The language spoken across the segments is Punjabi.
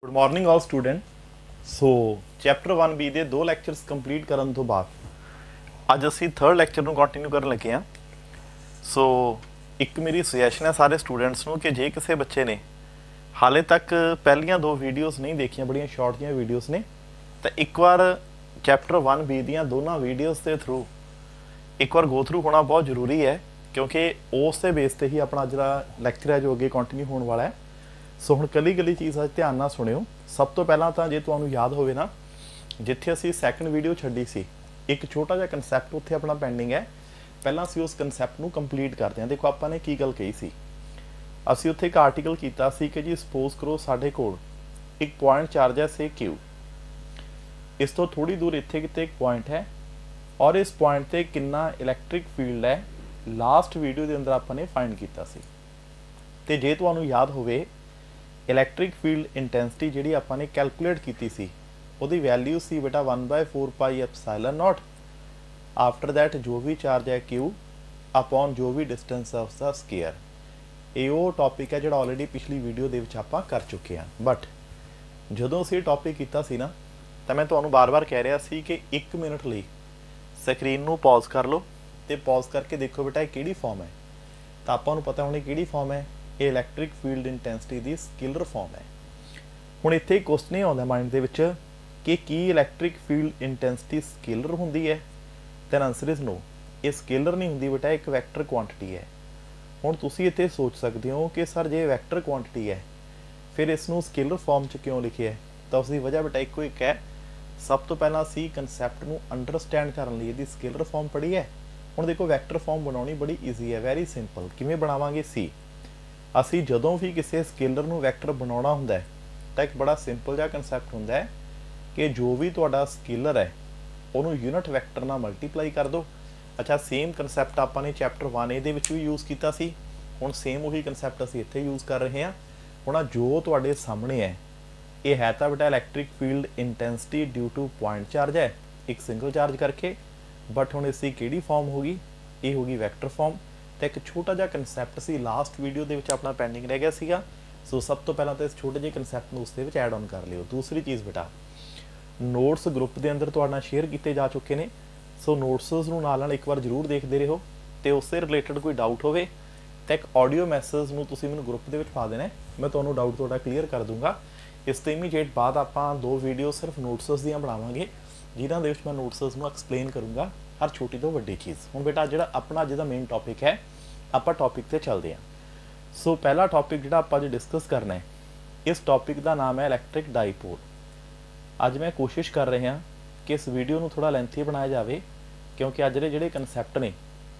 Good morning all student. सो चैप्टर 1B ਦੇ 2 ਲੈਕਚਰਸ ਕੰਪਲੀਟ ਕਰਨ ਤੋਂ ਬਾਅਦ ਅੱਜ ਅਸੀਂ 3rd ਲੈਕਚਰ ਨੂੰ ਕੰਟੀਨਿਊ ਕਰਨ ਲੱਗੇ ਹਾਂ। ਸੋ ਇੱਕ ਮੇਰੀ ਸੁਜੈਸ਼ਨ ਹੈ ਸਾਰੇ ਸਟੂਡੈਂਟਸ ਨੂੰ ਕਿ ਜੇ ਕਿਸੇ ਬੱਚੇ ਨੇ ਹਾਲੇ ਤੱਕ ਪਹਿਲੀਆਂ 2 ਵੀਡੀਓਜ਼ ਨਹੀਂ ਦੇਖੀਆਂ, ਬੜੀਆਂ ਸ਼ਾਰਟ ਜਿਹੀਆਂ ਵੀਡੀਓਜ਼ ਨੇ, ਤਾਂ ਇੱਕ ਵਾਰ ਚੈਪਟਰ 1B ਦੀਆਂ ਦੋਨਾਂ ਵੀਡੀਓਜ਼ ਦੇ ਥਰੂ ਇੱਕ ਵਾਰ ਗੋ ਥਰੂ ਹੋਣਾ ਬਹੁਤ ਜ਼ਰੂਰੀ ਹੈ, ਕਿਉਂਕਿ ਉਸ ਦੇ ਬੇਸ ਤੇ ਹੀ ਆਪਣਾ ਜਿਹੜਾ ਲੈਕਚਰ ਹੈ ਜੋ ਅੱਗੇ ਕੰਟੀਨਿਊ ਹੋਣ ਵਾਲਾ ਹੈ। ਸੋ ਹੁਣ ਕੱਲੀ ਚੀਜ਼ ਅੱਜ ਧਿਆਨ ਨਾਲ ਸੁਣਿਓ। ਸਭ ਤੋਂ ਪਹਿਲਾਂ ਤਾਂ ਜੇ ਤੁਹਾਨੂੰ ਯਾਦ ਹੋਵੇ ਨਾ, ਜਿੱਥੇ ਅਸੀਂ ਸੈਕੰਡ ਵੀਡੀਓ ਛੱਡੀ ਸੀ, ਇੱਕ ਛੋਟਾ ਜਿਹਾ ਕਨਸੈਪਟ ਉੱਥੇ ਆਪਣਾ ਪੈਂਡਿੰਗ ਹੈ। ਪਹਿਲਾਂ ਅਸੀਂ ਉਸ ਕਨਸੈਪਟ ਨੂੰ ਕੰਪਲੀਟ ਕਰਦੇ ਹਾਂ। ਦੇਖੋ ਆਪਾਂ ਨੇ ਕੀ ਗੱਲ ਕਹੀ ਸੀ, ਅਸੀਂ ਉੱਥੇ ਇੱਕ ਆਰਟੀਕਲ ਕੀਤਾ ਸੀ ਕਿ ਜੀ ਸਪੋਜ਼ ਕਰੋ ਸਾਡੇ ਕੋਲ ਇੱਕ ਪੁਆਇੰਟ ਚਾਰਜ ਹੈ ਸੇ Q, ਇਸ ਤੋਂ ਥੋੜੀ ਦੂਰ ਇੱਥੇ ਕਿਤੇ ਇੱਕ ਪੁਆਇੰਟ ਹੈ ਔਰ ਇਸ ਪੁਆਇੰਟ ਤੇ ਕਿੰਨਾ ਇਲੈਕਟ੍ਰਿਕ ਫੀਲਡ ਹੈ, ਲਾਸਟ ਵੀਡੀਓ ਦੇ ਅੰਦਰ ਆਪਾਂ ਨੇ ਫਾਈਂਡ ਕੀਤਾ ਸੀ। ਤੇ ਜੇ ਤੁਹਾਨੂੰ ਯਾਦ ਹੋਵੇ, ਇਲੈਕਟ੍ਰਿਕ ਫੀਲਡ ਇੰਟੈਂਸਿਟੀ ਜਿਹੜੀ ਆਪਾਂ ਨੇ ਕੈਲਕੂਲੇਟ ਕੀਤੀ ਸੀ, ਉਹਦੀ ਵੈਲਿਊ ਸੀ ਬੇਟਾ 1/4 ਪਾਈ ਐਪਸਾਈਲਨ ਨॉट ਆਫਟਰ ਦੈਟ ਜੋ ਵੀ ਚਾਰਜ ਹੈ Q ਅਪੋਨ ਜੋ ਵੀ ਡਿਸਟੈਂਸ ਆਫ ਦਾ ਸਕੇਅਰ। ਇਹ ਉਹ ਟੌਪਿਕ ਹੈ ਜਿਹੜਾ ਆਲਰੇਡੀ ਪਿਛਲੀ ਵੀਡੀਓ ਦੇ ਵਿੱਚ ਆਪਾਂ ਕਰ ਚੁੱਕੇ ਹਾਂ। ਬਟ ਜਦੋਂ ਅਸੀਂ ਇਹ ਟੌਪਿਕ ਕੀਤਾ ਸੀ ਨਾ, ਤਾਂ ਮੈਂ ਤੁਹਾਨੂੰ ਬਾਰ-ਬਾਰ ਕਹਿ ਰਿਹਾ ਸੀ ਕਿ 1 ਮਿੰਟ ਲਈ ਸਕਰੀਨ ਨੂੰ ਪੌਜ਼ ਕਰ ਲਓ ਤੇ ਪੌਜ਼ ਕਰਕੇ ਦੇਖੋ ਬੇਟਾ ਇਹ ਕਿਹੜੀ ਫਾਰਮ ਹੈ। ਤਾਂ ਆਪਾਂ ਨੂੰ ਪਤਾ ਹੋਣੀ ਕਿਹੜੀ ਫਾਰਮ ਹੈ, ਇਹ ਇਲੈਕਟ੍ਰਿਕ ਫੀਲਡ ਇੰਟੈਂਸਿਟੀ ਦੀ ਸਕੇਲਰ ਫਾਰਮ ਹੈ। ਹੁਣ ਇੱਥੇ ਕੁਐਸਚਨ ਇਹ ਆਉਂਦਾ ਮਾਈਂਡ ਦੇ ਵਿੱਚ ਕਿ ਕੀ ਇਲੈਕਟ੍ਰਿਕ ਫੀਲਡ ਇੰਟੈਂਸਿਟੀ ਸਕੇਲਰ ਹੁੰਦੀ ਹੈ? ਤਾਂ ਆਨਸਰ ਇਜ਼ ਨੋ, ਇਹ ਸਕੇਲਰ ਨਹੀਂ ਹੁੰਦੀ ਬੇਟਾ, ਇੱਕ ਵੈਕਟਰ ਕੁਆਂਟੀਟੀ ਹੈ। ਹੁਣ ਤੁਸੀਂ ਇੱਥੇ ਸੋਚ ਸਕਦੇ ਹੋ ਕਿ ਸਰ ਜੇ ਵੈਕਟਰ ਕੁਆਂਟੀਟੀ ਹੈ ਫਿਰ ਇਸ ਨੂੰ ਸਕੇਲਰ ਫਾਰਮ 'ਚ ਕਿਉਂ ਲਿਖਿਆ ਹੈ? ਤਾਂ ਉਸ ਦੀ ਵਜ੍ਹਾ ਬੇਟਾ ਇੱਕੋ ਇੱਕ ਹੈ। ਸਭ ਤੋਂ ਪਹਿਲਾਂ ਅਸੀਂ ਕਨਸੈਪਟ ਨੂੰ ਅੰਡਰਸਟੈਂਡ ਕਰਨ ਲਈ ਇਹਦੀ ਸਕੇਲਰ ਫਾਰਮ ਪੜ੍ਹੀ ਹੈ। ਹੁਣ ਦੇਖੋ ਵੈਕਟਰ ਫਾਰਮ ਬਣਾਉਣੀ ਬੜੀ ਈਜ਼ੀ ਹੈ, ਵੈਰੀ ਸਿੰਪਲ। ਕਿਵੇਂ ਬਣਾਵਾਂਗੇ ਸੀ, ਅਸੀਂ ਜਦੋਂ ਵੀ ਕਿਸੇ ਸਕੇਲਰ ਨੂੰ ਵੈਕਟਰ ਬਣਾਉਣਾ ਹੁੰਦਾ ਤਾਂ ਇੱਕ ਬੜਾ ਸਿੰਪਲ ਜਿਹਾ ਕਨਸੈਪਟ ਹੁੰਦਾ ਹੈ ਕਿ ਜੋ ਵੀ ਤੁਹਾਡਾ ਸਕੇਲਰ ਹੈ ਉਹਨੂੰ ਯੂਨਿਟ ਵੈਕਟਰ ਨਾਲ ਮਲਟੀਪਲਾਈ ਕਰ ਦਿਓ। ਅੱਛਾ, ਸੇਮ ਕਨਸੈਪਟ ਆਪਾਂ ਨੇ ਚੈਪਟਰ 1A ਦੇ ਵਿੱਚ ਵੀ ਯੂਜ਼ ਕੀਤਾ ਸੀ। ਹੁਣ ਸੇਮ ਉਹੀ ਕਨਸੈਪਟ ਅਸੀਂ ਇੱਥੇ ਯੂਜ਼ ਕਰ ਰਹੇ ਹਾਂ। ਹੁਣ ਜੋ ਤੁਹਾਡੇ ਸਾਹਮਣੇ ਹੈ ਇਹ ਹੈ ਤਾਂ ਬੇਟਾ electric field intensity due to point charge ਹੈ, ਇੱਕ ਸਿੰਗਲ ਚਾਰਜ ਕਰਕੇ। ਬਟ ਹੁਣ ਇਸ ਦੀ ਕਿਹੜੀ ਫਾਰਮ ਹੋਗੀ? ਇਹ ਹੋਗੀ ਵੈਕਟਰ ਫਾਰਮ। ਤਾਂ ਇੱਕ ਛੋਟਾ ਜਿਹਾ ਕਨਸੈਪਟ ਸੀ ਲਾਸਟ ਵੀਡੀਓ ਦੇ ਵਿੱਚ ਆਪਣਾ ਪੈਂਡਿੰਗ ਰਹਿ ਗਿਆ ਸੀਗਾ। ਸੋ ਸਭ ਤੋਂ ਪਹਿਲਾਂ ਤਾਂ ਇਸ ਛੋਟੇ ਜਿਹੇ ਕਨਸੈਪਟ ਨੂੰ ਉਸ ਦੇ ਵਿੱਚ ਐਡ ਆਨ ਕਰ ਲਿਓ। ਦੂਸਰੀ ਚੀਜ਼ ਬੇਟਾ, ਨੋਟਸ ਗਰੁੱਪ ਦੇ ਅੰਦਰ ਤੁਹਾਡੇ ਨਾਲ ਸ਼ੇਅਰ ਕੀਤੇ ਜਾ ਚੁੱਕੇ ਨੇ। ਸੋ ਨੋਟਸ ਨੂੰ ਨਾਲ ਇੱਕ ਵਾਰ ਜ਼ਰੂਰ ਦੇਖਦੇ ਰਹੋ, ਤੇ ਉਸ ਦੇ ਰਿਲੇਟਡ ਕੋਈ ਡਾਊਟ ਹੋਵੇ ਤਾਂ ਇੱਕ ਆਡੀਓ ਮੈਸੇਜ ਨੂੰ ਤੁਸੀਂ ਮੈਨੂੰ ਗਰੁੱਪ ਦੇ ਵਿੱਚ ਪਾ ਦੇਣਾ, ਮੈਂ ਤੁਹਾਨੂੰ ਡਾਊਟ ਤੁਹਾਡਾ ਕਲੀਅਰ ਕਰ ਦੂੰਗਾ। ਇਸ ਤੋਂ ਇਮੀਡੀਏਟ ਬਾਅਦ ਆਪਾਂ 2 ਵੀਡੀਓ ਸਿਰਫ ਨੋਟਸ ਦੀਆਂ ਬਣਾਵਾਂਗੇ, ਜਿਨ੍ਹਾਂ ਦੇ ਵਿੱਚ ਮੈਂ ਨੋਟਸ ਨੂੰ ਐਕਸਪਲੇਨ ਕਰੂੰਗਾ ਹਰ ਛੋਟੀ ਤੋਂ ਵੱਡੀ ਚੀਜ਼। ਹੁਣ ਬੇਟਾ ਜਿਹੜਾ ਆਪਣਾ ਅੱਜ ਦਾ ਮੇਨ ਟੌਪਿਕ ਹੈ, ਆਪਾਂ ਟੌਪਿਕ ਤੇ ਚੱਲਦੇ ਹਾਂ। ਸੋ ਪਹਿਲਾ ਟੌਪਿਕ ਜਿਹੜਾ ਆਪਾਂ ਅੱਜ ਡਿਸਕਸ ਕਰਨਾ ਹੈ, ਇਸ ਟੌਪਿਕ ਦਾ ਨਾਮ ਹੈ ਇਲੈਕਟ੍ਰਿਕ ਡਾਈਪੋਲ। ਅੱਜ ਮੈਂ ਕੋਸ਼ਿਸ਼ ਕਰ ਰਿਹਾ ਕਿ ਇਸ ਵੀਡੀਓ ਨੂੰ ਥੋੜਾ ਲੈਂਥੀ ਬਣਾਇਆ ਜਾਵੇ, ਕਿਉਂਕਿ ਅੱਜ ਦੇ ਜਿਹੜੇ ਕਨਸੈਪਟ ਨੇ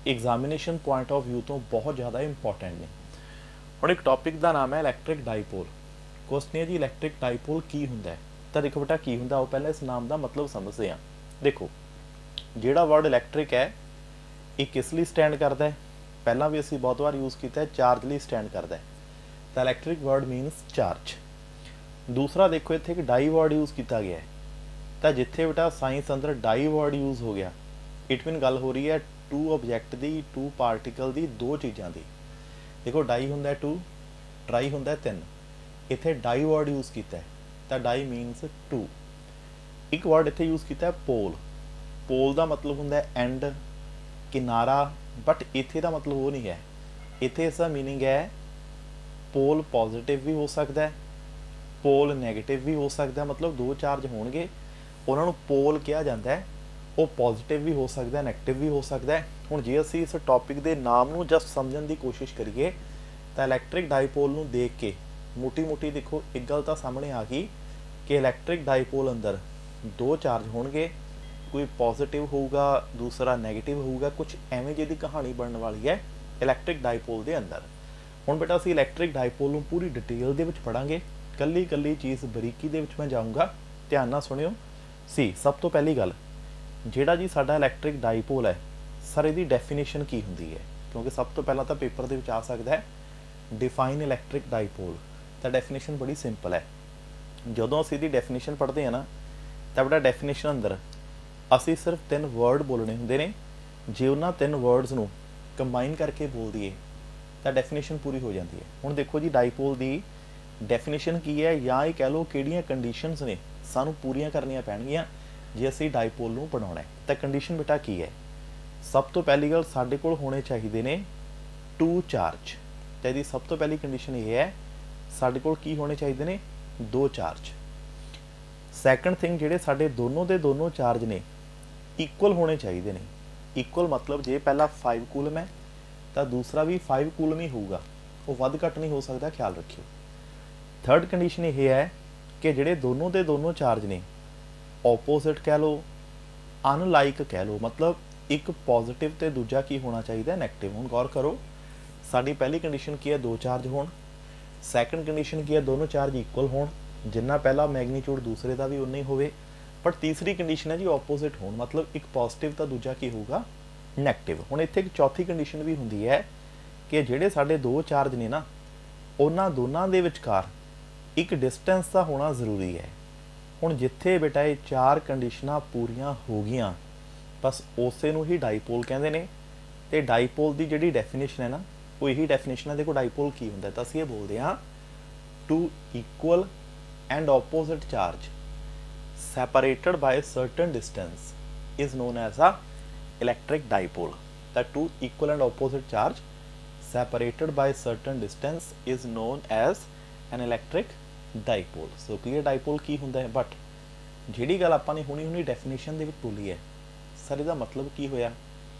ਐਗਜ਼ਾਮੀਨੇਸ਼ਨ ਪੁਆਇੰਟ ਆਫ ਵਿਊ ਤੋਂ ਬਹੁਤ ਜ਼ਿਆਦਾ ਇੰਪੋਰਟੈਂਟ ਨੇ। ਹੁਣ ਇੱਕ ਟੌਪਿਕ ਦਾ ਨਾਮ ਹੈ ਇਲੈਕਟ੍ਰਿਕ ਡਾਈਪੋਲ। ਕੁਐਸਚਨ ਹੈ ਜੀ ਇਲੈਕਟ੍ਰਿਕ ਡਾਈਪੋਲ ਕੀ ਹੁੰਦਾ ਹੈ? ਤਾਂ ਦੇਖੋ ਬੇਟਾ ਕੀ ਹੁੰਦਾ, ਉਹ ਪਹਿਲਾਂ ਇਸ ਨਾਮ ਦਾ ਮਤਲਬ ਸਮਝਦੇ ਹਾਂ। ਦੇਖੋ ਜਿਹੜਾ ਵਰਡ ਇਲੈਕਟ੍ਰਿਕ ਹੈ ਇਹ ਕਿਸ ਲਈ ਸਟੈਂਡ ਕਰਦਾ ਹੈ? ਪਹਿਲਾਂ ਵੀ ਅਸੀਂ ਬਹੁਤ ਵਾਰ ਯੂਜ਼ ਕੀਤਾ ਹੈ, ਚਾਰਜ ਲਈ ਸਟੈਂਡ ਕਰਦਾ ਹੈ। ਤਾਂ ਇਲੈਕਟ੍ਰਿਕ ਵਰਡ ਮੀਨਸ ਚਾਰਜ। ਦੂਸਰਾ ਦੇਖੋ ਇੱਥੇ ਇੱਕ ਡਾਈ ਵਰਡ ਯੂਜ਼ ਕੀਤਾ ਗਿਆ ਹੈ। ਤਾਂ ਜਿੱਥੇ ਬੇਟਾ ਸਾਇੰਸ ਅੰਦਰ ਡਾਈ ਵਰਡ ਯੂਜ਼ ਹੋ ਗਿਆ, ਇਟ ਮੀਨ ਗੱਲ ਹੋ ਰਹੀ ਹੈ 2 ਆਬਜੈਕਟ ਦੀ, 2 ਪਾਰਟੀਕਲ ਦੀ, 2 ਚੀਜ਼ਾਂ ਦੀ। ਦੇਖੋ ਡਾਈ ਹੁੰਦਾ 2, ਟਰਾਈ ਹੁੰਦਾ 3। ਇੱਥੇ ਡਾਈ ਵਰਡ ਯੂਜ਼ ਕੀਤਾ ਹੈ ਤਾਂ ਡਾਈ ਮੀਨਸ 2। ਇੱਕ ਵਰਡ ਇੱਥੇ ਯੂਜ਼ ਕੀਤਾ ਹੈ ਪੋਲ। ਪੋਲ ਦਾ ਮਤਲਬ ਹੁੰਦਾ ਹੈ ਐਂਡ, ਕਿਨਾਰਾ, ਬਟ ਇੱਥੇ ਦਾ ਮਤਲਬ ਉਹ ਨਹੀਂ ਹੈ। ਇੱਥੇ ਇਸ ਦਾ ਮੀਨਿੰਗ ਹੈ ਪੋਲ ਪੋਜ਼ਿਟਿਵ ਵੀ ਹੋ ਸਕਦਾ ਹੈ, ਪੋਲ ਨੈਗੇਟਿਵ ਵੀ ਹੋ ਸਕਦਾ ਹੈ। ਮਤਲਬ 2 ਚਾਰਜ ਹੋਣਗੇ, ਉਹਨਾਂ ਨੂੰ ਪੋਲ ਕਿਹਾ ਜਾਂਦਾ ਹੈ। ਉਹ ਪੋਜ਼ਿਟਿਵ ਵੀ ਹੋ ਸਕਦਾ, ਨੈਗੇਟਿਵ ਵੀ ਹੋ ਸਕਦਾ ਹੈ। ਹੁਣ ਜੇ ਅਸੀਂ ਇਸ ਟੌਪਿਕ ਦੇ ਨਾਮ ਨੂੰ ਜਸਟ ਸਮਝਣ ਦੀ ਕੋਸ਼ਿਸ਼ ਕਰੀਏ ਤਾਂ ਇਲੈਕਟ੍ਰਿਕ ਡਾਈਪੋਲ ਨੂੰ ਦੇਖ ਕੇ ਮੋਟੀ ਦੇਖੋ ਇੱਕ ਗੱਲ ਤਾਂ ਸਾਹਮਣੇ ਆ ਗਈ ਕਿ ਇਲੈਕਟ੍ਰਿਕ ਡਾਈਪੋਲ ਅੰਦਰ 2 ਚਾਰਜ ਹੋਣਗੇ, ਕੋਈ ਪੋਜ਼ਿਟਿਵ ਹੋਊਗਾ, ਦੂਸਰਾ ਨੈਗੇਟਿਵ ਹੋਊਗਾ। ਕੁਝ ਐਵੇਂ ਜਿਹੀ ਦੀ ਕਹਾਣੀ ਬਣਨ ਵਾਲੀ ਹੈ ਇਲੈਕਟ੍ਰਿਕ ਡਾਈਪੋਲ ਦੇ ਅੰਦਰ। ਹੁਣ ਬੇਟਾ ਅਸੀਂ ਇਲੈਕਟ੍ਰਿਕ ਡਾਈਪੋਲ ਨੂੰ ਪੂਰੀ ਡਿਟੇਲ ਦੇ ਵਿੱਚ ਪੜਾਂਗੇ, ਕੱਲੀ ਚੀਜ਼ ਬਰੀਕੀ ਦੇ ਵਿੱਚ ਮੈਂ ਜਾਊਂਗਾ, ਧਿਆਨ ਨਾਲ ਸੁਣਿਓ। ਸਭ ਤੋਂ ਪਹਿਲੀ ਗੱਲ, ਜਿਹੜਾ ਜੀ ਸਾਡਾ ਇਲੈਕਟ੍ਰਿਕ ਡਾਈਪੋਲ ਹੈ, ਸਰ ਇਹਦੀ ਡੈਫੀਨੇਸ਼ਨ ਕੀ ਹੁੰਦੀ ਹੈ? ਕਿਉਂਕਿ ਸਭ ਤੋਂ ਪਹਿਲਾਂ ਤਾਂ ਪੇਪਰ ਦੇ ਵਿੱਚ ਆ ਸਕਦਾ ਹੈ ਡਿਫਾਈਨ ਇਲੈਕਟ੍ਰਿਕ ਡਾਈਪੋਲ। ਤਾਂ ਡੈਫੀਨੇਸ਼ਨ ਬੜੀ ਸਿੰਪਲ ਹੈ। ਜਦੋਂ ਅਸੀਂ ਇਹਦੀ ਡੈਫੀਨੇਸ਼ਨ ਪੜ੍ਹਦੇ ਹਾਂ ਨਾ, ਤਾਂ ਬੇਟਾ ਡੈਫੀਨੇਸ਼ਨ ਅੰਦਰ ਅਸੀਂ ਸਿਰਫ 3 ਵਰਡ ਬੋਲਣੇ ਹੁੰਦੇ ਨੇ। ਜੇ ਉਹਨਾਂ 3 ਵਰਡਸ ਨੂੰ ਕੰਬਾਈਨ ਕਰਕੇ ਬੋਲ ਦਈਏ ਤਾਂ ਡੈਫੀਨੇਸ਼ਨ ਪੂਰੀ ਹੋ ਜਾਂਦੀ ਹੈ। ਹੁਣ ਦੇਖੋ ਜੀ ਡਾਈਪੋਲ ਦੀ ਡੈਫੀਨੇਸ਼ਨ ਕੀ ਹੈ ਜਾਂ ਇਹ ਕਹਿ ਲਓ ਕਿਹੜੀਆਂ ਕੰਡੀਸ਼ਨਸ ਨੇ ਸਾਨੂੰ ਪੂਰੀਆਂ ਕਰਨੀਆਂ ਪੈਣਗੀਆਂ ਜੇ ਅਸੀਂ ਡਾਈਪੋਲ ਨੂੰ ਬਣਾਉਣਾ ਹੈ। ਤਾਂ ਕੰਡੀਸ਼ਨ ਬੇਟਾ ਕੀ ਹੈ? ਸਭ ਤੋਂ ਪਹਿਲੀ ਗੱਲ ਸਾਡੇ ਕੋਲ ਹੋਣੇ ਚਾਹੀਦੇ ਨੇ 2 ਚਾਰਜ। ਤਾਂ ਇਹਦੀ ਸਭ ਤੋਂ ਪਹਿਲੀ ਕੰਡੀਸ਼ਨ ਇਹ ਹੈ ਸਾਡੇ ਕੋਲ ਕੀ ਹੋਣੇ ਚਾਹੀਦੇ ਨੇ 2 ਚਾਰਜ। ਸੈਕੰਡ ਥਿੰਗ ਜਿਹੜੇ ਸਾਡੇ ਦੋਨੋਂ ਦੇ ਦੋਨੋਂ ਚਾਰਜ ਨੇ ਇਕੁਅਲ ਹੋਣੇ ਚਾਹੀਦੇ ਨੇ। ਇਕੁਅਲ ਮਤਲਬ ਜੇ ਪਹਿਲਾ 5 ਕੂਲਮ ਹੈ ਤਾਂ ਦੂਸਰਾ ਵੀ 5 ਕੂਲਮ ਹੀ ਹੋਊਗਾ, ਉਹ ਵੱਧ ਘੱਟ ਨਹੀਂ ਹੋ ਸਕਦਾ, ਖਿਆਲ ਰੱਖਿਓ। ਥਰਡ ਕੰਡੀਸ਼ਨ ਇਹ ਹੈ ਕਿ ਜਿਹੜੇ ਦੋਨੋਂ ਦੇ ਦੋਨੋਂ ਚਾਰਜ ਨੇ ਆਪੋਜ਼ਿਟ ਕਹਿ ਲਓ, ਅਨਲਾਈਕ ਕਹਿ ਲਓ, ਮਤਲਬ ਇੱਕ ਪੋਜ਼ਿਟਿਵ ਤੇ ਦੂਜਾ ਕੀ ਹੋਣਾ ਚਾਹੀਦਾ ਨੈਗੇਟਿਵ। ਹੁਣ ਗੌਰ ਕਰੋ ਸਾਡੀ ਪਹਿਲੀ ਕੰਡੀਸ਼ਨ ਕੀ ਹੈ 2 ਚਾਰਜ ਹੋਣ, ਸੈਕੰਡ ਕੰਡੀਸ਼ਨ ਕੀ ਹੈ ਦੋਨੋਂ ਚਾਰਜ ਇਕੁਅਲ ਹੋਣ, ਜਿੰਨਾ ਪਹਿਲਾ ਮੈਗਨੀਟਿਊਡ ਦੂਸਰੇ ਦਾ ਵੀ ਉਨਾ ਹੀ ਹੋਵੇ, ਪਰ ਤੀਸਰੀ ਕੰਡੀਸ਼ਨ ਹੈ ਜੀ ਆਪੋਜ਼ਿਟ ਹੋਣ, ਮਤਲਬ ਇੱਕ ਪੋਜ਼ਿਟਿਵ ਤਾਂ ਦੂਜਾ ਕੀ ਹੋਊਗਾ ਨੈਗੇਟਿਵ। ਹੁਣ ਇੱਥੇ ਇੱਕ ਚੌਥੀ ਕੰਡੀਸ਼ਨ ਵੀ ਹੁੰਦੀ ਹੈ ਕਿ ਜਿਹੜੇ ਸਾਡੇ 2 ਚਾਰਜ ਨੇ ਨਾ ਉਹਨਾਂ ਦੋਨਾਂ ਦੇ ਵਿਚਕਾਰ ਇੱਕ ਡਿਸਟੈਂਸ ਦਾ ਹੋਣਾ ਜ਼ਰੂਰੀ ਹੈ। ਹੁਣ ਜਿੱਥੇ ਬੇਟਾ ਇਹ 4 ਕੰਡੀਸ਼ਨਾਂ ਪੂਰੀਆਂ ਹੋ ਗਈਆਂ ਬਸ ਉਸੇ ਨੂੰ ਹੀ ਡਾਈਪੋਲ ਕਹਿੰਦੇ ਨੇ। ਤੇ ਡਾਈਪੋਲ ਦੀ ਜਿਹੜੀ ਡੈਫੀਨੇਸ਼ਨ ਹੈ ਨਾ ਉਹ ਇਹੀ ਡੈਫੀਨੇਸ਼ਨ ਹੈ। ਦੇਖੋ ਡਾਈਪੋਲ ਕੀ ਹੁੰਦਾ ਤਾਂ ਅਸੀਂ ਇਹ ਬੋਲਦੇ ਹਾਂ 2 equal and opposite charge separated by a certain distance is known as a electric dipole। ਤਾਂ 2 equal and opposite charge separated by a certain distance is known as an electric dipole। so clear dipole ਕੀ ਹੁੰਦਾ ਹੈ। ਬਟ ਜਿਹੜੀ ਗੱਲ ਆਪਾਂ ਨੇ ਹੁਣੀ ਡੈਫੀਨੇਸ਼ਨ ਦੇ ਵਿੱਚ ਬੋਲੀ ਹੈ ਸਰ ਇਹਦਾ ਮਤਲਬ ਕੀ ਹੋਇਆ?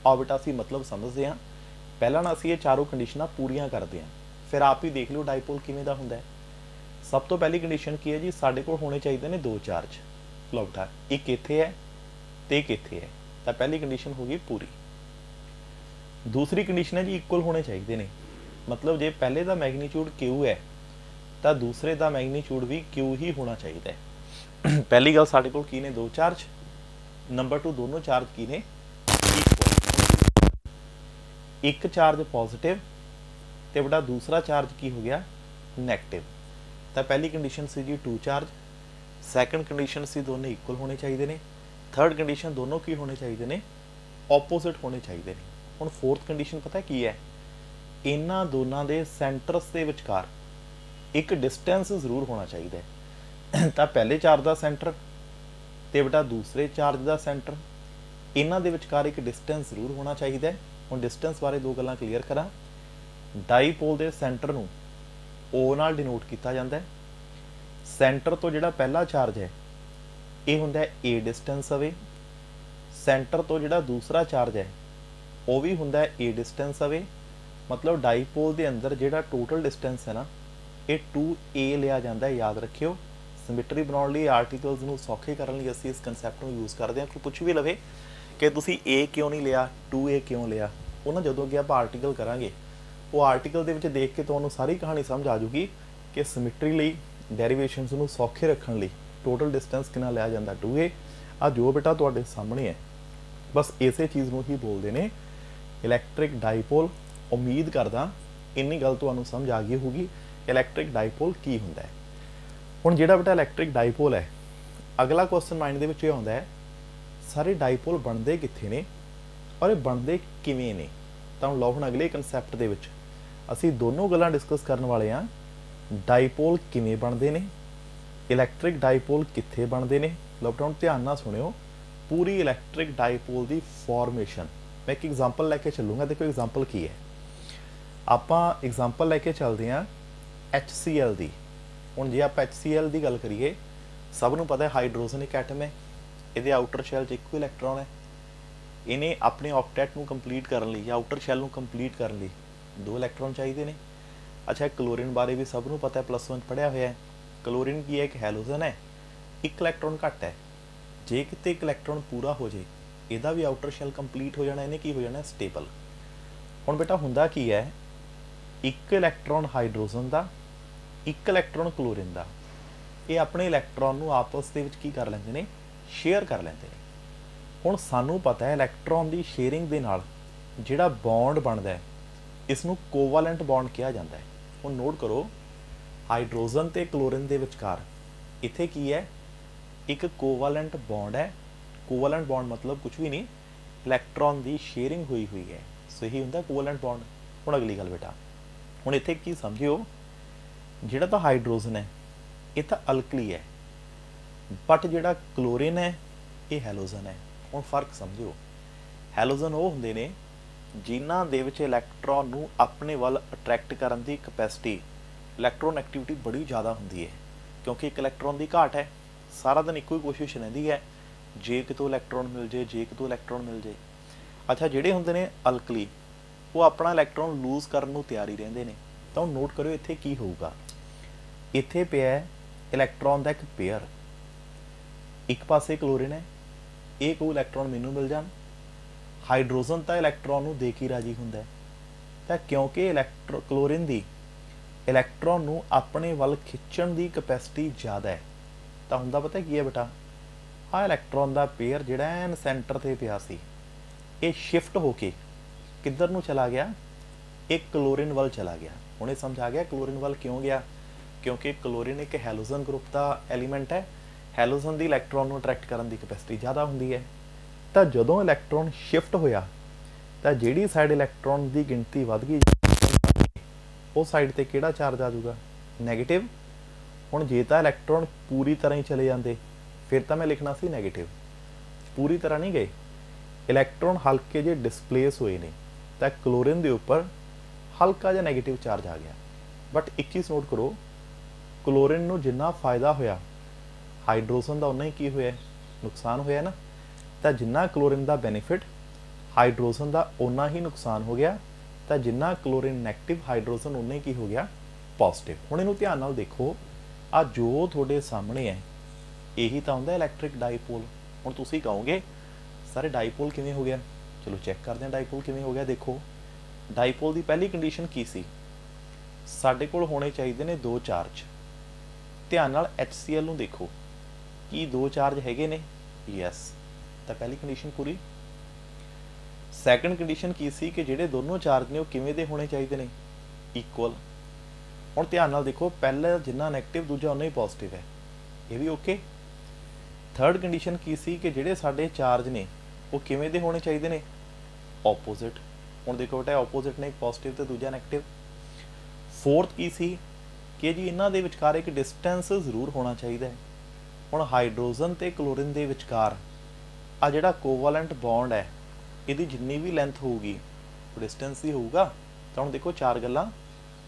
ਆਓ ਬੇਟਾ ਅਸੀਂ ਮਤਲਬ ਸਮਝਦੇ ਹਾਂ। ਪਹਿਲਾਂ ਨਾ ਅਸੀਂ ਇਹ ਚਾਰੋਂ ਕੰਡੀਸ਼ਨਾਂ ਪੂਰੀਆਂ ਕਰਦੇ ਹਾਂ, ਫਿਰ ਆਪ ਹੀ ਦੇਖ ਲਿਓ ਡਾਈਪੋਲ ਕਿਵੇਂ ਦਾ ਹੁੰਦਾ ਹੈ। ਸਭ ਤੋਂ ਪਹਿਲੀ ਕੰਡੀਸ਼ਨ ਕੀ ਹੈ ਜੀ ਸਾਡੇ ਕੋਲ ਹੋਣੇ ਚਾਹੀਦੇ ਨੇ 2 ਚਾਰਜ। ਲਓ ਬੇਟਾ ਇੱਕ ਇੱਥੇ ਹੈ ਤੇ ਇੱਕ ਇੱਥੇ ਹੈ, ਤਾਂ ਪਹਿਲੀ ਕੰਡੀਸ਼ਨ ਹੋ ਗਈ ਪੂਰੀ। ਦੂਸਰੀ ਕੰਡੀਸ਼ਨ ਹੈ ਜੀ ਇਕੁਅਲ ਹੋਣੇ ਚਾਹੀਦੇ ਨੇ, ਮਤਲਬ ਜੇ ਪਹਿਲੇ ਦਾ ਮੈਗਨੀਟਿਊਡ Q ਹੈ ਤਾਂ ਦੂਸਰੇ ਦਾ ਮੈਗਨੀਟਿਊਡ ਵੀ Q ਹੀ ਹੋਣਾ ਚਾਹੀਦਾ ਹੈ। ਪਹਿਲੀ ਗੱਲ ਸਾਡੇ ਕੋਲ ਕੀ ਨੇ 2 ਚਾਰਜ, ਨੰਬਰ 2 ਦੋਨੋਂ ਚਾਰਜ ਕੀ ਨੇ ਇਕੁਅਲ। ਇੱਕ ਚਾਰਜ ਪੋਜ਼ਿਟਿਵ ਤੇ ਬੇਟਾ ਦੂਸਰਾ ਚਾਰਜ ਕੀ ਹੋ ਗਿਆ ਨੈਗੇਟਿਵ। ਤਾਂ ਪਹਿਲੀ ਕੰਡੀਸ਼ਨ ਸੀ ਜੀ 2 ਚਾਰਜ, ਸੈਕੰਡ ਕੰਡੀਸ਼ਨ ਸੀ ਦੋਨੇ ਇਕੁਅਲ ਹੋਣੇ ਚਾਹੀਦੇ ਨੇ, ਥਰਡ ਕੰਡੀਸ਼ਨ ਦੋਨੋਂ ਕੀ ਹੋਣੇ ਚਾਹੀਦੇ ਨੇ ਆਪੋਜ਼ਿਟ ਹੋਣੇ ਚਾਹੀਦੇ ਨੇ। ਹੁਣ ਫੋਰਥ ਕੰਡੀਸ਼ਨ ਪਤਾ ਕੀ ਹੈ? ਇਹਨਾਂ ਦੋਨਾਂ ਦੇ ਸੈਂਟਰਸ ਦੇ ਵਿਚਕਾਰ ਇੱਕ ਡਿਸਟੈਂਸ ਜ਼ਰੂਰ ਹੋਣਾ ਚਾਹੀਦਾ ਹੈ। ਤਾਂ ਪਹਿਲੇ ਚਾਰਜ ਦਾ ਸੈਂਟਰ ਤੇ ਬੇਟਾ ਦੂਸਰੇ ਚਾਰਜ ਦਾ ਸੈਂਟਰ, ਇਹਨਾਂ ਦੇ ਵਿਚਕਾਰ ਇੱਕ ਡਿਸਟੈਂਸ ਜ਼ਰੂਰ ਹੋਣਾ ਚਾਹੀਦਾ ਹੈ। ਹੁਣ ਡਿਸਟੈਂਸ ਬਾਰੇ 2 ਗੱਲਾਂ ਕਲੀਅਰ ਕਰਾਂ। ਡਾਈਪੋਲ ਦੇ ਸੈਂਟਰ ਨੂੰ O ਨਾਲ ਡਿਨੋਟ ਕੀਤਾ ਜਾਂਦਾ ਹੈ। ਸੈਂਟਰ ਤੋਂ ਜਿਹੜਾ ਪਹਿਲਾ ਚਾਰਜ ਹੈ ਇਹ ਹੁੰਦਾ ਹੈ A ਡਿਸਟੈਂਸ ਅਵੇ, ਸੈਂਟਰ ਤੋਂ ਜਿਹੜਾ ਦੂਸਰਾ ਚਾਰਜ ਹੈ ਉਹ ਵੀ ਹੁੰਦਾ ਹੈ A ਡਿਸਟੈਂਸ ਅਵੇ। ਮਤਲਬ ਡਾਈਪੋਲ ਦੇ ਅੰਦਰ ਜਿਹੜਾ ਟੋਟਲ ਡਿਸਟੈਂਸ ਹੈ ਨਾ ਇਹ 2A ਲਿਆ ਜਾਂਦਾ ਹੈ। ਯਾਦ ਰੱਖਿਓ ਸਿਮੈਟਰੀ ਬਣਾਉਣ ਲਈ ਆਰਟੀਕਲਸ ਨੂੰ ਸੌਖੇ ਕਰਨ ਲਈ ਅਸੀਂ ਇਸ ਕਨਸੈਪਟ ਨੂੰ ਯੂਜ਼ ਕਰਦੇ ਹਾਂ। ਕੋਈ ਪੁੱਛ ਵੀ ਲਵੇ ਕਿ ਤੁਸੀਂ A ਕਿਉਂ ਨਹੀਂ ਲਿਆ 2A ਕਿਉਂ ਲਿਆ, ਉਹ ਨਾ ਜਦੋਂ ਅੱਗੇ ਆਪਾਂ ਆਰਟੀਕਲ ਕਰਾਂਗੇ ਉਹ ਆਰਟੀਕਲ ਦੇ ਵਿੱਚ ਦੇਖ ਕੇ ਤੁਹਾਨੂੰ ਸਾਰੀ ਕਹਾਣੀ ਸਮਝ ਆ ਜੂਗੀ ਕਿ ਸਿਮੈਟਰੀ ਲਈ ਡੈਰੀਵੇਸ਼ਨਸ ਨੂੰ ਸੌਖੇ ਰੱਖਣ ਲਈ ਟੋਟਲ ਡਿਸਟੈਂਸ ਕਿੰਨਾ ਲਿਆ ਜਾਂਦਾ 2A। ਆ ਜੋ ਬੇਟਾ ਤੁਹਾਡੇ ਸਾਹਮਣੇ ਹੈ ਬਸ ਇਸੇ ਚੀਜ਼ ਨੂੰ ਹੀ ਬੋਲਦੇ ਨੇ ਇਲੈਕਟ੍ਰਿਕ ਡਾਈਪੋਲ। ਉਮੀਦ ਕਰਦਾ ਇੰਨੀ ਗੱਲ ਤੁਹਾਨੂੰ ਸਮਝ ਆ ਗਈ ਹੋਊਗੀ ਇਲੈਕਟ੍ਰਿਕ ਡਾਈਪੋਲ ਕੀ ਹੁੰਦਾ ਹੈ। ਹੁਣ ਜਿਹੜਾ ਬੇਟਾ ਇਲੈਕਟ੍ਰਿਕ ਡਾਈਪੋਲ ਹੈ ਅਗਲਾ ਕੁਐਸਚਨ ਮਾਈਂਡ ਦੇ ਵਿੱਚ ਇਹ ਆਉਂਦਾ ਹੈ ਸਾਰੇ ਡਾਈਪੋਲ ਬਣਦੇ ਕਿੱਥੇ ਨੇ ਔਰ ਇਹ ਬਣਦੇ ਕਿਵੇਂ ਨੇ। ਤਾਂ ਲਓ ਹੁਣ ਅਗਲੇ ਕਨਸੈਪਟ ਦੇ ਵਿੱਚ ਅਸੀਂ ਦੋਨੋਂ ਗੱਲਾਂ ਡਿਸਕਸ ਕਰਨ ਵਾਲੇ ਹਾਂ। ਡਾਈਪੋਲ ਕਿਵੇਂ ਬਣਦੇ ਨੇ, ਇਲੈਕਟ੍ਰਿਕ ਡਾਈਪੋਲ ਕਿੱਥੇ ਬਣਦੇ ਨੇ। ਲੋਕਡਾਊਨ ਧਿਆਨ ਨਾਲ ਸੁਣਿਓ ਪੂਰੀ ਇਲੈਕਟ੍ਰਿਕ ਡਾਈਪੋਲ ਦੀ ਫਾਰਮੇਸ਼ਨ। ਮੈਂ ਇੱਕ ਐਗਜ਼ਾਮਪਲ ਲੈ ਕੇ ਚੱਲੂੰਗਾ। ਦੇਖੋ ਐਗਜ਼ਾਮਪਲ ਕੀ ਹੈ, ਆਪਾਂ ਐਗਜ਼ਾਮਪਲ ਲੈ ਕੇ ਚੱਲਦੇ ਹਾਂ HCl ਦੀ। ਹੁਣ ਜੇ ਆਪਾਂ HCl ਦੀ ਗੱਲ ਕਰੀਏ ਸਭ ਨੂੰ ਪਤਾ ਹੈ ਹਾਈਡਰੋਜਨ ਇੱਕ ਐਟਮ ਹੈ, ਇਹਦੇ ਆਊਟਰ ਸ਼ੈਲ 'ਚ ਇੱਕੋ ਇਲੈਕਟ੍ਰੋਨ ਹੈ। ਇਹਨੇ ਆਪਣੇ ਆਕਟੈਟ ਨੂੰ ਕੰਪਲੀਟ ਕਰਨ ਲਈ ਜਾਂ ਆਊਟਰ ਸ਼ੈਲ ਨੂੰ ਕੰਪਲੀਟ ਕਰਨ ਲਈ 2 ਇਲੈਕਟ੍ਰੋਨ ਚਾਹੀਦੇ ਨੇ। ਅੱਛਾ ਕਲੋਰੀਨ ਬਾਰੇ ਵੀ ਸਭ ਨੂੰ ਪਤਾ ਹੈ, +1 ਪੜ੍ਹਿਆ ਹੋਇਆ ਹੈ। ਕਲੋਰੀਨ ਕੀ ਹੈ ਇੱਕ ਹੈਲੋਜਨ ਹੈ, ਇੱਕ ਇਲੈਕਟ੍ਰੋਨ ਘੱਟ ਹੈ। ਜੇ ਕਿਤੇ ਇੱਕ ਇਲੈਕਟ੍ਰੋਨ ਪੂਰਾ ਹੋ ਜੇ ਇਹਦਾ ਵੀ ਆਊਟਰ ਸ਼ੈਲ ਕੰਪਲੀਟ ਹੋ ਜਾਣਾ, ਇਹਨੇ ਕੀ ਹੋ ਜਾਣਾ ਸਟੇਬਲ। ਹੁਣ ਬੇਟਾ ਹੁੰਦਾ ਕੀ ਹੈ ਇੱਕ ਇਲੈਕਟ੍ਰੋਨ ਹਾਈਡਰੋਜਨ ਦਾ ਇੱਕ ਇਲੈਕਟ੍ਰੋਨ ਕਲੋਰੀਨ ਦਾ, ਇਹ ਆਪਣੇ ਇਲੈਕਟ੍ਰੋਨ ਨੂੰ ਆਪਸ ਦੇ ਵਿੱਚ ਕੀ ਕਰ ਲੈਂਦੇ ਨੇ ਸ਼ੇਅਰ ਕਰ ਲੈਂਦੇ ਨੇ। ਹੁਣ ਸਾਨੂੰ ਪਤਾ ਹੈ ਇਲੈਕਟ੍ਰੋਨ ਦੀ ਸ਼ੇਅਰਿੰਗ ਦੇ ਨਾਲ ਜਿਹੜਾ ਬੌਂਡ ਬਣਦਾ ਹੈ ਇਸ ਨੂੰ ਕੋਵੈਲੈਂਟ ਬੌਂਡ ਕਿਹਾ ਜਾਂਦਾ ਹੈ। ਹੁਣ ਨੋਟ ਕਰੋ ਹਾਈਡਰੋਜਨ ਤੇ ਕਲੋਰੀਨ ਦੇ ਵਿਚਕਾਰ ਇੱਥੇ ਕੀ ਹੈ ਇੱਕ ਕੋਵੈਲੈਂਟ ਬੌਂਡ ਹੈ। ਕੋਵੈਲੈਂਟ ਬੌਂਡ ਮਤਲਬ ਕੁਝ ਵੀ ਨਹੀਂ ਇਲੈਕਟ੍ਰੋਨ ਦੀ ਸ਼ੇਅਰਿੰਗ ਹੋਈ ਹੋਈ ਹੈ, ਸੋ ਇਹੀ ਹੁੰਦਾ ਕੋਵੈਲੈਂਟ ਬੌਂਡ। ਹੁਣ ਅਗਲੀ ਗੱਲ ਬੇਟਾ ਹੁਣ ਇੱਥੇ ਕੀ ਸਮਝਿਓ ਜਿਹੜਾ ਤਾਂ ਹਾਈਡਰੋਜਨ ਹੈ ਇਹ ਤਾਂ ਅਲਕਲੀ ਹੈ, ਬਟ ਜਿਹੜਾ ਕਲੋਰੀਨ ਹੈ ਇਹ ਹੈਲੋਜਨ ਹੈ। ਹੁਣ ਫਰਕ ਸਮਝੋ, ਹੈਲੋਜਨ ਉਹ ਹੁੰਦੇ ਨੇ ਜਿਨ੍ਹਾਂ ਦੇ ਵਿੱਚ ਇਲੈਕਟ੍ਰੋਨ ਨੂੰ ਆਪਣੇ ਵੱਲ ਅਟਰੈਕਟ ਕਰਨ ਦੀ ਕਪੈਸਿਟੀ, ਇਲੈਕਟ੍ਰੋਨ ਐਕਟੀਵਿਟੀ ਬੜੀ ਜ਼ਿਆਦਾ ਹੁੰਦੀ ਹੈ, ਕਿਉਂਕਿ ਇੱਕ ਇਲੈਕਟ੍ਰੋਨ ਦੀ ਘਾਟ ਹੈ। ਸਾਰਾ ਦਿਨ ਇੱਕੋ ਹੀ ਕੋਸ਼ਿਸ਼ ਰਹਿੰਦੀ ਹੈ, ਜੇ ਕਿਤੋਂ ਇਲੈਕਟ੍ਰੋਨ ਮਿਲ ਜੇ, ਜੇ ਕਿਤੋਂ ਇਲੈਕਟ੍ਰੋਨ ਮਿਲ ਜੇ। ਅੱਛਾ, ਜਿਹੜੇ ਹੁੰਦੇ ਨੇ ਅਲਕਲੀ ਉਹ ਆਪਣਾ ਇਲੈਕਟ੍ਰੋਨ ਲੂਜ਼ ਕਰਨ ਨੂੰ ਤਿਆਰ ਹੀ ਰਹਿੰਦੇ ਨੇ। ਤਾਂ ਹੁਣ ਨੋਟ ਕਰਿਓ ਇੱਥੇ ਕੀ ਹੋਊਗਾ, ਇੱਥੇ ਪਿਆ ਇਲੈਕਟ੍ਰੋਨ ਦਾ ਇੱਕ ਪੇਅਰ, ਇੱਕ ਪਾਸੇ ਕਲੋਰੀਨ ਹੈ, ਇਹ ਕੋ ਇਲੈਕਟ੍ਰੋਨ ਮੈਨੂੰ ਮਿਲ ਜਾਣ। ਹਾਈਡਰੋਜਨ ਤਾਂ ਇਲੈਕਟ੍ਰੋਨ ਨੂੰ ਦੇ ਕੇ ਰਾਜੀ ਹੁੰਦਾ ਹੈ, ਤਾਂ ਕਿਉਂਕਿ ਕਲੋਰੀਨ ਦੀ ਇਲੈਕਟ੍ਰੋਨ ਨੂੰ ਆਪਣੇ ਵੱਲ ਖਿੱਚਣ ਦੀ ਕਪੈਸਿਟੀ ਜ਼ਿਆਦਾ ਹੈ, ਤਾਂ ਹੁੰਦਾ ਪਤਾ ਕੀ ਹੈ ਬੇਟਾ, ਆਹ ਇਲੈਕਟ੍ਰੋਨ ਦਾ ਪੇਅਰ ਜਿਹੜਾ ਐਨ ਸੈਂਟਰ 'ਤੇ ਪਿਆ ਸੀ, ਇਹ ਸ਼ਿਫਟ ਹੋ ਕੇ ਕਿੱਧਰ ਨੂੰ ਚਲਾ ਗਿਆ, ਇਹ ਕਲੋਰੀਨ ਵੱਲ ਚਲਾ ਗਿਆ। ਹੁਣ ਇਹ ਸਮਝ ਆ ਗਿਆ ਕਲੋਰੀਨ ਵੱਲ ਕਿਉਂ ਗਿਆ, ਕਿਉਂਕਿ ਕਲੋਰੀਨ ਇੱਕ ਹੈਲੋਜਨ ਗਰੁੱਪ ਦਾ ਐਲੀਮੈਂਟ ਹੈ। ਹੈਲੋਜਨ ਦੀ ਇਲੈਕਟ੍ਰੋਨ ਨੂੰ ਅਟਰੈਕਟ ਕਰਨ ਦੀ ਕਪੈਸਿਟੀ ਜ਼ਿਆਦਾ ਹੁੰਦੀ ਹੈ। ਤਾਂ ਜਦੋਂ ਇਲੈਕਟ੍ਰੋਨ ਸ਼ਿਫਟ ਹੋਇਆ ਤਾਂ ਜਿਹੜੀ ਸਾਈਡ ਇਲੈਕਟ੍ਰੋਨ ਦੀ ਗਿਣਤੀ ਵੱਧ ਗਈ, ਉਹ ਸਾਈਡ 'ਤੇ ਕਿਹੜਾ ਚਾਰਜ ਆ ਜਾਊਗਾ, ਨੈਗੇਟਿਵ। ਹੁਣ ਜੇ ਤਾਂ ਇਲੈਕਟ੍ਰੋਨ ਪੂਰੀ ਤਰ੍ਹਾਂ ਹੀ ਚਲੇ ਜਾਂਦੇ ਫਿਰ ਤਾਂ ਮੈਂ ਲਿਖਣਾ ਸੀ ਨੈਗੇਟਿਵ, ਪੂਰੀ ਤਰ੍ਹਾਂ ਨਹੀਂ ਗਏ, ਇਲੈਕਟ੍ਰੋਨ ਹਲਕੇ ਜਿਹੇ ਡਿਸਪਲੇਸ ਹੋਏ ਨੇ, ਤਾਂ ਕਲੋਰੀਨ ਦੇ ਉੱਪਰ ਹਲਕਾ ਜਿਹਾ ਨੈਗੇਟਿਵ ਚਾਰਜ ਆ ਗਿਆ। ਬਟ ਇੱਕ ਚੀਜ਼ ਨੋਟ ਕਰੋ, ਕਲੋਰੀਨ ਨੂੰ ਜਿੰਨਾ ਫਾਇਦਾ ਹੋਇਆ ਹਾਈਡਰੋਜਨ ਦਾ ਉਨਾ ਹੀ ਕੀ ਹੋਇਆ, ਨੁਕਸਾਨ ਹੋਇਆ ਨਾ। ਤਾਂ ਜਿੰਨਾ ਕਲੋਰੀਨ ਦਾ ਬੈਨੀਫਿਟ, ਹਾਈਡਰੋਜਨ ਦਾ ਉਨਾ ਹੀ ਨੁਕਸਾਨ ਹੋ ਗਿਆ। ਤਾਂ ਜਿੰਨਾ ਕਲੋਰੀਨ ਨੈਗੇਟਿਵ, ਹਾਈਡਰੋਜਨ ਉਨਾ ਹੀ ਕੀ ਹੋ ਗਿਆ, ਪੋਜ਼ਿਟਿਵ। ਹੁਣ ਇਹਨੂੰ ਧਿਆਨ ਨਾਲ ਦੇਖੋ, ਆ ਜੋ ਤੁਹਾਡੇ ਸਾਹਮਣੇ ਹੈ ਇਹੀ ਤਾਂ ਹੁੰਦਾ ਇਲੈਕਟ੍ਰਿਕ ਡਾਈਪੋਲ। ਹੁਣ ਤੁਸੀਂ ਕਹੋਗੇ ਸਾਰੇ ਡਾਈਪੋਲ ਕਿਵੇਂ ਹੋ ਗਿਆ, ਚਲੋ ਚੈੱਕ ਕਰਦੇ ਹਾਂ ਡਾਈਪੋਲ ਕਿਵੇਂ ਹੋ ਗਿਆ। ਦੇਖੋ ਡਾਈਪੋਲ ਦੀ ਪਹਿਲੀ ਕੰਡੀਸ਼ਨ ਕੀ ਸੀ, ਸਾਡੇ ਕੋਲ ਹੋਣੇ ਚਾਹੀਦੇ ਨੇ ਦੋ ਚਾਰਜ। ਧਿਆਨ ਨਾਲ HCl ਨੂੰ ਦੇਖੋ, ਕੀ ਦੋ ਚਾਰਜ ਹੈਗੇ ਨੇ, ਯੈਸ, ਤਾਂ ਪਹਿਲੀ ਕੰਡੀਸ਼ਨ ਪੂਰੀ। ਸੈਕੰਡ ਕੰਡੀਸ਼ਨ ਕੀ ਸੀ ਕਿ ਜਿਹੜੇ ਦੋਨੋਂ ਚਾਰਜ ਨੇ ਉਹ ਕਿਵੇਂ ਦੇ ਹੋਣੇ ਚਾਹੀਦੇ ਨੇ, ਇਕੁਅਲ। ਹੁਣ ਧਿਆਨ ਨਾਲ ਦੇਖੋ, ਪਹਿਲਾ ਜਿੰਨਾ ਨੈਗੇਟਿਵ ਦੂਜਾ ਉਨਾ ਹੀ ਪੋਜ਼ਿਟਿਵ ਹੈ, ਇਹ ਵੀ ਓਕੇ। ਥਰਡ ਕੰਡੀਸ਼ਨ ਕੀ ਸੀ ਕਿ ਜਿਹੜੇ ਸਾਡੇ ਚਾਰਜ ਨੇ ਉਹ ਕਿਵੇਂ ਦੇ ਹੋਣੇ ਚਾਹੀਦੇ ਨੇ, ਆਪੋਜ਼ਿਟ। ਹੁਣ ਦੇਖੋ ਬੇਟਾ ਆਪੋਜ਼ਿਟ ਨੇ, ਇੱਕ ਪੋਜ਼ਿਟਿਵ ਤੇ ਦੂਜਾ ਨੈਗੇਟਿਵ। ਫੋਰਥ ਕੀ ਸੀ ਕਿ ਜੀ ਇਹਨਾਂ ਦੇ ਵਿਚਕਾਰ ਇੱਕ ਡਿਸਟੈਂਸ ਜ਼ਰੂਰ ਹੋਣਾ ਚਾਹੀਦਾ ਹੈ। ਹੁਣ ਹਾਈਡਰੋਜਨ ਤੇ ਕਲੋਰੀਨ ਦੇ ਵਿਚਕਾਰ ਆ ਜਿਹੜਾ ਕੋਵੈਲੈਂਟ ਬੌਂਡ ਹੈ, ਇਹਦੀ ਜਿੰਨੀ ਵੀ ਲੈਂਥ ਹੋਊਗੀ ਉਹ ਡਿਸਟੈਂਸ ਹੀ ਹੋਊਗਾ। ਤਾਂ ਹੁਣ ਦੇਖੋ ਚਾਰ ਗੱਲਾਂ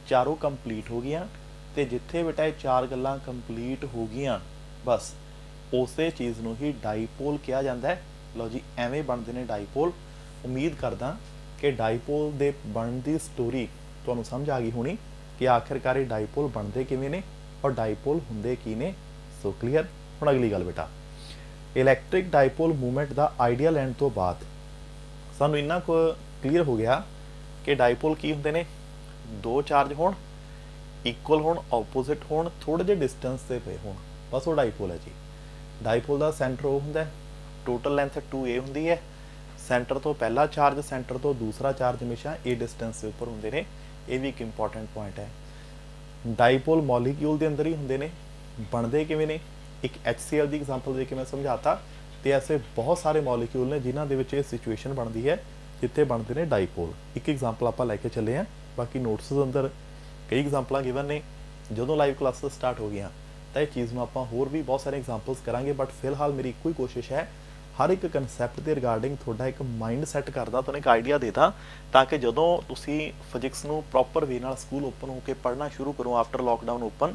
ਚਾਰੋਂ ਕੰਪਲੀਟ ਹੋ ਗਈਆਂ, ਤੇ ਜਿੱਥੇ ਬੇਟਾ ਇਹ ਚਾਰ ਗੱਲਾਂ ਕੰਪਲੀਟ ਹੋ ਗਈਆਂ, ਬਸ ਉਸੇ ਚੀਜ਼ ਨੂੰ ਹੀ ਡਾਈਪੋਲ ਕਿਹਾ ਜਾਂਦਾ ਹੈ। ਲਓ ਜੀ, ਐਵੇਂ ਬਣਦੇ ਨੇ ਡਾਈਪੋਲ। ਉਮੀਦ ਕਰਦਾ ਕਿ ਡਾਈਪੋਲ ਦੇ ਬਣਨ ਦੀ ਸਟੋਰੀ ਤੁਹਾਨੂੰ ਸਮਝ ਆ ਗਈ ਹੋਣੀ ਕਿ ਆਖਿਰਕਾਰ ਇਹ ਡਾਈਪੋਲ ਬਣਦੇ ਕਿਵੇਂ ਨੇ ਔਰ ਡਾਈਪੋਲ ਹੁੰਦੇ ਕੀ ਨੇ। ਸੋ ਕਲੀਅਰ। ਹੁਣ ਅਗਲੀ ਗੱਲ ਬੇਟਾ, ਇਲੈਕਟ੍ਰਿਕ ਡਾਈਪੋਲ ਮੂਵਮੈਂਟ ਦਾ ਆਈਡੀਆ ਲੈਣ ਤੋਂ ਬਾਅਦ ਸਾਨੂੰ ਇੰਨਾ ਕੁ ਕਲੀਅਰ ਹੋ ਗਿਆ ਕਿ ਡਾਈਪੋਲ ਕੀ ਹੁੰਦੇ ਨੇ, ਦੋ ਚਾਰਜ ਹੋਣ, ਇਕੁਅਲ ਹੋਣ, ਆਪੋਜ਼ਿਟ ਹੋਣ, ਥੋੜੇ ਜਿਹੇ ਡਿਸਟੈਂਸ ਤੇ ਪਏ ਹੋਣ, ਬਸ ਉਹ ਡਾਈਪੋਲ ਹੈ ਜੀ। ਡਾਈਪੋਲ ਦਾ ਸੈਂਟਰ ਉਹ ਹੁੰਦਾ, ਟੋਟਲ ਲੈਂਥ 2a ਹੁੰਦੀ ਹੈ, ਸੈਂਟਰ ਤੋਂ ਪਹਿਲਾ ਚਾਰਜ, ਸੈਂਟਰ ਤੋਂ ਦੂਸਰਾ ਚਾਰਜ ਹਮੇਸ਼ਾ a ਡਿਸਟੈਂਸ ਦੇ ਉੱਪਰ ਹੁੰਦੇ ਨੇ। ਇਹ ਵੀ ਇੱਕ ਇੰਪੋਰਟੈਂਟ ਪੁਆਇੰਟ ਹੈ। ਡਾਈਪੋਲ ਮੋਲੀਕਿਊਲ ਦੇ ਅੰਦਰ ਹੀ ਹੁੰਦੇ ਨੇ। ਬਣਦੇ ਕਿਵੇਂ ਨੇ, ਇੱਕ HCl ਦੀ ਐਗਜ਼ਾਮਪਲ ਦੇ ਕੇ ਮੈਂ ਸਮਝਾਤਾ, ਤੇ ਐਸੇ ਬਹੁਤ ਸਾਰੇ ਮੋਲੀਕਿਊਲ ਨੇ ਜਿਨ੍ਹਾਂ ਦੇ ਵਿੱਚ ਇਹ ਸਿਚੁਏਸ਼ਨ ਬਣਦੀ ਹੈ ਜਿੱਥੇ ਬਣਦੇ ਨੇ ਡਾਈਪੋਲ। ਇੱਕ ਐਗਜ਼ਾਮਪਲ ਆਪਾਂ ਲੈ ਕੇ ਚੱਲੇ ਹਾਂ, ਬਾਕੀ ਨੋਟਸ ਦੇ ਅੰਦਰ ਕਈ ਐਗਜ਼ਾਮਪਲਾਂ ਗਿਵਨ ਨੇ। ਜਦੋਂ ਲਾਈਵ ਕਲਾਸਿਸ ਸਟਾਰਟ ਹੋ ਗਈਆਂ ਤਾਂ ਇਹ ਚੀਜ਼ ਨੂੰ ਆਪਾਂ ਹੋਰ ਵੀ ਬਹੁਤ ਸਾਰੇ ਐਗਜ਼ਾਮਪਲਸ ਕਰਾਂਗੇ, ਬਟ ਫਿਲਹਾਲ ਮੇਰੀ ਇੱਕੋ ਹੀ ਕੋਸ਼ਿਸ਼ ਹੈ ਹਰ ਇੱਕ ਕਨਸੈਪਟ ਦੇ ਰਿਗਾਰਡਿੰਗ ਤੁਹਾਡਾ ਇੱਕ ਮਾਈਂਡ ਸੈੱਟ ਕਰਦਾ, ਤੁਹਾਨੂੰ ਇੱਕ ਆਈਡੀਆ ਦੇਦਾ, ਤਾਂ ਕਿ ਜਦੋਂ ਤੁਸੀਂ ਫਿਜ਼ਿਕਸ ਨੂੰ ਪ੍ਰੋਪਰ ਵੇ ਨਾਲ ਸਕੂਲ ਓਪਨ ਹੋ ਕੇ ਪੜ੍ਹਨਾ ਸ਼ੁਰੂ ਕਰੋ ਆਫਟਰ ਲੋਕਡਾਊਨ ਓਪਨ,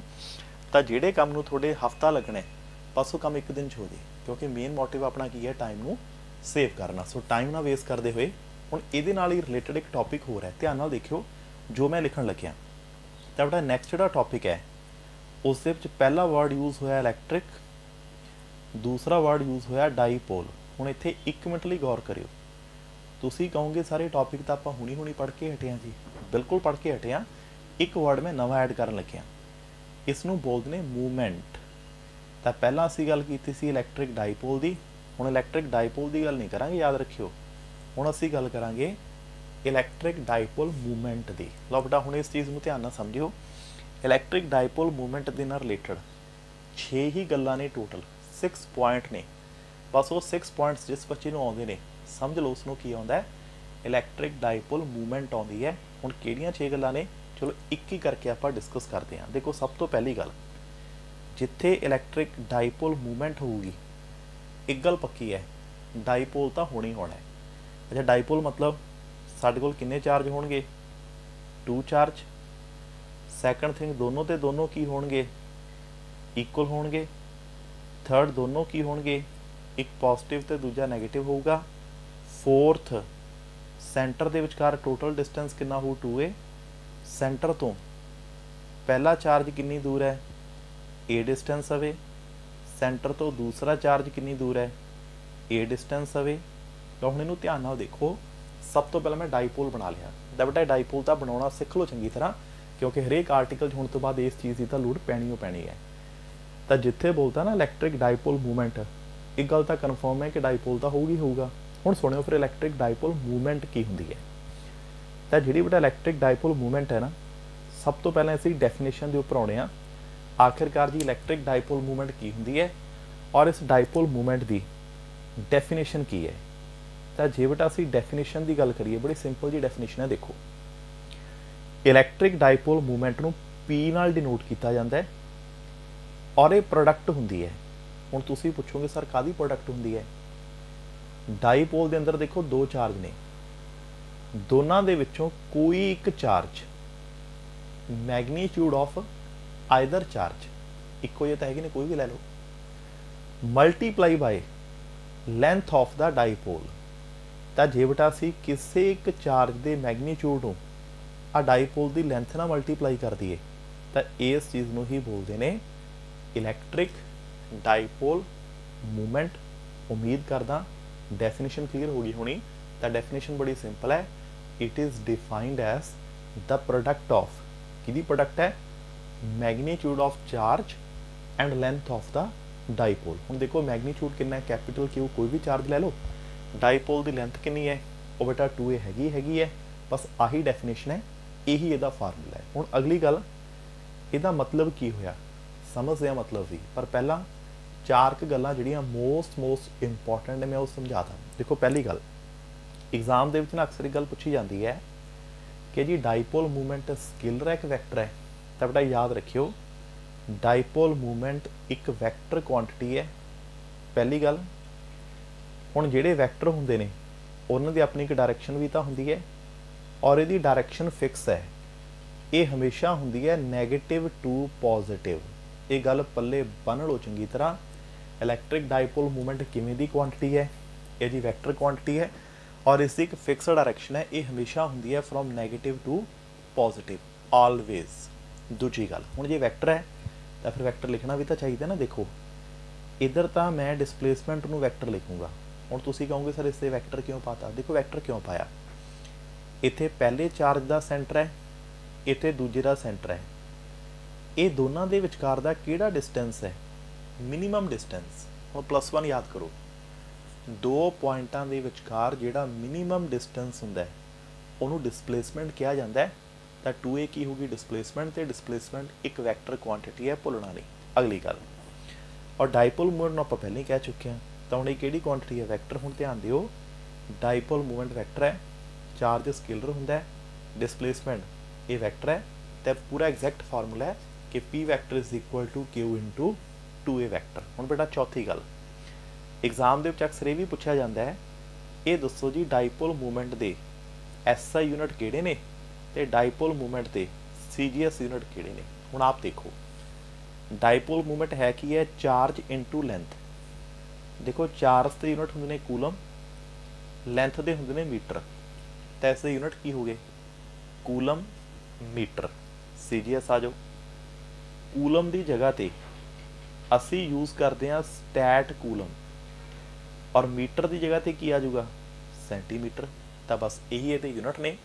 ਤਾਂ ਜਿਹੜੇ ਕੰਮ ਨੂੰ ਤੁਹਾਡੇ ਹਫਤਾ ਲੱਗਣਾ ਬਸ ਉਹ ਕੰਮ ਇੱਕ ਦਿਨ 'ਚ ਹੋ ਜੇ, ਕਿਉਂਕਿ ਮੇਨ ਮੋਟਿਵ ਆਪਣਾ ਕੀ ਹੈ, ਟਾਈਮ ਨੂੰ ਸੇਵ ਕਰਨਾ। ਸੋ ਟਾਈਮ ਨਾ ਵੇਸਟ ਕਰਦੇ ਹੋਏ ਹੁਣ ਇਹਦੇ ਨਾਲ ਹੀ ਰਿਲੇਟਡ ਇੱਕ ਟੌਪਿਕ ਹੋਰ ਹੈ, ਧਿਆਨ ਨਾਲ ਦੇਖਿਓ ਜੋ ਮੈਂ ਲਿਖਣ ਲੱਗਿਆ। ਤਾਂ ਬੇਟਾ ਨੈਕਸਟ ਜਿਹੜਾ ਟੌਪਿਕ ਹੈ ਉਸ ਦੇ ਵਿੱਚ ਪਹਿਲਾ ਵਰਡ ਯੂਜ਼ ਹੋਇਆ ਇਲੈਕਟ੍ਰਿਕ, ਦੂਸਰਾ ਵਰਡ ਯੂਜ਼ ਹੋਇਆ ਡਾਈਪੋਲ। ਹੁਣ ਇੱਥੇ 1 ਮਿੰਟ ਲਈ ਗੌਰ ਕਰਿਓ। ਤੁਸੀਂ ਕਹੋਗੇ ਸਾਰੇ ਟੌਪਿਕ ਤਾਂ ਆਪਾਂ ਹੁਣੀ ਪੜ੍ਹ ਕੇ ਹਟੇ ਹਾਂ ਜੀ, ਬਿਲਕੁਲ ਪੜ੍ਹ ਕੇ ਹਟੇ ਹਾਂ। ਇੱਕ ਵਰਡ ਮੈਂ ਨਵਾਂ ਐਡ ਕਰਨ ਲੱਗਿਆ, ਇਸ ਨੂੰ ਬੋਲਦੇ ਨੇ ਮੂਵਮੈਂਟ। ਤਾਂ ਪਹਿਲਾਂ ਅਸੀਂ ਗੱਲ ਕੀਤੀ ਸੀ ਇਲੈਕਟ੍ਰਿਕ ਡਾਈਪੋਲ ਦੀ, ਹੁਣ ਇਲੈਕਟ੍ਰਿਕ ਡਾਈਪੋਲ ਦੀ ਗੱਲ ਨਹੀਂ ਕਰਾਂਗੇ, ਯਾਦ ਰੱਖਿਓ। ਹੁਣ ਅਸੀਂ ਗੱਲ ਕਰਾਂਗੇ ਇਲੈਕਟ੍ਰਿਕ ਡਾਈਪੋਲ ਮੂਵਮੈਂਟ ਦੀ। ਲਓ ਬੇਟਾ ਹੁਣ ਇਸ ਚੀਜ਼ ਨੂੰ ਧਿਆਨ ਨਾਲ ਸਮਝਿਓ। ਇਲੈਕਟ੍ਰਿਕ ਡਾਈਪੋਲ ਮੂਵਮੈਂਟ ਦੇ ਨਾਲ ਰਿਲੇਟਡ 6 ਹੀ ਗੱਲਾਂ ਨੇ, ਟੋਟਲ 6 ਪੁਆਇੰਟ ਨੇ। ਬਸ ਉਹ 6 ਪੁਆਇੰਟਸ ਜਿਸ ਬੱਚੇ ਨੂੰ ਆਉਂਦੇ ਨੇ ਸਮਝ ਲਓ ਉਸਨੂੰ ਕੀ ਆਉਂਦਾ ਹੈ, ਇਲੈਕਟ੍ਰਿਕ ਡਾਈਪੋਲ ਮੂਵਮੈਂਟ ਆਉਂਦੀ ਹੈ। ਹੁਣ ਕਿਹੜੀਆਂ 6 ਗੱਲਾਂ ਨੇ, चलो एक ही करके आप डिस्कस करते हैं। देखो सब तो पहली गल, जिथे इलैक्ट्रिक डाईपोल मूवमेंट होगी एक गल पक्की है, डाईपोल तो होना ही होना है। अच्छा डाईपोल मतलब साडे कोल किन्ने चार्ज होणगे, 2 चार्ज। सैकंड थिंग दोनों ते दोनों की होणगे, इक्वल होणगे। थर्ड दोनों की होणगे, एक पॉजिटिव ते दूजा नैगेटिव होगा। फोर्थ सेंटर दे विचकार टोटल डिस्टेंस कितना हो, 2a। सेंटर तो पहला चार्ज कितनी दूर है, a डिस्टेंस अवे। सेंटर तो दूसरा चार्ज कितनी दूर है, a डिस्टेंस अवे। तो हम इनू ध्यान नाल देखो, सब तो पहले मैं डाईपोल बना लिया। दा बेटा डाईपोल तो बनाना सीख लो चंगी तरह, क्योंकि हरेक आर्टिकल होने तो बाद इस चीज़ की तो लोड़ पैनी पैनी है। तो जिथे बोलता ना इलैक्ट्रिक डाईपोल मूवमेंट, एक गल तो कन्फर्म है कि डाईपोल तो होगी होगा। हुण सुनियो फिर इलैक्ट्रिक डाईपोल मूवमेंट की होंदी है। तो जी बेटा इलैक्ट्रिक डाईपोल मूवमेंट है ना, सब तो पहले असीं डैफिनेशन के उपर आउणे आ। आखिरकार जी इलैक्ट्रिक डाईपोल मूवमेंट की होंदी है और इस डाईपोल मूवमेंट की डैफिनेशन की है। तो जे बेटा असीं डैफिनेशन की गल करिए, बड़ी सिंपल जी डैफिनेशन है। देखो इलैक्ट्रिक डाईपोल मूवमेंट नूं पी नाल डिनोट किया जाता है और ये प्रोडक्ट होंदी है। हुण तुसीं पुछोगे सर काहदी प्रोडक्ट होंदी है। डाईपोल के अंदर देखो 2 चार्ज ने, दोनों दे विचों कोई एक charge magnitude of either charge इक्को जिहा है कि नहीं, कोई भी लै लो, multiply by length of the dipole. तो जे बेटा असीं किसी एक चार्ज के मैगनीट्यूड नूं आ डाईपोल की लेंथ ना मल्टीप्लाई कर दईए तो इस चीज़ नूं ही बोलते हैं इलैक्ट्रिक डाईपोल मूवमेंट। उम्मीद करदा डेफिनेशन क्लीयर होगी होनी। तो डेफिनेशन बड़ी सिंपल है, it is defined as the product of, किहदी प्रोडक्ट है, magnitude of charge and length of the dipole. हुण देखो मैगनीट्यूड कितना है, कैपिटल क्यू, कोई भी चार्ज ले लो। डाईपोल की लेंथ कितनी है, वो बेटा 2a हैगी है। बस आही डेफिनेशन है, यही इहदा फार्मूला है। हुण अगली गल, इहदा मतलब की होया, समझदे आ मतलब भी, पर पहला 4 गल्लां जिहड़ियां मोस्ट इंपॉर्टेंट ने मैं वो समझाता। देखो पहली गल, एग्जाम दे विच ना अक्सर एक गल पूछी जाती है कि जी डाईपोल मूवमेंट स्केलर है कि वैक्टर है। तो बेटा याद रखियो, डाईपोल मूवमेंट एक वैक्टर क्वांटिटी है, पहली गल। हुण जिहड़े वैक्टर हुंदे ने उन्हां दी अपनी एक डायरैक्शन भी तो हुंदी है और इहदी डायरैक्शन फिक्स है। ये हमेशा हुंदी है नैगेटिव टू पॉजिटिव। ये गल पल्ले बन लो चंगी तरह। इलैक्ट्रिक डाईपोल मूवमेंट किवें दी क्वांटिटी है, ये जी वैक्टर क्वांटिटी है और इसकी एक फिक्स डायरैक्शन है। ये हमेशा हुंदी है from negative to positive, always. दूजी गल, हुण जे वैक्टर है तो फिर वैक्टर लिखना भी तो चाहिए ना। देखो इधर तो मैं डिसप्लेसमेंट नूं वैक्टर लिखूँगा। हुण तुसीं कहोगे सर इससे वैक्टर क्यों पाता। देखो वैक्टर क्यों पाया, इत्थे पहले चार्ज का सेंटर है, इत्थे दूजे का सेंटर है। ये दोनों के विचकार दा किहड़ा डिस्टेंस है, मिनीमम डिस्टेंस। हुण +1 याद करो, 2 पॉइंटां दे विचकार जिहड़ा मिनीमम डिस्टेंस हुंदा है उहनूं डिसप्लेसमेंट कहा जाता है। तो 2a की होगी डिसप्लेसमेंट, तो डिसप्लेसमेंट एक वैक्टर क्वांटिटी है, भुलना नहीं। अगली गल, और डाईपोल मूवमेंट आप पहले ही कह चुके हैं। तो हुण ये किहड़ी क्वांटिटी है, वैक्टर। हुण ध्यान दिओ, डाईपोल मूवमेंट वैक्टर है, चार्ज स्केलर हुंदा है, डिसप्लेसमेंट ये वैक्टर है। तो पूरा एग्जैक्ट फार्मूला है कि P vector is equal to Q into 2a vector. हुण बेटा चौथी गल, एग्जाम के अक्सर ये भी पूछा जाता है, ये दसो जी डाईपोल मूवमेंट के SI यूनिट किहड़े ने ते डाईपोल मूवमेंट के CGS यूनिट किहड़े ने। हुण आप देखो डाईपोल मूवमेंट है कि है, चार्ज इंटू लेंथ। देखो चार्ज के यूनिट होंगे ने कूलम, लेंथ के होंगे ने मीटर। तो इसके यूनिट की हो गए, कूलम मीटर। CGS आ जाओ, कूलम की जगह पर असी यूज़ करते हैं स्टैट कूलम और मीटर की जगह पर की आ जाऊगा, सेंटीमीटर। तो बस यही ये यूनिट ने।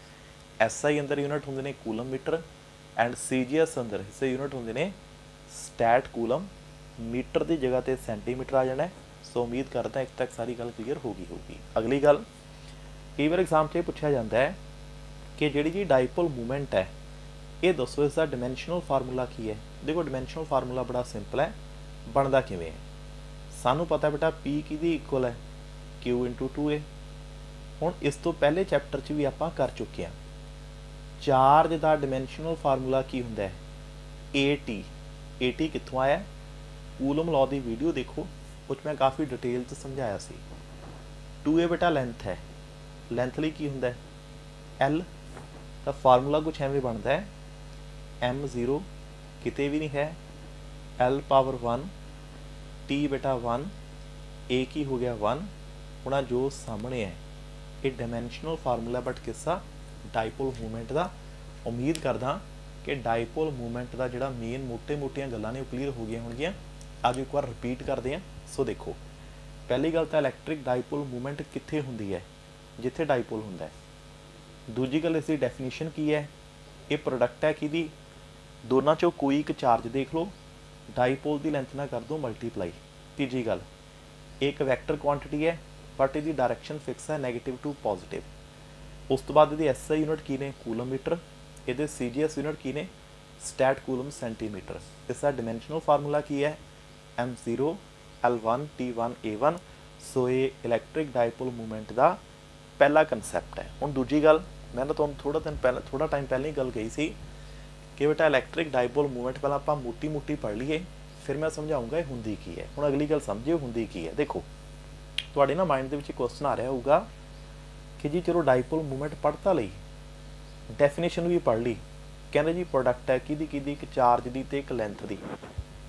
SI अंदर यूनिट होंगे ने कूलम मीटर एंड CGS अंदर इससे यूनिट होंगे ने स्टैट कूलम। मीटर की जगह पर सेंटीमीटर आ जाना है। सो उम्मीद करता एक तक सारी गल क्लीयर होगी। अगली गल, कई बार एग्जाम से पूछा जाता है कि जी जी डाईपोल मूवमेंट है, ये दसो इसका डिमेंशनल फार्मूला की है। देखो डिमेंशनल फार्मूला बड़ा सिंपल है, बनता किवें है। सानू पता बेटा P की इक्वल है Q इंटू 2a। हुण इस तो पहले चैप्टर च भी आप कर चुके हैं, ਚਾਰਜ ਦਾ ਡਾਇਮੈਂਸ਼ਨਲ ਫਾਰਮੂਲਾ ਕੀ ਹੁੰਦਾ ਹੈ? AT। AT ਕਿੱਥੋਂ ਆਇਆ? ਕੂਲਮ ਲਾਅ ਦੀ ਵੀਡੀਓ ਦੇਖੋ, ਉਹ 'ਚ ਮੈਂ ਕਾफ़ी डिटेल 'ਚ ਸਮਝਾਇਆ ਸੀ। 2a ਬਟਾ ਲੈਂਥ ਹੈ, ਲੈਂਥ ਲਈ ਕੀ ਹੁੰਦਾ ਹੈ? L। ਤਾਂ ਫਾਰਮੂਲਾ ਕੁਛ ਐਵੇਂ ਬਣਦਾ ਹੈ, m0 ਕਿਤੇ ਵੀ ਨਹੀਂ ਹੈ, L ਪਾਵਰ 1 T ਬਟਾ 1, A ਕੀ ਹੋ ਗਿਆ 1। ਹੁਣ ਆਹ ਜੋ ਸਾਹਮਣੇ ਹੈ ਇਹ ਡਾਇਮੈਂਸ਼ਨਲ ਫਾਰਮੂਲਾ, ਬਟ ਕਿਸਾ ਡਾਈਪੋਲ ਮੂਵਮੈਂਟ ਦਾ। ਉਮੀਦ ਕਰਦਾ ਕਿ ਡਾਈਪੋਲ ਮੂਵਮੈਂਟ ਦਾ ਜਿਹੜਾ ਮੇਨ ਮੋਟੀਆਂ ਗੱਲਾਂ ਨੇ ਉਹ ਕਲੀਅਰ ਹੋ ਗਈਆਂ ਹੋਣਗੀਆਂ। ਅੱਜ ਇੱਕ ਵਾਰ ਰਿਪੀਟ ਕਰਦੇ ਹਾਂ। ਸੋ ਦੇਖੋ, ਪਹਿਲੀ ਗੱਲ ਤਾਂ ਇਲੈਕਟ੍ਰਿਕ ਡਾਈਪੋਲ ਮੂਵਮੈਂਟ ਕਿੱਥੇ ਹੁੰਦੀ ਹੈ? ਜਿੱਥੇ ਡਾਈਪੋਲ ਹੁੰਦਾ ਹੈ। ਦੂਜੀ ਗੱਲ, ਇਸ ਦੀ ਡੈਫੀਨੇਸ਼ਨ ਕੀ ਹੈ? ਇਹ ਪ੍ਰੋਡਕਟ ਹੈ ਕਿਹਦੀ? ਦੋਨਾਂ 'ਚੋਂ ਕੋਈ ਇੱਕ ਚਾਰਜ ਦੇਖ ਲਓ, ਡਾਈਪੋਲ ਦੀ ਲੈਂਥ ਨਾਲ ਕਰ ਦਿਓ ਮਲਟੀਪਲਾਈ। ਤੀਜੀ ਗੱਲ, ਇਹ ਇੱਕ ਵੈਕਟਰ ਕੁਆਂਟਿਟੀ ਹੈ, ਬਟ ਇਹਦੀ ਡਾਇਰੈਕਸ਼ਨ ਫਿਕਸ ਹੈ, ਨੈਗੇਟਿਵ ਟੂ ਪੋਜ਼ੀਟਿਵ। ਉਸ ਤੋਂ ਬਾਅਦ ਇਹਦੀ SI ਯੂਨਿਟ ਕੀ ਨੇ? ਕੂਲੋਮੀਟਰ। ਇਹਦੇ CGS ਯੂਨਿਟ ਕੀ ਨੇ? Stat coulomb centimetre. ਇਸ ਦਾ ਡਾਇਮੈਂਸ਼ਨਲ ਫਾਰਮੂਲਾ ਕੀ ਹੈ? m0 L1 T1 A1। ਸੋ ਇਹ ਇਲੈਕਟ੍ਰਿਕ ਡਾਈਪੋਲ ਮੂਵਮੈਂਟ ਦਾ ਪਹਿਲਾ ਕਨਸੈਪਟ ਹੈ। ਹੁਣ ਦੂਜੀ ਗੱਲ, ਮੈਂ ਨਾ ਤੁਹਾਨੂੰ ਥੋੜਾ ਟਾਈਮ ਪਹਿਲਾਂ ਹੀ ਗੱਲ ਕਹੀ ਸੀ ਕਿ ਬੇਟਾ ਇਲੈਕਟ੍ਰਿਕ ਡਾਈਪੋਲ ਮੂਵਮੈਂਟ ਪਹਿਲਾਂ ਆਪਾਂ ਮੋਟੀ ਪੜ੍ਹ ਲਈਏ, ਫਿਰ ਮੈਂ ਸਮਝਾਊਂਗਾ ਇਹ ਹੁੰਦੀ ਕੀ ਹੈ। ਹੁਣ ਅਗਲੀ ਗੱਲ ਸਮਝਿਓ ਹੁੰਦੀ ਕੀ ਹੈ। ਦੇਖੋ, ਤੁਹਾਡੇ ਨਾ ਮਾਈਂਡ ਦੇ ਵਿੱਚ ਕੁਐਸਚਨ ਆ ਰਿਹਾ ਹੋਊਗਾ ਕਿ ਜੀ ਚਲੋ ਡਾਈਪੋਲ ਮੂਵਮੈਂਟ ਪੜ੍ਹ ਤਾਂ ਲਈ, ਡੈਫੀਨੇਸ਼ਨ ਵੀ ਪੜ੍ਹ ਲਈ, ਕਹਿੰਦੇ ਜੀ ਪ੍ਰੋਡਕਟ ਹੈ ਕਿਹਦੀ? ਇੱਕ ਚਾਰਜ ਦੀ ਤੇ ਇੱਕ ਲੈਂਥ ਦੀ।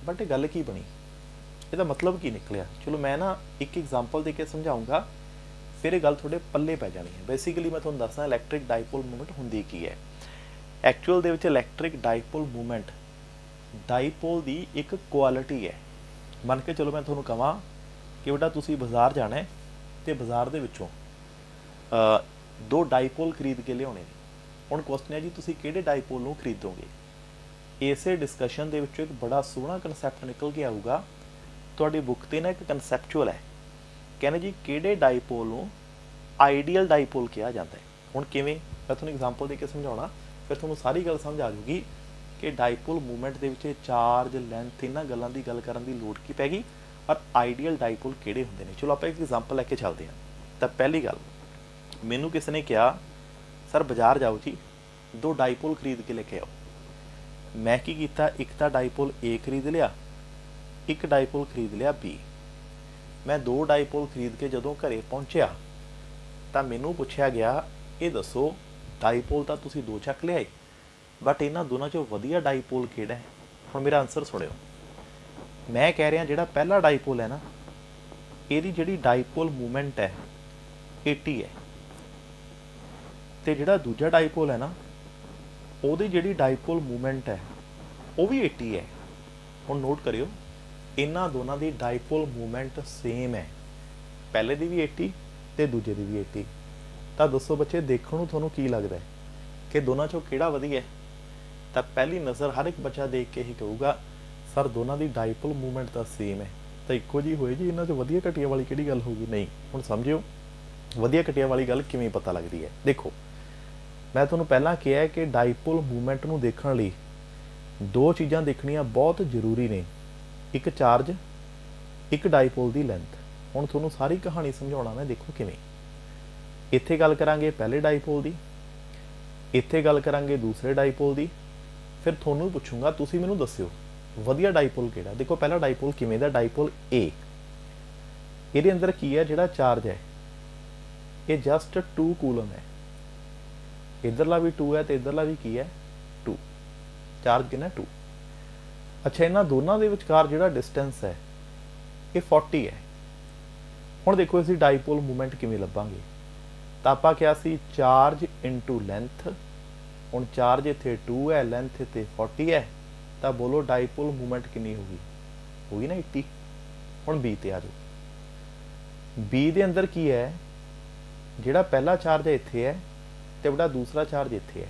ਬਟ ਇਹ ਗੱਲ ਕੀ ਬਣੀ? ਇਹਦਾ ਮਤਲਬ ਕੀ ਨਿਕਲਿਆ? ਚਲੋ ਮੈਂ ਨਾ ਇੱਕ ਐਗਜ਼ਾਮਪਲ ਦੇ ਕੇ ਸਮਝਾਊਂਗਾ, ਫਿਰ ਇਹ ਗੱਲ ਤੁਹਾਡੇ ਪੱਲੇ ਪੈ ਜਾਣੀ ਹੈ। ਬੇਸਿਕਲੀ ਮੈਂ ਤੁਹਾਨੂੰ ਦੱਸਦਾ ਇਲੈਕਟ੍ਰਿਕ ਡਾਈਪੋਲ ਮੂਵਮੈਂਟ ਹੁੰਦੀ ਕੀ ਹੈ। ਐਕਚੁਅਲ ਦੇ ਵਿੱਚ ਇਲੈਕਟ੍ਰਿਕ ਡਾਈਪੋਲ ਮੂਵਮੈਂਟ ਡਾਈਪੋਲ ਦੀ ਇੱਕ ਕੁਆਲਿਟੀ ਹੈ। ਮੰਨ ਕੇ ਚਲੋ ਮੈਂ ਤੁਹਾਨੂੰ ਕਹਾਂ ਕਿ ਬੇਟਾ ਤੁਸੀਂ ਬਾਜ਼ਾਰ ਜਾਣਾ ਹੈ ਅਤੇ ਬਾਜ਼ਾਰ ਦੇ ਵਿੱਚੋਂ 2 ਡਾਈਪੋਲ ਖਰੀਦ ਕੇ ਲਿਆਉਣੇ ਨੇ। ਹੁਣ ਕੁਐਸਚਨ ਹੈ ਜੀ ਤੁਸੀਂ ਕਿਹੜੇ ਡਾਈਪੋਲ ਨੂੰ ਖਰੀਦੋਗੇ? ਇਸੇ ਡਿਸਕਸ਼ਨ ਦੇ ਵਿੱਚੋਂ ਇੱਕ ਬੜਾ ਸੋਹਣਾ ਕਨਸੈਪਟ ਨਿਕਲ ਕੇ ਆਊਗਾ। ਤੁਹਾਡੀ ਬੁੱਕ 'ਤੇ ਨਾ ਇੱਕ ਕਨਸੈਪਚੁਅਲ ਹੈ, ਕਹਿੰਦੇ ਜੀ ਕਿਹੜੇ ਡਾਈਪੋਲ ਨੂੰ ਆਈਡੀਅਲ ਡਾਈਪੋਲ ਕਿਹਾ ਜਾਂਦਾ ਹੈ। ਹੁਣ ਕਿਵੇਂ? ਮੈਂ ਤੁਹਾਨੂੰ ਐਗਜ਼ਾਮਪਲ ਦੇ ਕੇ ਸਮਝਾਉਣਾ, ਫਿਰ ਤੁਹਾਨੂੰ ਸਾਰੀ ਗੱਲ ਸਮਝ ਆ ਜਾਊਗੀ ਕਿ ਡਾਈਪੋਲ ਮੂਵਮੈਂਟ ਦੇ ਵਿੱਚ ਚਾਰਜ, ਲੈਂਥ, ਇਹਨਾਂ ਗੱਲਾਂ ਦੀ ਗੱਲ ਕਰਨ ਦੀ ਲੋੜ ਕੀ ਪੈ ਗਈ, ਔਰ ਆਈਡੀਅਲ ਡਾਈਪੋਲ ਕਿਹੜੇ ਹੁੰਦੇ ਨੇ। ਚਲੋ ਆਪਾਂ ਇੱਕ ਐਗਜ਼ਾਮਪਲ ਲੈ ਕੇ ਚੱਲਦੇ ਹਾਂ। ਤਾਂ ਪਹਿਲੀ ਗੱਲ, ਮੈਨੂੰ ਕਿਸੇ ਨੇ ਕਿਹਾ ਸਰ ਬਾਜ਼ਾਰ ਜਾਓ ਜੀ 2 ਡਾਈਪੋਲ ਖਰੀਦ ਕੇ ਲੈ ਕੇ ਆਓ। ਮੈਂ ਕੀ ਕੀਤਾ? ਇੱਕ ਤਾਂ ਡਾਈਪੋਲ A ਖਰੀਦ ਲਿਆ, ਇੱਕ ਡਾਈਪੋਲ ਖਰੀਦ ਲਿਆ B। ਮੈਂ 2 ਡਾਈਪੋਲ ਖਰੀਦ ਕੇ ਜਦੋਂ ਘਰੇ ਪਹੁੰਚਿਆ ਤਾਂ ਮੈਨੂੰ ਪੁੱਛਿਆ ਗਿਆ ਇਹ ਦੱਸੋ ਡਾਈਪੋਲ ਤਾਂ ਤੁਸੀਂ 2 ਚੱਕ ਲਿਆਏ, ਬਟ ਇਹਨਾਂ ਦੋਨਾਂ 'ਚੋਂ ਵਧੀਆ ਡਾਈਪੋਲ ਕਿਹੜਾ ਹੈ? ਹੁਣ ਮੇਰਾ ਆਨਸਰ ਸੁਣਿਓ। ਮੈਂ ਕਹਿ ਰਿਹਾ ਜਿਹੜਾ ਪਹਿਲਾ ਡਾਈਪੋਲ ਹੈ ਨਾ, ਇਹਦੀ ਜਿਹੜੀ ਡਾਈਪੋਲ ਮੂਵਮੈਂਟ ਹੈ 80 ਹੈ, ਅਤੇ ਜਿਹੜਾ ਦੂਜਾ ਡਾਈਪੋਲ ਹੈ ਨਾ ਉਹਦੀ ਜਿਹੜੀ ਡਾਈਪੋਲ ਮੂਵਮੈਂਟ ਹੈ ਉਹ ਵੀ 80 ਹੈ। ਹੁਣ ਨੋਟ ਕਰਿਓ, ਇਹਨਾਂ ਦੋਨਾਂ ਦੀ ਡਾਈਪੋਲ ਮੂਵਮੈਂਟ ਸੇਮ ਹੈ, ਪਹਿਲੇ ਦੀ ਵੀ 80 ਅਤੇ ਦੂਜੇ ਦੀ ਵੀ 80। ਤਾਂ ਦੱਸੋ ਬੱਚੇ, ਦੇਖਣ ਨੂੰ ਤੁਹਾਨੂੰ ਕੀ ਲੱਗਦਾ ਹੈ ਕਿ ਦੋਨਾਂ 'ਚੋਂ ਕਿਹੜਾ ਵਧੀਆ? ਤਾਂ ਪਹਿਲੀ ਨਜ਼ਰ ਹਰ ਇੱਕ ਬੱਚਾ ਦੇਖ ਕੇ ਹੀ ਕਹੂਗਾ ਸਰ ਦੋਨਾਂ ਦੀ ਡਾਈਪੋਲ ਮੂਵਮੈਂਟ ਤਾਂ ਸੇਮ ਹੈ, ਤਾਂ ਇੱਕੋ ਜਿਹੀ ਹੋਏ ਜੀ, ਇਹਨਾਂ 'ਚ ਵਧੀਆ ਘਟੀਆ ਵਾਲੀ ਕਿਹੜੀ ਗੱਲ ਹੋਊਗੀ? ਨਹੀਂ। ਹੁਣ ਸਮਝਿਓ ਵਧੀਆ ਘਟੀਆ ਵਾਲੀ ਗੱਲ ਕਿਵੇਂ ਪਤਾ ਲੱਗਦੀ ਹੈ। ਦੇਖੋ, ਮੈਂ ਤੁਹਾਨੂੰ ਪਹਿਲਾਂ ਕਿਹਾ ਕਿ ਡਾਈਪੋਲ ਮੂਵਮੈਂਟ ਨੂੰ ਦੇਖਣ ਲਈ 2 ਚੀਜ਼ਾਂ ਦੇਖਣੀਆਂ ਬਹੁਤ ਜ਼ਰੂਰੀ ਨੇ, ਇੱਕ ਚਾਰਜ, ਇੱਕ ਡਾਈਪੋਲ ਦੀ ਲੈਂਥ। ਹੁਣ ਤੁਹਾਨੂੰ ਸਾਰੀ ਕਹਾਣੀ ਸਮਝਾਉਣਾ ਮੈਂ, ਦੇਖੋ ਕਿਵੇਂ। ਇੱਥੇ ਗੱਲ ਕਰਾਂਗੇ ਪਹਿਲੇ ਡਾਈਪੋਲ ਦੀ, ਇੱਥੇ ਗੱਲ ਕਰਾਂਗੇ ਦੂਸਰੇ ਡਾਈਪੋਲ ਦੀ, ਫਿਰ ਤੁਹਾਨੂੰ ਪੁੱਛੂੰਗਾ ਤੁਸੀਂ ਮੈਨੂੰ ਦੱਸਿਓ ਵਧੀਆ ਡਾਈਪੋਲ ਕਿਹੜਾ। ਦੇਖੋ ਪਹਿਲਾ ਡਾਈਪੋਲ ਕਿਵੇਂ ਦਾ? ਡਾਈਪੋਲ A, ਇਹਦੇ ਅੰਦਰ ਕੀ ਹੈ? ਜਿਹੜਾ ਚਾਰਜ ਹੈ ਇਹ ਜਸਟ 2 ਕੂਲਮ ਹੈ, ਇੱਧਰਲਾ ਵੀ 2 ਹੈ ਅਤੇ ਇੱਧਰਲਾ ਵੀ ਕੀ ਹੈ 2। ਚਾਰਜ ਕਿੰਨਾ? 2। ਅੱਛਾ, ਇਹਨਾਂ ਦੋਨਾਂ ਦੇ ਵਿਚਕਾਰ ਜਿਹੜਾ ਡਿਸਟੈਂਸ ਹੈ ਇਹ 40 ਹੈ। ਹੁਣ ਦੇਖੋ ਅਸੀਂ ਡਾਈਪੋਲ ਮੂਵਮੈਂਟ ਕਿਵੇਂ ਲੱਭਾਂਗੇ? ਤਾਂ ਆਪਾਂ ਕਿਹਾ ਸੀ ਚਾਰਜ ਇਨਟੂ ਲੈਂਥ। ਹੁਣ ਚਾਰਜ ਇੱਥੇ 2 ਹੈ, ਲੈਂਥ ਇੱਥੇ 40 ਹੈ, ਤਾਂ ਬੋਲੋ ਡਾਈਪੋਲ ਮੂਵਮੈਂਟ ਕਿੰਨੀ ਹੋਊਗੀ? ਹੋਊਗੀ ਨਾ 80। ਹੁਣ B ਤੇ ਆ ਜਾਓ। B ਦੇ ਅੰਦਰ ਕੀ ਹੈ? ਜਿਹੜਾ ਪਹਿਲਾ ਚਾਰਜ ਹੈ ਇੱਥੇ ਹੈ ਅਤੇ ਜਿਹੜਾ ਦੂਸਰਾ ਚਾਰਜ ਇੱਥੇ ਹੈ।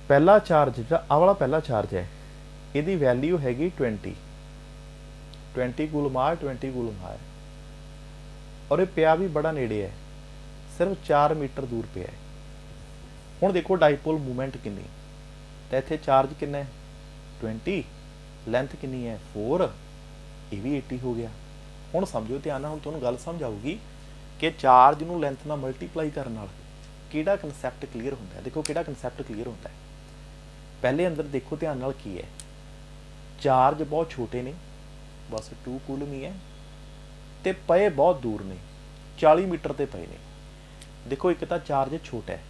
ਪਹਿਲਾ ਚਾਰਜ ਜਿਹੜਾ ਆਹ ਵਾਲਾ ਪਹਿਲਾ ਚਾਰਜ ਹੈ ਇਹਦੀ ਵੈਲਿਊ ਹੈਗੀ 20 ਕੂਲਮ ਆ, 20 ਕੂਲਮ ਆ, ਔਰ ਇਹ ਪਿਆ ਵੀ ਬੜਾ ਨੇੜੇ ਹੈ, ਸਿਰਫ 4 ਮੀਟਰ ਦੂਰ ਪਿਆ ਹੈ। ਹੁਣ ਦੇਖੋ ਡਾਈਪੋਲ ਮੂਵਮੈਂਟ ਕਿੰਨੀ, ਤਾਂ ਇੱਥੇ ਚਾਰਜ ਕਿੰਨਾ ਹੈ 20, ਲੈਂਥ ਕਿੰਨੀ ਹੈ 4, ਇਹ ਵੀ 80 ਹੋ ਗਿਆ। ਹੁਣ ਸਮਝੋ ਧਿਆਨ ਨਾਲ, ਹੁਣ ਤੁਹਾਨੂੰ ਗੱਲ ਸਮਝ ਆਊਗੀ ਕਿ ਚਾਰਜ ਨੂੰ ਲੈਂਥ ਨਾਲ ਮਲਟੀਪਲਾਈ ਕਰਨ ਨਾਲ ਕਿਹੜਾ ਕਨਸੈਪਟ ਕਲੀਅਰ ਹੁੰਦਾ ਹੈ। ਦੇਖੋ ਕਿਹੜਾ ਕਨਸੈਪਟ ਕਲੀਅਰ ਹੁੰਦਾ ਹੈ। ਪਹਿਲੇ ਅੰਦਰ ਦੇਖੋ ਧਿਆਨ ਨਾਲ ਕੀ ਹੈ, ਚਾਰਜ ਬਹੁਤ ਛੋਟੇ ਨੇ, ਬਸ 2 ਕੂਲਮ ਹੀ ਹੈ, ਤੇ ਪਏ ਬਹੁਤ ਦੂਰ ਨੇ, 40 ਮੀਟਰ ਤੇ ਪਏ ਨੇ। ਦੇਖੋ ਇੱਕ ਤਾਂ ਚਾਰਜ ਛੋਟਾ ਹੈ,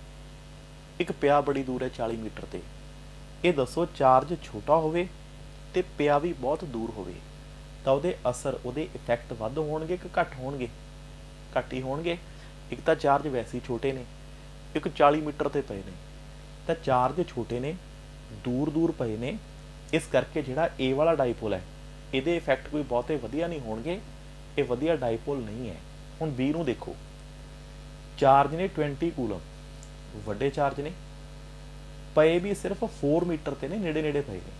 ਇੱਕ ਪਿਆ ਬੜੀ ਦੂਰ ਹੈ 40 ਮੀਟਰ ਤੇ। ਇਹ ਦੱਸੋ ਚਾਰਜ ਛੋਟਾ ਹੋਵੇ ਤੇ ਪਿਆ ਵੀ ਬਹੁਤ ਦੂਰ ਹੋਵੇ ਤਾਂ ਉਹਦੇ ਅਸਰ, ਉਹਦੇ ਇਫੈਕਟ ਵੱਧ ਹੋਣਗੇ ਕਿ ਘੱਟ ਹੋਣਗੇ? ਘੱਟ ਹੀ ਹੋਣਗੇ। ਇੱਕ ਤਾਂ ਚਾਰਜ ਵੈਸੇ ਹੀ ਛੋਟੇ ਨੇ, ਇੱਕ 40 ਮੀਟਰ ਤੇ ਪਏ ਨੇ, ਤਾਂ ਚਾਰਜ ਛੋਟੇ ਨੇ, ਦੂਰ ਦੂਰ ਪਏ ਨੇ, ਇਸ ਕਰਕੇ ਜਿਹੜਾ A ਵਾਲਾ ਡਾਈਪੋਲ ਹੈ ਇਹਦੇ ਇਫੈਕਟ ਕੋਈ ਬਹੁਤੇ ਵਧੀਆ ਨਹੀਂ ਹੋਣਗੇ, ਇਹ ਵਧੀਆ ਡਾਈਪੋਲ ਨਹੀਂ ਹੈ। ਹੁਣ B ਨੂੰ ਦੇਖੋ, ਚਾਰਜ ਨੇ 20 ਕੂਲਮ, ਵੱਡੇ ਚਾਰਜ ਨੇ, ਪਏ ਵੀ ਸਿਰਫ 4 ਮੀਟਰ ਤੇ ਨੇ, ਨੇੜੇ ਨੇੜੇ ਪਏ ਨੇ।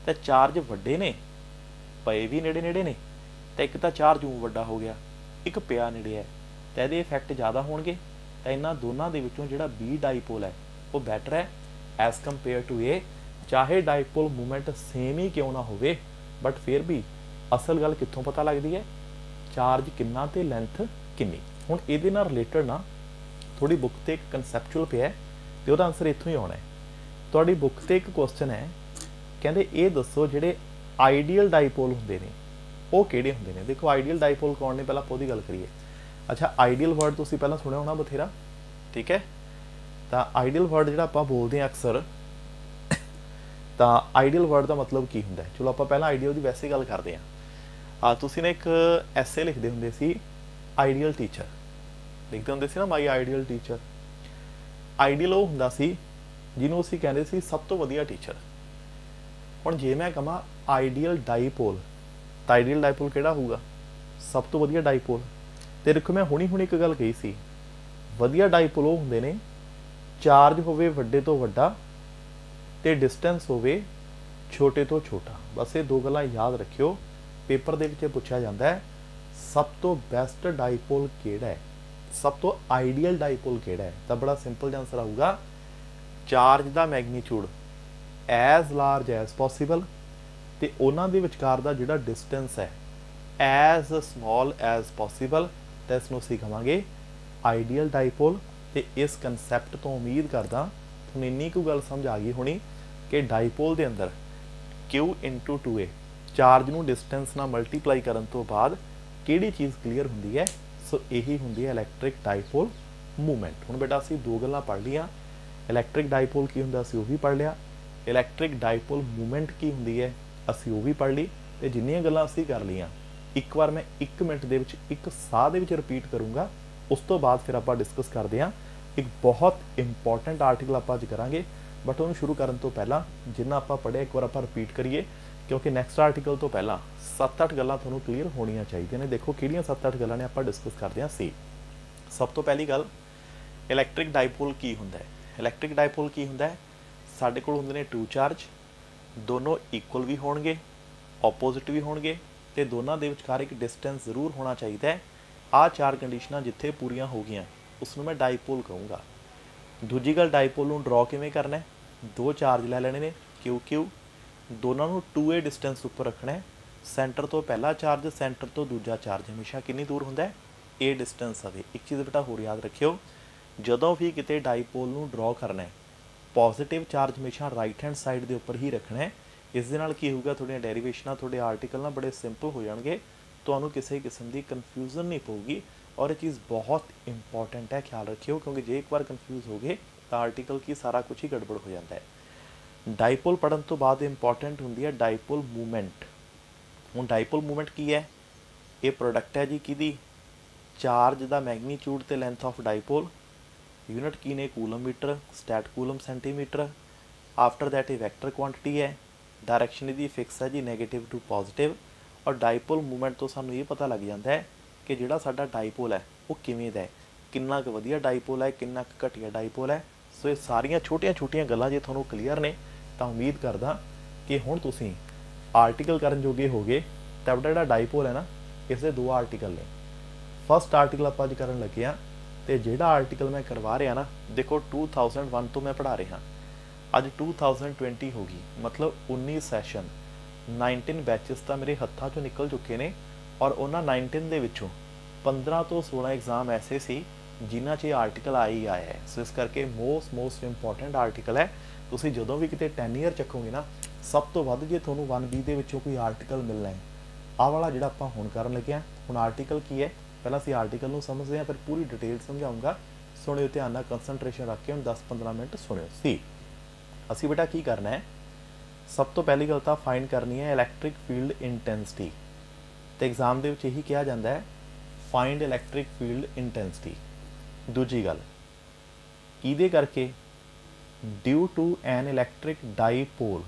ਤਾਂ ਚਾਰਜ ਵੱਡੇ ਨੇ, ਪਏ ਵੀ ਨੇੜੇ ਨੇੜੇ ਨੇ, ਤਾਂ ਇੱਕ ਤਾਂ ਚਾਰਜ ਊਂ ਵੱਡਾ ਹੋ ਗਿਆ, ਇੱਕ ਪਿਆ ਨੇੜੇ ਹੈ, ਤਾਂ ਇਹਦੇ ਇਫੈਕਟ ਜ਼ਿਆਦਾ ਹੋਣਗੇ। ਤਾਂ ਇਹਨਾਂ ਦੋਨਾਂ ਦੇ ਵਿੱਚੋਂ ਜਿਹੜਾ B ਡਾਈਪੋਲ ਹੈ ਉਹ ਬੈਟਰ ਹੈ ਐਜ਼ ਕੰਪੇਅਰ ਟੂ A। ਚਾਹੇ ਡਾਈਪੋਲ ਮੂਵਮੈਂਟ ਸੇਮ ਹੀ ਕਿਉਂ ਨਾ ਹੋਵੇ, ਬਟ ਫਿਰ ਵੀ ਅਸਲ ਗੱਲ ਕਿੱਥੋਂ ਪਤਾ ਲੱਗਦੀ ਹੈ? ਚਾਰਜ ਕਿੰਨਾ ਤੇ ਲੈਂਥ ਕਿੰਨੀ। ਹੁਣ ਇਹਦੇ ਨਾਲ ਰਿਲੇਟਡ ਨਾ ਥੋੜੀ ਬੁੱਕ ਤੇ ਇੱਕ ਕਨਸੈਪਚੁਅਲ ਪਿਆ ਤੇ ਉਹਦਾ ਆਨਸਰ ਇੱਥੋਂ ਹੀ ਆਉਣਾ ਹੈ। ਤੁਹਾਡੀ ਬੁੱਕ ਤੇ ਇੱਕ ਕੁਐਸਚਨ ਹੈ, ਕਹਿੰਦੇ ਇਹ ਦੱਸੋ ਜਿਹੜੇ ਆਈਡੀਅਲ ਡਾਈਪੋਲ ਹੁੰਦੇ ਨੇ ਉਹ ਕਿਹੜੇ ਹੁੰਦੇ ਨੇ। ਦੇਖੋ ਆਈਡੀਅਲ ਡਾਈਪੋਲ ਕੌਣ ਨੇ, ਪਹਿਲਾਂ ਆਪਾਂ ਉਹਦੀ ਗੱਲ ਕਰੀਏ। ਅੱਛਾ, ਆਈਡੀਅਲ ਵਰਡ ਤੁਸੀਂ ਪਹਿਲਾਂ ਸੁਣਿਆ ਹੋਣਾ ਬਥੇਰਾ, ਠੀਕ ਹੈ। ਤਾਂ ਆਈਡੀਅਲ ਵਰਡ ਜਿਹੜਾ ਆਪਾਂ ਬੋਲਦੇ ਹਾਂ ਅਕਸਰ, ਤਾਂ ਆਈਡੀਅਲ ਵਰਡ ਦਾ ਮਤਲਬ ਕੀ ਹੁੰਦਾ ਹੈ? ਚਲੋ ਆਪਾਂ ਪਹਿਲਾਂ ਆਈਡੀਅਲ ਦੀ ਵੈਸੇ ਗੱਲ ਕਰਦੇ ਹਾਂ। ਤੁਸੀਂ ਨਾ ਇੱਕ ਐਸੇ ਲਿਖਦੇ ਹੁੰਦੇ ਸੀ, ਆਈਡੀਅਲ ਟੀਚਰ ਲਿਖਦੇ ਹੁੰਦੇ ਸੀ ਨਾ, ਮਾਈ ਆਈਡੀਅਲ ਟੀਚਰ। ਆਈਡੀਅਲ ਉਹ ਹੁੰਦਾ ਸੀ ਜਿਹਨੂੰ ਅਸੀਂ ਕਹਿੰਦੇ ਸੀ ਸਭ ਤੋਂ ਵਧੀਆ ਟੀਚਰ। ਹੁਣ ਜੇ ਮੈਂ ਕਹਾਂ ਆਈਡੀਅਲ ਡਾਈਪੋਲ, ਤਾਂ ਆਈਡੀਅਲ ਡਾਈਪੋਲ ਕਿਹੜਾ ਹੋਊਗਾ? ਸਭ ਤੋਂ ਵਧੀਆ ਡਾਈਪੋਲ। ਤੇ ਦੇਖੋ ਮੈਂ ਹੁਣੀ ਇੱਕ ਗੱਲ ਕਹੀ ਸੀ, ਵਧੀਆ ਡਾਈਪੋਲ ਉਹ ਹੁੰਦੇ ਨੇ ਚਾਰਜ ਹੋਵੇ ਵੱਡੇ ਤੋਂ ਵੱਡਾ ਤੇ ਡਿਸਟੈਂਸ ਹੋਵੇ ਛੋਟੇ ਤੋਂ ਛੋਟਾ। ਬਸ ਇਹ ਦੋ ਗੱਲਾਂ ਯਾਦ ਰੱਖਿਓ, ਪੇਪਰ ਦੇ ਵਿੱਚ ਪੁੱਛਿਆ ਜਾਂਦਾ ਹੈ ਸਭ ਤੋਂ ਬੈਸਟ ਡਾਈਪੋਲ ਕਿਹੜਾ ਹੈ, ਸਭ ਤੋਂ ਆਈਡੀਅਲ ਡਾਈਪੋਲ ਕਿਹੜਾ ਹੈ। ਤਾਂ ਬੜਾ ਸਿੰਪਲ ਜਿਹਾ ਆਨਸਰ ਆਊਗਾ, ਚਾਰਜ ਦਾ ਮੈਗਨੀਚਿਊਡ ਐਜ਼ ਲਾਰਜ ਐਜ਼ ਪੋਸੀਬਲ ਤੇ ਉਹਨਾਂ ਦੇ ਵਿਚਕਾਰ ਦਾ ਜਿਹੜਾ ਡਿਸਟੈਂਸ ਹੈ ਐਜ਼ ਸਮੌਲ ਐਜ਼ ਪੋਸੀਬਲ। ਤਾਂ ਇਸ ਨੂੰ ਅਸੀਂ ਕਹਾਂਗੇ ਆਈਡੀਅਲ ਡਾਈਪੋਲ। ਤੇ ਇਸ ਕਨਸੈਪਟ ਤੋਂ ਉਮੀਦ ਕਰਦਾ ਤੁਹਾਨੂੰ ਇੰਨੀ ਕੁ ਗੱਲ ਸਮਝ ਆ ਗਈ ਹੋਣੀ ਕਿ ਡਾਈਪੋਲ ਦੇ ਅੰਦਰ Q into 2A ਚਾਰਜ ਨੂੰ ਡਿਸਟੈਂਸ ਨਾਲ ਮਲਟੀਪਲਾਈ ਕਰਨ ਤੋਂ ਬਾਅਦ ਕਿਹੜੀ ਚੀਜ਼ ਕਲੀਅਰ ਹੁੰਦੀ ਹੈ। ਸੋ ਇਹੀ ਹੁੰਦੀ ਹੈ ਇਲੈਕਟ੍ਰਿਕ ਡਾਈਪੋਲ ਮੂਵਮੈਂਟ। ਹੁਣ ਬੇਟਾ ਅਸੀਂ ਦੋ ਗੱਲਾਂ ਪੜ੍ਹ ਲਈਆਂ, ਇਲੈਕਟ੍ਰਿਕ ਡਾਈਪੋਲ ਕੀ ਹੁੰਦਾ ਅਸੀਂ ਉਹ ਵੀ ਪੜ੍ਹ ਲਿਆ, ਇਲੈਕਟ੍ਰਿਕ ਡਾਈਪੋਲ ਮੂਵਮੈਂਟ ਕੀ ਹੁੰਦੀ ਹੈ ਅਸੀਂ ਉਹ ਵੀ ਪੜ੍ਹ ਲਈ। ਤੇ ਜਿੰਨੀਆਂ ਗੱਲਾਂ ਅਸੀਂ ਕਰ ਲਈਆਂ ਇੱਕ ਵਾਰ ਮੈਂ 1 ਮਿੰਟ ਦੇ ਵਿੱਚ ਇੱਕ ਸਾਹ ਦੇ ਵਿੱਚ ਰਿਪੀਟ ਕਰੂੰਗਾ, ਉਸ ਤੋਂ ਬਾਅਦ ਫਿਰ ਆਪਾਂ ਡਿਸਕਸ ਕਰਦੇ ਹਾਂ ਇੱਕ ਬਹੁਤ ਇੰਪੋਰਟੈਂਟ ਆਰਟੀਕਲ ਆਪਾਂ ਅੱਜ ਕਰਾਂਗੇ। ਬਟ ਉਹਨੂੰ ਸ਼ੁਰੂ ਕਰਨ ਤੋਂ ਪਹਿਲਾਂ ਜਿੰਨਾ ਆਪਾਂ ਪੜ੍ਹਿਆ ਇੱਕ ਵਾਰ ਆਪਾਂ ਰਿਪੀਟ ਕਰੀਏ, ਕਿਉਂਕਿ ਨੈਕਸਟ ਆਰਟੀਕਲ ਤੋਂ ਪਹਿਲਾਂ 7-8 ਗੱਲਾਂ ਤੁਹਾਨੂੰ ਕਲੀਅਰ ਹੋਣੀਆਂ ਚਾਹੀਦੀਆਂ ਨੇ। ਦੇਖੋ ਕਿਹੜੀਆਂ 7-8 ਗੱਲਾਂ ਨੇ ਆਪਾਂ ਡਿਸਕਸ ਕਰਦੇ ਹਾਂ। ਸਭ ਤੋਂ ਪਹਿਲੀ ਗੱਲ, ਇਲੈਕਟ੍ਰਿਕ ਡਾਈਪੋਲ ਕੀ ਹੁੰਦਾ ਹੈ। ਇਲੈਕਟ੍ਰਿਕ ਡਾਈਪੋਲ ਕੀ ਹੁੰਦਾ ਹੈ, ਸਾਡੇ ਕੋਲ ਹੁੰਦੇ ਨੇ 2 ਚਾਰਜ, ਦੋਨੋਂ ਇਕੁਅਲ ਵੀ ਹੋਣਗੇ, ਆਪੋਜ਼ਿਟ ਵੀ ਹੋਣਗੇ ਤੇ ਦੋਨਾਂ ਦੇ ਵਿਚਕਾਰ ਇੱਕ ਡਿਸਟੈਂਸ ਜ਼ਰੂਰ ਹੋਣਾ ਚਾਹੀਦਾ ਹੈ। ਆਹ 4 ਕੰਡੀਸ਼ਨਾਂ ਜਿੱਥੇ ਪੂਰੀਆਂ ਹੋ ਗਈਆਂ ਉਸ ਨੂੰ ਮੈਂ ਡਾਈਪੋਲ ਕਹੂੰਗਾ। ਦੂਜੀ ਗੱਲ, ਡਾਈਪੋਲ ਨੂੰ ਡਰਾ ਕਿਵੇਂ ਕਰਨਾ ਹੈ, 2 ਚਾਰਜ ਲੈ ਲੈਣੇ ਨੇ QQ, ਦੋਨਾਂ ਨੂੰ 2A ਡਿਸਟੈਂਸ ਉੱਪਰ ਰੱਖਣਾ ਹੈ। ਸੈਂਟਰ ਤੋਂ ਪਹਿਲਾ ਚਾਰਜ, ਸੈਂਟਰ ਤੋਂ ਦੂਜਾ ਚਾਰਜ ਹਮੇਸ਼ਾ ਕਿੰਨੀ ਦੂਰ ਹੁੰਦਾ ਹੈ, A ਡਿਸਟੈਂਸ ਆਵੇ। ਇੱਕ ਚੀਜ਼ ਬੇਟਾ ਹੋਰ ਯਾਦ ਰੱਖਿਓ, ਜਦੋਂ ਵੀ ਕਿਤੇ ਡਾਈਪੋਲ ਨੂੰ ਡਰਾ ਕਰਨਾ ਹੈ ਪੋਜ਼ਿਟਿਵ ਚਾਰਜ ਹਮੇਸ਼ਾ ਰਾਈਟ ਹੈਂਡ ਸਾਈਡ ਦੇ ਉੱਪਰ ਹੀ ਰੱਖਣਾ ਹੈ। ਇਸ ਦੇ ਨਾਲ ਕੀ ਹੋਊਗਾ, ਤੁਹਾਡੀਆਂ ਡੈਰੀਵੇਸ਼ਨਾਂ, ਤੁਹਾਡੇ ਆਰਟੀਕਲ ਨਾ ਬੜੇ ਸਿੰਪਲ ਹੋ ਜਾਣਗੇ, ਤੁਹਾਨੂੰ ਕਿਸੇ ਕਿਸਮ ਦੀ ਕਨਫਿਊਜ਼ਨ ਨਹੀਂ ਪਊਗੀ। ਔਰ ਇਹ ਚੀਜ਼ ਬਹੁਤ ਇੰਪੋਰਟੈਂਟ ਹੈ, ਖਿਆਲ ਰੱਖਿਓ, ਕਿਉਂਕਿ ਜੇ ਇੱਕ ਵਾਰ ਕਨਫਿਊਜ਼ ਹੋ ਗਏ ਤਾਂ ਆਰਟੀਕਲ ਕੀ ਸਾਰਾ ਕੁਝ ਹੀ ਗੜਬੜ ਹੋ ਜਾਂਦਾ ਹੈ। ਡਾਈਪੋਲ ਪੜ੍ਹਨ ਤੋਂ ਬਾਅਦ ਇੰਪੋਰਟੈਂਟ ਹੁੰਦੀ ਹੈ ਡਾਈਪੋਲ ਮੂਵਮੈਂਟ। ਹੁਣ ਡਾਈਪੋਲ ਮੂਵਮੈਂਟ ਕੀ ਹੈ, ਇਹ ਪ੍ਰੋਡਕਟ ਹੈ ਜੀ ਕਿਹਦੀ, ਚਾਰਜ ਦਾ ਮੈਗਨੀਚਿਊਡ ਤੇ ਲੈਂਥ ਆਫ ਡਾਈਪੋਲ। ਯੂਨਿਟ ਕੀ ਨੇ, coulomb metre, stat coulomb centimetre. After that ਇਹ ਵੈਕਟਰ ਕੁਆਂਟਿਟੀ ਹੈ, ਡਾਇਰੈਕਸ਼ਨ ਇਹਦੀ ਫਿਕਸ ਹੈ ਜੀ, ਨੈਗੇਟਿਵ ਟੂ ਪੋਜ਼ਿਟਿਵ। ਔਰ ਡਾਈਪੋਲ ਮੂਵਮੈਂਟ ਤੋਂ ਸਾਨੂੰ ਇਹ ਪਤਾ ਲੱਗ ਜਾਂਦਾ ਹੈ ਕਿ ਜਿਹੜਾ ਸਾਡਾ ਡਾਈਪੋਲ ਹੈ ਉਹ ਕਿਵੇਂ ਦਾ ਹੈ, ਕਿੰਨਾ ਕੁ ਵਧੀਆ ਡਾਈਪੋਲ ਹੈ, ਕਿੰਨਾ ਕੁ ਘਟੀਆ ਡਾਈਪੋਲ ਹੈ। ਸੋ ਇਹ ਸਾਰੀਆਂ ਛੋਟੀਆਂ ਗੱਲਾਂ ਜੇ ਤੁਹਾਨੂੰ ਕਲੀਅਰ ਨੇ ਤਾਂ ਉਮੀਦ ਕਰਦਾ ਕਿ ਹੁਣ ਤੁਸੀਂ ਆਰਟੀਕਲ ਕਰਨ ਜੋਗੇ ਹੋਗੇ। ਤਾਂ ਜਿਹੜਾ ਡਾਈਪੋਲ ਹੈ ਨਾ, ਇਸ ਦੇ 2 ਆਰਟੀਕਲ ਨੇ। ਫਸਟ ਆਰਟੀਕਲ ਆਪਾਂ ਅੱਜ ਕਰਨ ਲੱਗੇ ਹਾਂ, ਤੇ ਜਿਹੜਾ ਆਰਟੀਕਲ ਮੈਂ ਕਰਵਾ ਰਿਹਾ ਨਾ, ਦੇਖੋ 2001 ਤੋਂ ਮੈਂ ਪੜ੍ਹਾ ਰਿਹਾ, ਅੱਜ 2020 ਹੋ ਗਈ, ਮਤਲਬ 19 ਸੈਸ਼ਨ, 19 ਬੈਚਸ ਤਾਂ ਮੇਰੇ ਹੱਥਾਂ 'ਚੋਂ ਨਿਕਲ ਚੁੱਕੇ ਨੇ। ਔਰ ਉਹਨਾਂ 19 ਦੇ ਵਿੱਚੋਂ 15 ਤੋਂ 16 ਐਗਜ਼ਾਮ ਐਸੇ ਸੀ ਜਿਨ੍ਹਾਂ 'ਚ ਇਹ ਆਰਟੀਕਲ ਆ ਹੀ ਆਇਆ ਹੈ। ਸੋ ਇਸ ਕਰਕੇ ਮੋਸਟ ਇੰਪੋਰਟੈਂਟ ਆਰਟੀਕਲ ਹੈ। ਤੁਸੀਂ ਜਦੋਂ ਵੀ ਕਿਤੇ 10 ਈਅਰ ਚੱਕੋਗੇ ਨਾ, ਸਭ ਤੋਂ ਵੱਧ ਜੇ ਤੁਹਾਨੂੰ 1B ਦੇ ਵਿੱਚੋਂ ਕੋਈ ਆਰਟੀਕਲ ਮਿਲਣਾ ਹੈ, ਆਹ ਵਾਲਾ ਜਿਹੜਾ ਆਪਾਂ ਹੁਣ ਕਰਨ ਲੱਗੇ ਹਾਂ। ਹੁਣ ਆਰਟੀਕਲ ਕੀ ਹੈ, ਪਹਿਲਾਂ ਅਸੀਂ ਆਰਟੀਕਲ ਨੂੰ ਸਮਝਦੇ ਹਾਂ, ਫਿਰ ਪੂਰੀ ਡਿਟੇਲ ਸਮਝਾਊਂਗਾ। ਸੁਣਿਓ ਧਿਆਨ ਨਾਲ, ਕੰਸਨਟ੍ਰੇਸ਼ਨ ਰੱਖ ਕੇ ਹੁਣ 10-15 ਮਿੰਟ ਸੁਣਿਓ। ਅਸੀਂ ਬੇਟਾ ਕੀ ਕਰਨਾ ਹੈ, ਸਭ ਤੋਂ ਪਹਿਲੀ ਗੱਲ ਤਾਂ ਫਾਈਂਡ ਕਰਨੀ ਹੈ ਇਲੈਕਟ੍ਰਿਕ ਫੀਲਡ ਇੰਟੈਂਸਿਟੀ। ਤੇ ਐਗਜ਼ਾਮ ਦੇ ਵਿੱਚ ਇਹੀ ਕਿਹਾ ਜਾਂਦਾ ਹੈ, ਫਾਈਂਡ ਇਲੈਕਟ੍ਰਿਕ ਫੀਲਡ ਇੰਟੈਂਸਿਟੀ। ਦੂਜੀ ਗੱਲ, ਕਿਹਦੇ ਕਰਕੇ, ਡਿਊ ਟੂ ਐਨ ਇਲੈਕਟ੍ਰਿਕ ਡਾਈਪੋਲ,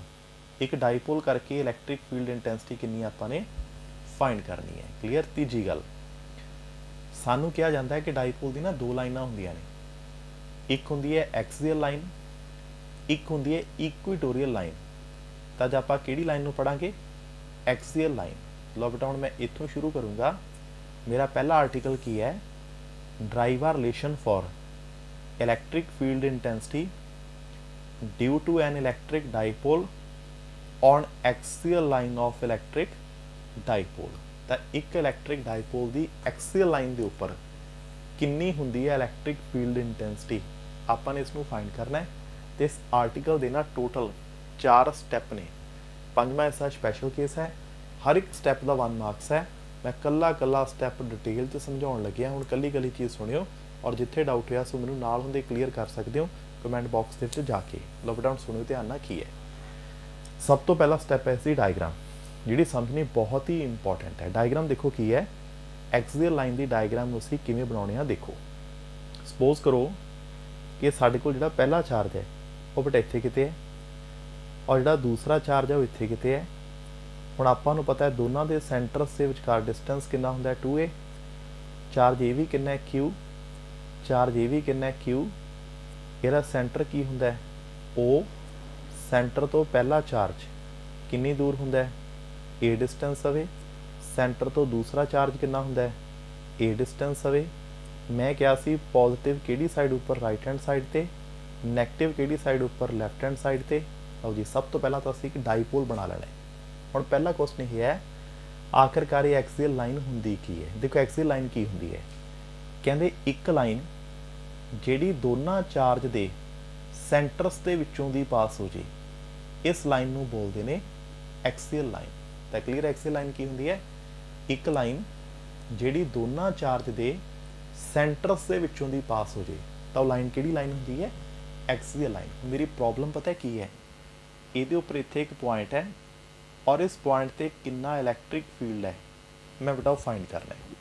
ਇੱਕ ਡਾਈਪੋਲ ਕਰਕੇ ਇਲੈਕਟ੍ਰਿਕ ਫੀਲਡ ਇੰਟੈਂਸਿਟੀ ਕਿੰਨੀ ਆਪਾਂ ਨੇ ਫਾਈਂਡ ਕਰਨੀ ਹੈ। ਕਲੀਅਰ। ਤੀਜੀ ਗੱਲ, ਸਾਨੂੰ ਕਿਹਾ ਜਾਂਦਾ ਹੈ ਕਿ ਡਾਈਪੋਲ ਦੀ ਨਾ ਦੋ ਲਾਈਨਾਂ ਹੁੰਦੀਆਂ ਨੇ, ਇੱਕ ਹੁੰਦੀ ਹੈ ਐਕਸੀਅਲ ਲਾਈਨ, ਇੱਕ ਹੁੰਦੀ ਹੈ ਇਕੁਇਟੋਰੀਅਲ ਲਾਈਨ। ਤਾਂ ਅੱਜ ਆਪਾਂ ਕਿਹੜੀ ਲਾਈਨ ਨੂੰ ਪੜਾਂਗੇ, ਐਕਸੀਅਲ ਲਾਈਨ। ਲਓ ਬੇਟਾ ਹੁਣ ਮੈਂ ਇੱਥੋਂ ਸ਼ੁਰੂ ਕਰੂੰਗਾ। ਮੇਰਾ ਪਹਿਲਾ ਆਰਟੀਕਲ ਕੀ ਹੈ, derive a relation for electric field intensity due to an electric dipole on axial line of electric dipole. ਤਾਂ ਇੱਕ ਇਲੈਕਟ੍ਰਿਕ ਡਾਈਪੋਲ ਦੀ ਐਕਸੀਅਲ ਲਾਈਨ ਦੇ ਉੱਪਰ ਕਿੰਨੀ ਹੁੰਦੀ ਹੈ ਇਲੈਕਟ੍ਰਿਕ ਫੀਲਡ ਇੰਟੈਂਸਿਟੀ, ਆਪਾਂ ਨੇ ਇਸ ਨੂੰ ਫਾਈਂਡ ਕਰਨਾ ਹੈ। ਤੇ ਇਸ ਆਰਟੀਕਲ ਦੇ ਨਾ ਟੋਟਲ 4 ਸਟੈਪ ਨੇ। ਪੰਜਵਾਂ ਇਸ ਦਾ ਸਪੈਸ਼ਲ ਕੇਸ ਹੈ, ਹਰ ਇੱਕ ਸਟੈਪ ਦਾ 1 ਮਾਰਕਸ ਹੈ। ਮੈਂ ਕੱਲਾ ਸਟੈਪ ਡਿਟੇਲ 'ਚ ਸਮਝਾਉਣ ਲੱਗਿਆ। ਹੁਣ ਕੱਲੀ ਚੀਜ਼ ਸੁਣਿਓ, ਔਰ ਜਿੱਥੇ ਡਾਊਟ ਹੋਇਆ ਸੋ ਮੈਨੂੰ ਨਾਲ ਹੁੰਦੇ ਕਲੀਅਰ ਕਰ ਸਕਦੇ ਹੋ ਕਮੈਂਟ ਬਾਕਸ ਦੇ ਵਿੱਚ ਜਾ ਕੇ। ਲਓ ਬੇਟਾ ਹੁਣ ਸੁਣਿਓ ਧਿਆਨ ਨਾਲ ਕੀ ਹੈ। ਸਭ ਤੋਂ ਪਹਿਲਾ ਸਟੈਪ ਹੈ ਇਸਦੀ ਡਾਇਗਰਾਮ, ਜਿਹੜੀ ਸਮਝਣੀ ਬਹੁਤ ਹੀ ਇੰਪੋਰਟੈਂਟ ਹੈ। ਡਾਇਗਰਾਮ ਦੇਖੋ ਕੀ ਹੈ, ਐਕਸੀਅਲ ਲਾਈਨ ਦੀ ਡਾਇਗਰਾਮ ਨੂੰ ਅਸੀਂ ਕਿਵੇਂ ਬਣਾਉਣੇ ਆ ਦੇਖੋ। ਸਪੋਜ਼ ਕਰੋ ਕਿ ਸਾਡੇ ਕੋਲ ਜਿਹੜਾ ਪਹਿਲਾ ਚਾਰਜ ਹੈ ਉਹ ਬੇਟਾ ਇੱਥੇ ਕਿਤੇ ਹੈ, ਔਰ ਜਿਹੜਾ ਦੂਸਰਾ ਚਾਰਜ ਹੈ ਉਹ ਇੱਥੇ ਕਿਤੇ ਹੈ। ਹੁਣ ਆਪਾਂ ਨੂੰ ਪਤਾ ਹੈ ਦੋਨਾਂ ਦੇ ਸੈਂਟਰਸ ਦੇ ਵਿਚਕਾਰ ਡਿਸਟੈਂਸ ਕਿੰਨਾ ਹੁੰਦਾ ਹੈ, 2a। ਚਾਰਜ ਇਹ ਵੀ ਕਿੰਨਾ ਹੈ, q। ਚਾਰਜ ਇਹ ਵੀ ਕਿੰਨਾ ਹੈ, q। ਇਹਦਾ ਸੈਂਟਰ ਕੀ ਹੁੰਦਾ ਹੈ, o। ਸੈਂਟਰ ਤੋਂ ਪਹਿਲਾ ਚਾਰਜ ਕਿੰਨੀ ਦੂਰ ਹੁੰਦਾ ਹੈ, a ਡਿਸਟੈਂਸ ਅਵੇ। ਸੈਂਟਰ ਤੋਂ ਦੂਸਰਾ ਚਾਰਜ ਕਿੰਨਾ ਹੁੰਦਾ ਹੈ, a ਡਿਸਟੈਂਸ ਅਵੇ। ਮੈਂ ਕਿਹਾ ਸੀ ਪੋਜ਼ਿਟਿਵ ਕਿਹੜੀ ਸਾਈਡ ਉੱਪਰ, ਰਾਈਟ ਹੈਂਡ ਸਾਈਡ ਤੇ, ਨੈਗੇਟਿਵ ਕਿਹੜੀ ਸਾਈਡ ਉੱਪਰ, ਲੈਫਟ ਹੈਂਡ ਸਾਈਡ ਤੇ। ਲਓ ਜੀ, ਸਭ ਤੋਂ ਪਹਿਲਾਂ ਤਾਂ ਅਸੀਂ ਇੱਕ ਡਾਈਪੋਲ ਬਣਾ ਲੈਣਾ ਹੈ। ਹੁਣ ਪਹਿਲਾ ਕੁਐਸਚਨ ਇਹ ਹੈ, ਆਖਰਕਾਰ ਇਹ ਐਕਸੀਅਲ ਲਾਈਨ ਹੁੰਦੀ ਕੀ ਹੈ। ਦੇਖੋ ਐਕਸੀਅਲ ਲਾਈਨ ਕੀ ਹੁੰਦੀ ਹੈ, ਕਹਿੰਦੇ ਇੱਕ ਲਾਈਨ ਜਿਹੜੀ ਦੋਨਾਂ ਚਾਰਜ ਦੇ ਸੈਂਟਰਸ ਦੇ ਵਿੱਚੋਂ ਦੀ ਪਾਸ ਹੋ ਜੇ, ਇਸ ਲਾਈਨ ਨੂੰ ਬੋਲਦੇ ਨੇ ਐਕਸੀਅਲ ਲਾਈਨ। ਤਾਂ ਕਲੀਅਰ, ਐਕਸੀਅਲ ਲਾਈਨ ਕੀ ਹੁੰਦੀ ਹੈ, ਇੱਕ ਲਾਈਨ ਜਿਹੜੀ ਦੋਨਾਂ ਚਾਰਜ ਦੇ ਸੈਂਟਰਸ ਦੇ ਵਿੱਚੋਂ ਦੀ ਪਾਸ ਹੋ ਜੇ, ਤਾਂ ਉਹ ਲਾਈਨ ਕਿਹੜੀ ਲਾਈਨ ਹੁੰਦੀ ਹੈ, ਐਕਸੀਅਲ ਲਾਈਨ। ਮੇਰੀ ਪ੍ਰੋਬਲਮ ਪਤਾ ਕੀ ਹੈ, ਇਹਦੇ ਉੱਪਰ ਇੱਥੇ ਇੱਕ ਪੁਆਇੰਟ ਹੈ, ਔਰ ਇਸ ਪੁਆਇੰਟ ਤੇ ਕਿੰਨਾ ਇਲੈਕਟ੍ਰਿਕ ਫੀਲਡ ਹੈ ਮੈਂ ਬੇਟਾ ਫਾਈਂਡ ਕਰਨਾ ਹੈ।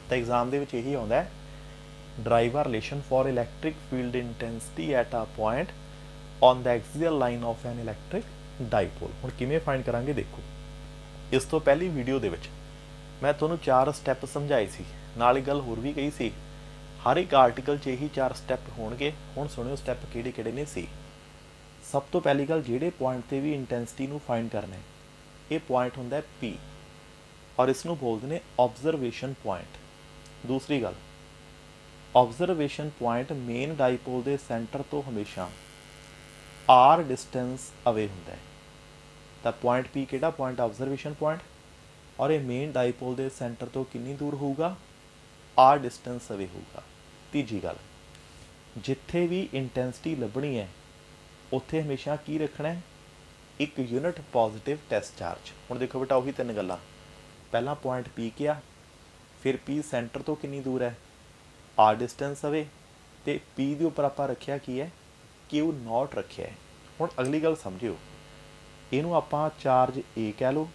ਤਾਂ ਐਗਜ਼ਾਮ ਦੇ ਵਿੱਚ ਇਹੀ ਆਉਂਦਾ ਹੈ, derive a relation for electric field intensity at a point on the axial line of an electric dipole. ਹੁਣ ਕਿਵੇਂ ਫਾਈਂਡ ਕਰਾਂਗੇ ਦੇਖੋ। ਇਸ ਤੋਂ ਪਹਿਲੀ ਵੀਡੀਓ ਦੇ ਵਿੱਚ ਮੈਂ ਤੁਹਾਨੂੰ 4 ਸਟੈਪ ਸਮਝਾਏ ਸੀ, ਨਾਲ ਇੱਕ ਗੱਲ ਹੋਰ ਵੀ ਕਹੀ ਸੀ, ਹਰ ਇੱਕ ਆਰਟੀਕਲ 'ਚ ਇਹੀ 4 ਸਟੈਪ ਹੋਣਗੇ। ਹੁਣ ਸੁਣਿਓ ਸਟੈਪ ਕਿਹੜੇ ਨੇ ਸੀ। ਸਭ ਤੋਂ ਪਹਿਲੀ ਗੱਲ, ਜਿਹੜੇ ਪੁਆਇੰਟ ਤੇ ਵੀ ਇੰਟੈਂਸਿਟੀ ਨੂੰ ਫਾਈਂਡ ਕਰਨਾ ਹੈ, ਇਹ ਪੁਆਇੰਟ ਹੁੰਦਾ ਹੈ P, ਔਰ ਇਸ ਨੂੰ ਬੋਲਦੇ ਨੇ ਆਬਜ਼ਰਵੇਸ਼ਨ ਪੁਆਇੰਟ। ਦੂਸਰੀ ਗੱਲ, ਆਬਜ਼ਰਵੇਸ਼ਨ ਪੁਆਇੰਟ ਮੇਨ ਡਾਈਪੋਲ ਦੇ ਸੈਂਟਰ ਤੋਂ ਹਮੇਸ਼ਾ r ਡਿਸਟੈਂਸ ਅਵੇ ਹੁੰਦਾ ਹੈ। ਤਾਂ ਪੁਆਇੰਟ P ਕਿਹੜਾ ਪੁਆਇੰਟ, ਆਬਜ਼ਰਵੇਸ਼ਨ ਪੁਆਇੰਟ, ਔਰ ਇਹ ਮੇਨ ਡਾਈਪੋਲ ਦੇ ਸੈਂਟਰ ਤੋਂ ਕਿੰਨੀ ਦੂਰ ਹੋਊਗਾ, r ਡਿਸਟੈਂਸ ਅਵੇ ਹੋਊਗਾ। ਤੀਜੀ ਗੱਲ, ਜਿੱਥੇ ਵੀ ਇੰਟੈਂਸਿਟੀ ਲੱਭਣੀ ਹੈ ਉੱਥੇ ਹਮੇਸ਼ਾ ਕੀ ਰੱਖਣਾ ਹੈ, ਇੱਕ ਯੂਨਿਟ ਪੋਜ਼ਿਟਿਵ ਟੈਸਟ ਚਾਰਜ। ਹੁਣ ਦੇਖੋ ਬੇਟਾ ਉਹੀ 3 ਗੱਲਾਂ, ਪਹਿਲਾਂ ਪੁਆਇੰਟ P ਕਿਹਾ, ਫਿਰ P ਸੈਂਟਰ ਤੋਂ ਕਿੰਨੀ ਦੂਰ ਹੈ, r ਡਿਸਟੈਂਸ ਅਵੇ, ਤੇ P ਦੇ ਉੱਪਰ ਆਪਾਂ ਰੱਖਿਆ ਕੀ ਹੈ, Q0 ਰੱਖਿਆ ਹੈ। ਹੁਣ ਅਗਲੀ ਗੱਲ ਸਮਝਿਓ, ਇਹਨੂੰ ਆਪਾਂ ਚਾਰਜ A ਕਹਿ ਲਓ,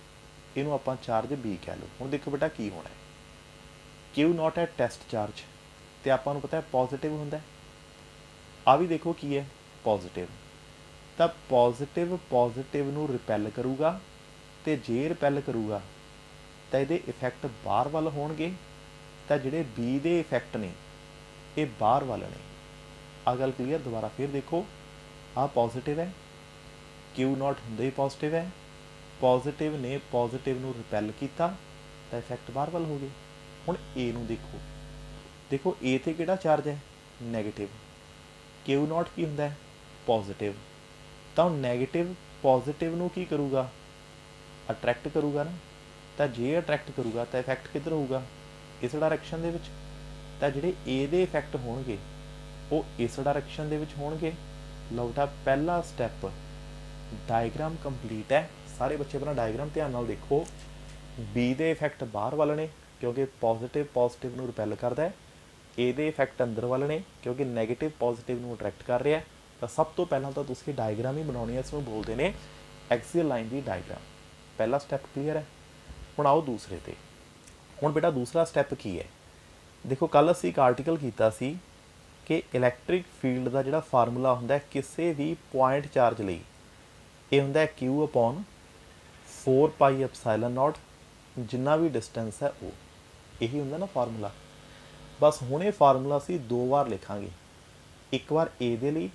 ਇਹਨੂੰ ਆਪਾਂ ਚਾਰਜ B ਕਹਿ ਲਓ। ਹੁਣ ਦੇਖੋ ਬੇਟਾ ਕੀ ਹੋਣਾ ਹੈ, Q0 ਹੈ ਟੈਸਟ ਚਾਰਜ, ਤੇ ਆਪਾਂ ਨੂੰ ਪਤਾ ਹੈ ਪੋਜ਼ਿਟਿਵ ਹੁੰਦਾ। ਆ ਵੀ ਦੇਖੋ ਕੀ ਹੈ, ਪੋਜ਼ਿਟਿਵ। ਤਾਂ ਪੋਜ਼ਿਟਿਵ ਨੂੰ ਰਿਪੈਲ ਕਰੂਗਾ, ਤੇ ਜੇ ਰਿਪੈਲ ਕਰੂਗਾ ਤਾਂ ਇਹਦੇ ਇਫੈਕਟ ਬਾਹਰ ਵੱਲ ਹੋਣਗੇ, ਤਾਂ ਜਿਹੜੇ B ਦੇ ਇਫੈਕਟ ਨੇ ਇਹ ਬਾਹਰ ਵੱਲ ਨੇ। ਆ ਗੱਲ ਕਲੀਅਰ। ਦੁਬਾਰਾ ਫਿਰ ਦੇਖੋ, ਆ ਪੋਜ਼ਿਟਿਵ ਹੈ, Q0 ਹੁੰਦੇ ਹੀ ਪੋਜ਼ਿਟਿਵ ਹੈ, ਪੋਜ਼ਿਟਿਵ ਨੇ ਪੋਜ਼ਿਟਿਵ ਨੂੰ ਰਿਪੈਲ ਕੀਤਾ ਤਾਂ ਇਫੈਕਟ ਬਾਹਰ ਵੱਲ ਹੋ ਗਏ। ਹੁਣ A ਨੂੰ ਦੇਖੋ A ਤੇ ਕਿਹੜਾ ਚਾਰਜ ਹੈ, ਨੈਗੇਟਿਵ। Q0 ਕੀ ਹੁੰਦਾ ਹੈ, ਪੋਜ਼ਿਟਿਵ। ਤਾਂ ਨੈਗੇਟਿਵ ਪੋਜ਼ਿਟਿਵ ਨੂੰ ਕੀ ਕਰੂਗਾ, ਅਟਰੈਕਟ ਕਰੂਗਾ ਨਾ। ਤਾਂ ਜੇ ਅਟਰੈਕਟ ਕਰੂਗਾ ਤਾਂ ਇਫੈਕਟ ਕਿੱਧਰ ਹੋਊਗਾ, ਇਸ ਡਾਇਰੈਕਸ਼ਨ ਦੇ ਵਿੱਚ। ਤਾਂ ਜਿਹੜੇ ए ਦੇ ਇਫੈਕਟ ਹੋਣਗੇ ਉਹ ਇਸ ਡਾਇਰੈਕਸ਼ਨ ਦੇ ਵਿੱਚ ਹੋਣਗੇ। ਲਓ ਬੇਟਾ ਪਹਿਲਾ ਸਟੈਪ ਡਾਇਗਰਾਮ ਕੰਪਲੀਟ ਹੈ। ਸਾਰੇ ਬੱਚੇ ਆਪਣਾ ਡਾਇਗਰਾਮ ਧਿਆਨ ਨਾਲ ਦੇਖੋ। ਬੀ ਦੇ ਇਫੈਕਟ ਬਾਹਰ ਵੱਲ ਨੇ ਕਿਉਂਕਿ ਪੋਜ਼ਿਟਿਵ ਨੂੰ ਰਿਪੈਲ ਕਰਦਾ ਹੈ। ए ਦੇ ਇਫੈਕਟ ਅੰਦਰ ਵੱਲ ਨੇ ਕਿਉਂਕਿ ਨੈਗੇਟਿਵ ਪੋਜ਼ਿਟਿਵ ਨੂੰ ਅਟਰੈਕਟ ਕਰ ਰਿਹਾ। ਤਾਂ ਸਭ ਤੋਂ ਪਹਿਲਾਂ ਤਾਂ ਤੁਸੀਂ ਡਾਇਗਰਾਮ ਹੀ ਬਣਾਉਣੀ ਹੈ। ਇਸ ਨੂੰ ਬੋਲਦੇ ਨੇ ਐਕਸੀਅਲ ਲਾਈਨ ਦੀ ਡਾਇਗਰਾਮ। ਪਹਿਲਾ ਸਟੈਪ ਕਲੀਅਰ ਹੈ। ਹੁਣ ਆਓ ਦੂਸਰੇ ਤੇ। ਹੁਣ ਬੇਟਾ ਦੂਸਰਾ ਸਟੈਪ ਕੀ ਹੈ? ਦੇਖੋ ਕੱਲ੍ਹ ਅਸੀਂ ਇੱਕ ਆਰਟੀਕਲ ਕੀਤਾ ਸੀ ਕਿ ਇਲੈਕਟ੍ਰਿਕ ਫੀਲਡ ਦਾ ਜਿਹੜਾ ਫਾਰਮੂਲਾ ਹੁੰਦਾ ਕਿਸੇ ਵੀ ਪੁਆਇੰਟ ਚਾਰਜ ਲਈ, ਇਹ ਹੁੰਦਾ Q/4πε0, ਜਿੰਨਾ ਵੀ ਡਿਸਟੈਂਸ ਹੈ ਉਹ ਇਹੀ ਹੁੰਦਾ ਨਾ ਫਾਰਮੂਲਾ। ਬਸ ਹੁਣ ਇਹ ਫਾਰਮੂਲਾ ਅਸੀਂ ਦੋ ਵਾਰ ਲਿਖਾਂਗੇ, ਇੱਕ ਵਾਰ A ਦੇ ਲਈ,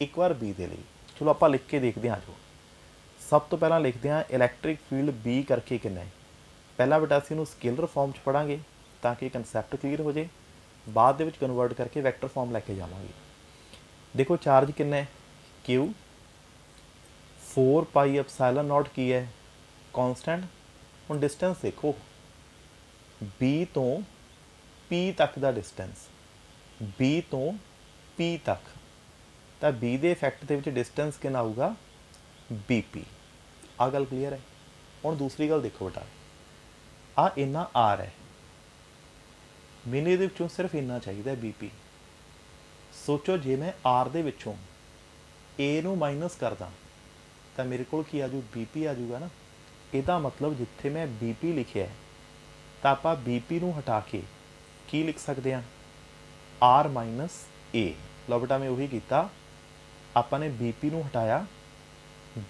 ਇੱਕ ਵਾਰ B ਦੇ ਲਈ। ਚਲੋ ਆਪਾਂ ਲਿਖ ਕੇ ਦੇਖਦੇ ਹਾਂ। ਜੋ ਸਭ ਤੋਂ ਪਹਿਲਾਂ ਲਿਖਦੇ ਹਾਂ ਇਲੈਕਟ੍ਰਿਕ ਫੀਲਡ B ਕਰਕੇ ਕਿੰਨਾ ਹੈ। ਪਹਿਲਾਂ ਬੇਟਾ ਅਸੀਂ ਇਹਨੂੰ ਸਕੇਲਰ ਫਾਰਮ 'ਚ ਪੜ੍ਹਾਂਗੇ ਤਾਂ ਕਿ ਕਨਸੈਪਟ ਕਲੀਅਰ ਹੋ ਜੇ। ਬਾਅਦ ਦੇ ਵਿੱਚ ਕਨਵਰਟ ਕਰਕੇ ਵੈਕਟਰ ਫਾਰਮ ਲੈ ਕੇ ਜਾਵਾਂਗੇ। ਦੇਖੋ ਚਾਰਜ ਕਿੰਨਾ ਹੈ? Q। 4πε0 ਕੀ ਹੈ? ਕੌਨਸਟੈਂਟ। ਹੁਣ ਡਿਸਟੈਂਸ ਦੇਖੋ B ਤੋਂ P ਤੱਕ ਦਾ ਡਿਸਟੈਂਸ, B ਤੋਂ P ਤੱਕ, ਤਾਂ B ਦੇ ਇਫੈਕਟ ਦੇ ਵਿੱਚ ਡਿਸਟੈਂਸ ਕਿੰਨਾ ਆਊਗਾ? BP। ਆਹ ਗੱਲ ਕਲੀਅਰ ਹੈ। ਹੁਣ ਦੂਸਰੀ ਗੱਲ ਦੇਖੋ ਬੇਟਾ, ਆਹ ਇੰਨਾ R ਹੈ, ਮੈਨੂੰ ਇਹਦੇ ਵਿੱਚੋਂ ਸਿਰਫ ਇੰਨਾ ਚਾਹੀਦਾ BP। ਸੋਚੋ ਜੇ ਮੈਂ R ਦੇ ਵਿੱਚੋਂ A ਨੂੰ ਮਾਈਨਸ ਕਰਦਾ ਤਾਂ ਮੇਰੇ ਕੋਲ ਕੀ ਆ ਜੂ? BP ਆ ਜੂਗਾ ਨਾ। ਇਹਦਾ ਮਤਲਬ ਜਿੱਥੇ ਮੈਂ BP ਲਿਖਿਆ ਤਾਂ ਆਪਾਂ BP ਨੂੰ ਹਟਾ ਕੇ ਕੀ ਲਿਖ ਸਕਦੇ ਹਾਂ? R - A। ਲਓ ਬੇਟਾ ਮੈਂ ਉਹੀ ਕੀਤਾ, ਆਪਾਂ ਨੇ BP ਨੂੰ ਹਟਾਇਆ,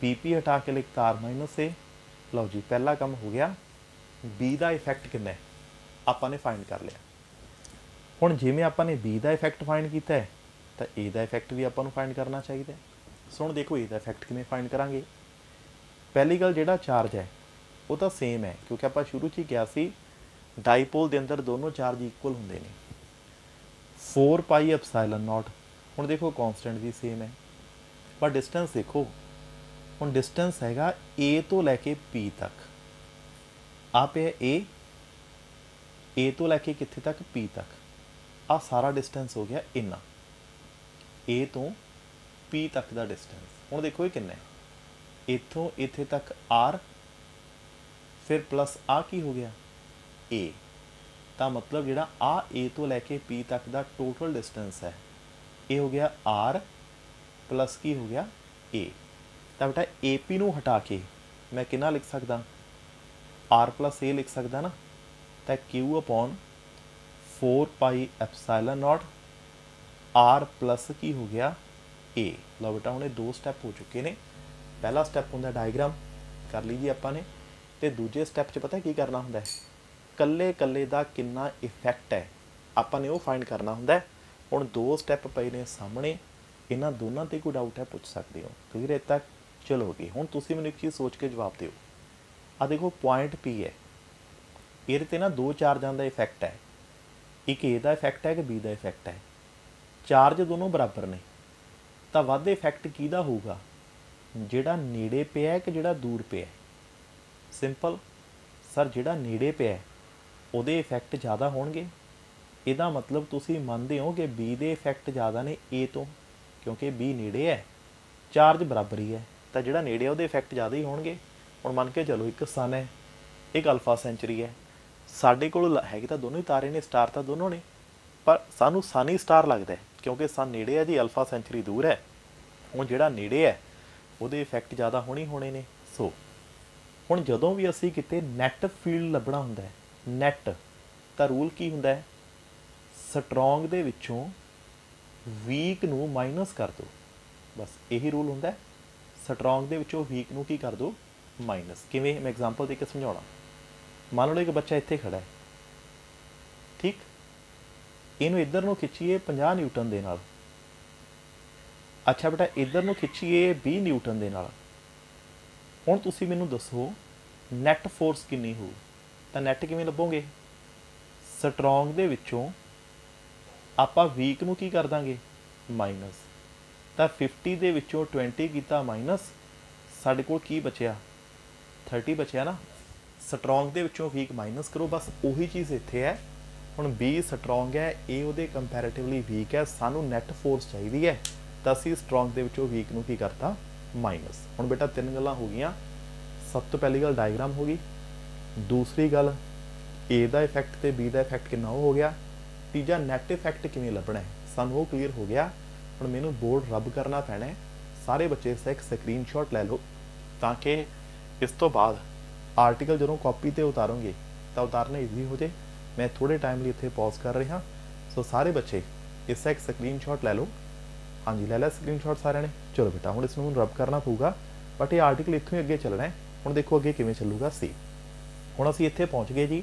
BP ਹਟਾ ਕੇ ਲਿਖਤਾ R - A। ਲਓ ਜੀ ਪਹਿਲਾ ਕੰਮ ਹੋ ਗਿਆ। B ਦਾ ਇਫੈਕਟ ਕਿੰਨਾ ਹੈ ਆਪਾਂ ਨੇ ਫਾਈਂਡ ਕਰ ਲਿਆ। ਹੁਣ ਜਿਵੇਂ ਆਪਾਂ ਨੇ B ਦਾ ਇਫੈਕਟ ਫਾਈਂਡ ਕੀਤਾ ਹੈ ਤਾਂ A ਦਾ ਇਫੈਕਟ ਵੀ ਆਪਾਂ ਨੂੰ ਫਾਈਂਡ ਕਰਨਾ ਚਾਹੀਦਾ। ਸੋ ਹੁਣ ਦੇਖੋ A ਦਾ ਇਫੈਕਟ ਕਿਵੇਂ ਫਾਈਂਡ ਕਰਾਂਗੇ। ਪਹਿਲੀ ਗੱਲ ਜਿਹੜਾ ਚਾਰਜ ਹੈ ਉਹ ਤਾਂ ਸੇਮ ਹੈ ਕਿਉਂਕਿ ਆਪਾਂ ਸ਼ੁਰੂ 'ਚ ਹੀ ਕਿਹਾ ਸੀ ਡਾਈਪੋਲ ਦੇ ਅੰਦਰ ਦੋਨੋਂ ਚਾਰਜ ਇਕੁਅਲ ਹੁੰਦੇ ਨੇ। 4πε0। ਹੁਣ ਦੇਖੋ ਕੌਨਸਟੈਂਟ ਵੀ ਸੇਮ ਹੈ ਪਰ ਡਿਸਟੈਂਸ ਦੇਖੋ। ਹੁਣ ਡਿਸਟੈਂਸ ਹੈਗਾ A ਤੋਂ ਲੈ ਕੇ P ਤੱਕ। ਆ ਪਿਆ A ਤੋਂ ਲੈ ਕੇ ਕਿੱਥੇ ਤੱਕ? P ਤੱਕ। ਆਹ ਸਾਰਾ ਡਿਸਟੈਂਸ ਹੋ ਗਿਆ ਇੰਨਾ, A ਤੋਂ P ਤੱਕ ਦਾ ਡਿਸਟੈਂਸ। ਹੁਣ ਦੇਖੋ ਇਹ ਕਿੰਨਾ ਹੈ? ਇੱਥੋਂ ਇੱਥੇ ਤੱਕ R, ਫਿਰ ਪਲੱਸ ਆ ਕੀ ਹੋ ਗਿਆ? A। ਤਾਂ ਮਤਲਬ ਜਿਹੜਾ ਆ A ਤੋਂ ਲੈ ਕੇ P ਤੱਕ ਦਾ ਟੋਟਲ ਡਿਸਟੈਂਸ ਹੈ ਇਹ ਹੋ ਗਿਆ R ਪਲੱਸ ਕੀ ਹੋ ਗਿਆ? A। ਤਾਂ ਬੇਟਾ AP ਨੂੰ ਹਟਾ ਕੇ ਮੈਂ ਕਿੰਨਾ ਲਿਖ ਸਕਦਾ? R + A ਲਿਖ ਸਕਦਾ ਨਾ। ਤਾਂ Q/4πε0 R ਪਲੱਸ ਕੀ ਹੋ ਗਿਆ? A। ਲਓ ਬੇਟਾ ਹੁਣ ਇਹ ਦੋ ਸਟੈਪ ਹੋ ਚੁੱਕੇ ਨੇ। ਪਹਿਲਾ ਸਟੈਪ ਹੁੰਦਾ ਡਾਇਗਰਾਮ ਕਰ ਲਈਏ ਆਪਾਂ ਨੇ, ਤੇ ਦੂਜੇ ਸਟੈਪ 'ਚ ਪਤਾ ਕੀ ਕਰਨਾ ਹੁੰਦਾ ਹੈ? ਕੱਲੇ ਦਾ ਕਿੰਨਾ ਇਫੈਕਟ ਹੈ ਆਪਾਂ ਨੇ ਉਹ ਫਾਈਂਡ ਕਰਨਾ ਹੁੰਦਾ ਹੈ। ਹੁਣ ਦੋ ਸਟੈਪ ਪਏ ਨੇ ਸਾਹਮਣੇ, ਇਹਨਾਂ ਦੋਨਾਂ 'ਤੇ ਕੋਈ ਡਾਊਟ ਹੈ ਪੁੱਛ ਸਕਦੇ ਹੋ। ਕਲੀਅਰ ਹੈ ਤੱਕ? ਚਲੋ ਜੀ ਹੁਣ ਤੁਸੀਂ ਮੈਨੂੰ ਇੱਕ ਚੀਜ਼ ਸੋਚ ਕੇ ਜਵਾਬ ਦਿਓ। ਆ ਦੇਖੋ ਪੁਆਇੰਟ P ਹੈ, ਇਹਦੇ 'ਤੇ ਨਾ ਦੋ ਚਾਰਜਾਂ ਦਾ ਇਫੈਕਟ ਹੈ। ਇੱਕ A ਦਾ ਇਫੈਕਟ ਹੈ ਕਿ B ਦਾ ਇਫੈਕਟ ਹੈ। ਚਾਰਜ ਦੋਨੋਂ ਬਰਾਬਰ ਨੇ ਤਾਂ ਵੱਧ ਇਫੈਕਟ ਕਿਹਦਾ ਹੋਊਗਾ? ਜਿਹੜਾ ਨੇੜੇ ਪਿਆ ਕਿ ਜਿਹੜਾ ਦੂਰ ਪਿਆ? ਸਿੰਪਲ ਸਰ, ਜਿਹੜਾ ਨੇੜੇ ਪਿਆ ਉਹਦੇ ਇਫੈਕਟ ਜ਼ਿਆਦਾ ਹੋਣਗੇ। ਇਹਦਾ ਮਤਲਬ ਤੁਸੀਂ ਮੰਨਦੇ ਹੋ ਕਿ B ਦੇ ਇਫੈਕਟ ਜ਼ਿਆਦਾ ਨੇ A ਤੋਂ ਕਿਉਂਕਿ B ਨੇੜੇ ਹੈ, ਚਾਰਜ ਬਰਾਬਰ ਹੀ ਹੈ ਤਾਂ ਜਿਹੜਾ ਨੇੜੇ ਉਹਦੇ ਇਫੈਕਟ ਜ਼ਿਆਦਾ ਹੀ ਹੋਣਗੇ। ਹੁਣ ਮੰਨ ਕੇ ਚਲੋ ਇੱਕ ਸਨ ਹੈ, ਇੱਕ ਅਲਫਾ ਸੈਂਚੁਰੀ ਹੈ। ਸਾਡੇ ਕੋਲ ਹੈਗੇ ਤਾਂ ਦੋਨੋਂ ਹੀ ਤਾਰੇ ਨੇ, ਸਟਾਰ ਤਾਂ ਦੋਨੋਂ ਨੇ, ਪਰ ਸਾਨੂੰ ਸਨ ਹੀ ਸਟਾਰ ਲੱਗਦਾ ਕਿਉਂਕਿ ਸਨ ਨੇੜੇ ਹੈ ਜੀ, ਅਲਫਾ ਸੈਂਚੁਰੀ ਦੂਰ ਹੈ। ਹੁਣ ਜਿਹੜਾ ਨੇੜੇ ਹੈ ਉਹਦੇ ਇਫੈਕਟ ਜ਼ਿਆਦਾ ਹੋਣੇ ਨੇ। ਸੋ ਹੁਣ ਜਦੋਂ ਵੀ ਅਸੀਂ ਕਿਤੇ ਨੈੱਟ ਫੀਲਡ ਲੱਭਣਾ ਹੁੰਦਾ ਹੈ, ਨੈੱਟ ਤਾਂ ਰੂਲ ਕੀ ਹੁੰਦਾ ਹੈ? ਸਟਰੋਂਗ ਦੇ ਵਿੱਚੋਂ ਵੀਕ ਨੂੰ ਮਾਈਨਸ ਕਰ ਦਿਓ। ਬਸ ਇਹੀ ਰੂਲ ਹੁੰਦਾ ਹੈ। ਸਟਰੋਂਗ ਦੇ ਵਿੱਚੋਂ ਵੀਕ ਨੂੰ ਕੀ ਕਰ ਦਿਓ? ਮਾਈਨਸ। ਕਿਵੇਂ? ਮੈਂ ਐਗਜ਼ਾਮਪਲ ਦੇ ਕੇ ਸਮਝਾਉਣਾ। ਮੰਨ ਲਓ ਇੱਕ ਬੱਚਾ ਇੱਥੇ ਖੜਾ ਹੈ, ਠੀਕ, ਇਹਨੂੰ ਇੱਧਰ ਨੂੰ ਖਿੱਚੀਏ 50 ਨਿਊਟਨ ਦੇ ਨਾਲ। ਅੱਛਾ ਬੇਟਾ ਇੱਧਰ ਨੂੰ ਖਿੱਚੀਏ 20 ਨਿਊਟਨ ਦੇ ਨਾਲ। ਹੁਣ ਤੁਸੀਂ ਮੈਨੂੰ ਦੱਸੋ ਨੈੱਟ ਫੋਰਸ ਕਿੰਨੀ ਹੋਊ? ਤਾਂ ਨੈੱਟ ਕਿਵੇਂ ਲੱਭੋਗੇ? ਸਟਰੋਂਗ ਦੇ ਵਿੱਚੋਂ ਆਪਾਂ ਵੀਕ ਨੂੰ ਕੀ ਕਰ ਦਾਂਗੇ? ਮਾਈਨਸ। ਤਾਂ 50 ਦੇ ਵਿੱਚੋਂ 20 ਕੀਤਾ ਮਾਈਨਸ, ਸਾਡੇ ਕੋਲ ਕੀ ਬਚਿਆ? 30 ਬਚਿਆ ਨਾ। ਸਟਰੋਂਗ ਦੇ ਵਿੱਚੋਂ ਵੀਕ ਮਾਈਨਸ ਕਰੋ। ਬਸ ਉਹੀ ਚੀਜ਼ ਇੱਥੇ ਹੈ। ਹੁਣ B ਸਟਰੋਂਗ ਹੈ, A ਉਹਦੇ ਕੰਪੈरेटिवली ਵੀਕ ਹੈ, ਸਾਨੂੰ ਨੈਟ ਫੋਰਸ ਚਾਹੀਦੀ ਹੈ ਤਾਂ ਅਸੀਂ ਸਟਰੋਂਗ ਦੇ ਵਿੱਚੋਂ ਵੀਕ ਨੂੰ ਕੀ ਕਰਤਾ ਮਾਈਨਸ। ਹੁਣ ਬੇਟਾ ਤਿੰਨ ਗੱਲਾਂ ਹੋ ਗਈਆਂ। ਸਭ ਤੋਂ ਪਹਿਲੀ ਗੱਲ ਡਾਇਗਰਾਮ ਹੋ ਗਈ, ਦੂਸਰੀ ਗੱਲ A ਦਾ ਇਫੈਕਟ ਤੇ B ਦਾ ਇਫੈਕਟ ਕਿੰਨਾ ਹੋ ਗਿਆ, ਤੀਜਾ ਨੈਟ ਇਫੈਕਟ ਕਿਵੇਂ ਲੱਭਣਾ ਹੈ ਸਾਨੂੰ ਉਹ ਕਲੀਅਰ ਹੋ ਗਿਆ। ਹੁਣ ਮੈਨੂੰ ਬੋਰਡ ਰਬ ਕਰਨਾ ਪੈਣਾ ਹੈ। ਸਾਰੇ ਬੱਚੇ ਇਸ ਦਾ ਇੱਕ ਸਕਰੀਨਸ਼ਾਟ ਲੈ ਲਓ ਤਾਂ ਕਿ ਇਸ ਤੋਂ ਬਾਅਦ ਆਰਟੀਕਲ ਜਦੋਂ ਕਾਪੀ ਤੇ ਉਤਾਰੋਗੇ ਤਾਂ ਉਤਾਰਨਾ ਈਜ਼ੀ ਹੋ ਜੇ। मैं थोड़े टाइम लिए इतने पॉज कर रहा। सो सारे बच्चे इसका एक स्क्रीनशॉट ले लो। हाँ जी, ले लिया स्क्रीनशॉट सारे ने। चलो बेटा हुण इसनूं रब करना पऊगा, बट ये आर्टिकल इत्थों ही अगे चलना है। हुण देखो अगे किवें चलूगा सी। हुण असीं इत्थे पहुँच गए जी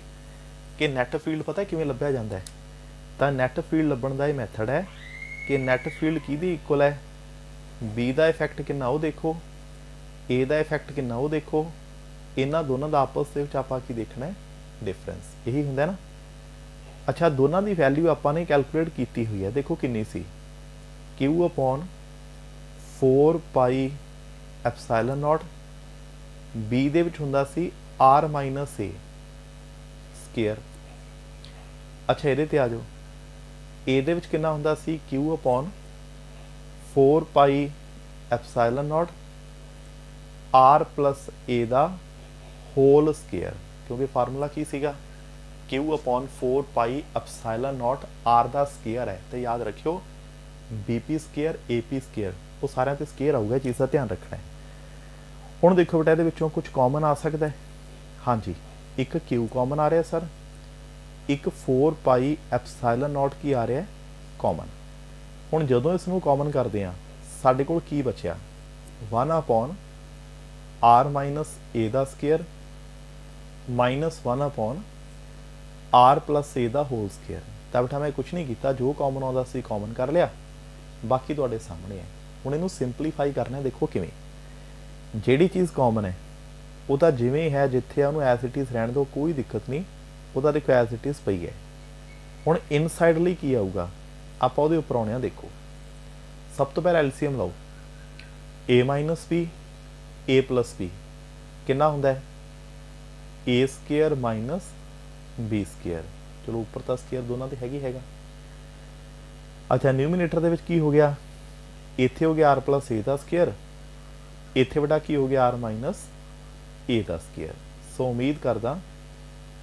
कि नैट फील्ड पता किवें लभ्या जांदा है। तां नैट फील्ड लभण दा ये मैथड है कि नैट फील्ड किहदी इक्वल है, बी दा इफैक्ट किन्ना वो देखो, ए दा इफैक्ट किन्ना वो देखो, इन्हां दोनों दा आपस दे विच आपां की देखना है डिफरेंस। यही हुंदा है ना। अच्छा, दोनों की वैल्यू आपां ने कैलकुलेट की हुई है, देखो किन्नी सी, q upon 4 pi epsilon naught, B दे विच हुंदा सी आर माइनस ए स्केयर। अच्छा इहदे ते आ जाओ, ए दे विच किन्ना हुंदा सी q upon 4 pi epsilon naught r plus a दा होल स्केयर, क्योंकि फार्मूला की सीगा q upon 4 pi epsilon naught r दा स्केयर है। तो याद रखियो बीपी स्केयर एपी स्केयर वो सारे ते स्केयर आऊगा, चीज़ का ध्यान रखना है। हुण देखो बेटा ये कुछ कॉमन आ सकता है। हाँ जी, एक क्यू कॉमन आ रहा है सर, एक 4 पाई एप्सिलॉन नॉट की आ रहा है कॉमन। हुण जदों इसनूं कॉमन करते हैं साडे कोल की बचिया 1 अपॉन आर माइनस ए दा square minus 1 upon r plus a दा होल स्केयर। तो बेटा मैं कुछ नहीं किया, जो कॉमन आता सी कॉमन कर लिया, बाकी तुहाडे सामने है। हुण इहनूं सिंपलीफाई करना है, देखो किवें। जिहड़ी चीज़ कॉमन है वो तो जिवें है जिथे उहनूं एज इट इज़ रहण दो, कोई दिक्कत नहीं, वो तो देखो एज इट इज़ पई है। हुण इनसाइड लई की आऊगा, आपां उहदे उपर आउणे आ। देखो सब तो पहले एलसीएम लाओ, ए माइनस बी ए प्लस बी कितना हुंदा है ए स्केयर माइनस बी स्केयर। चलो उपर तो स्केयर दोनों की हैगा। अच्छा न्यूमीनेटर दे विच की हो गया, इत्थे हो गया आर प्लस ए दा स्केयर, इत्थे बेटा की हो गया आर माइनस ए दा स्केयर। सो उम्मीद करदा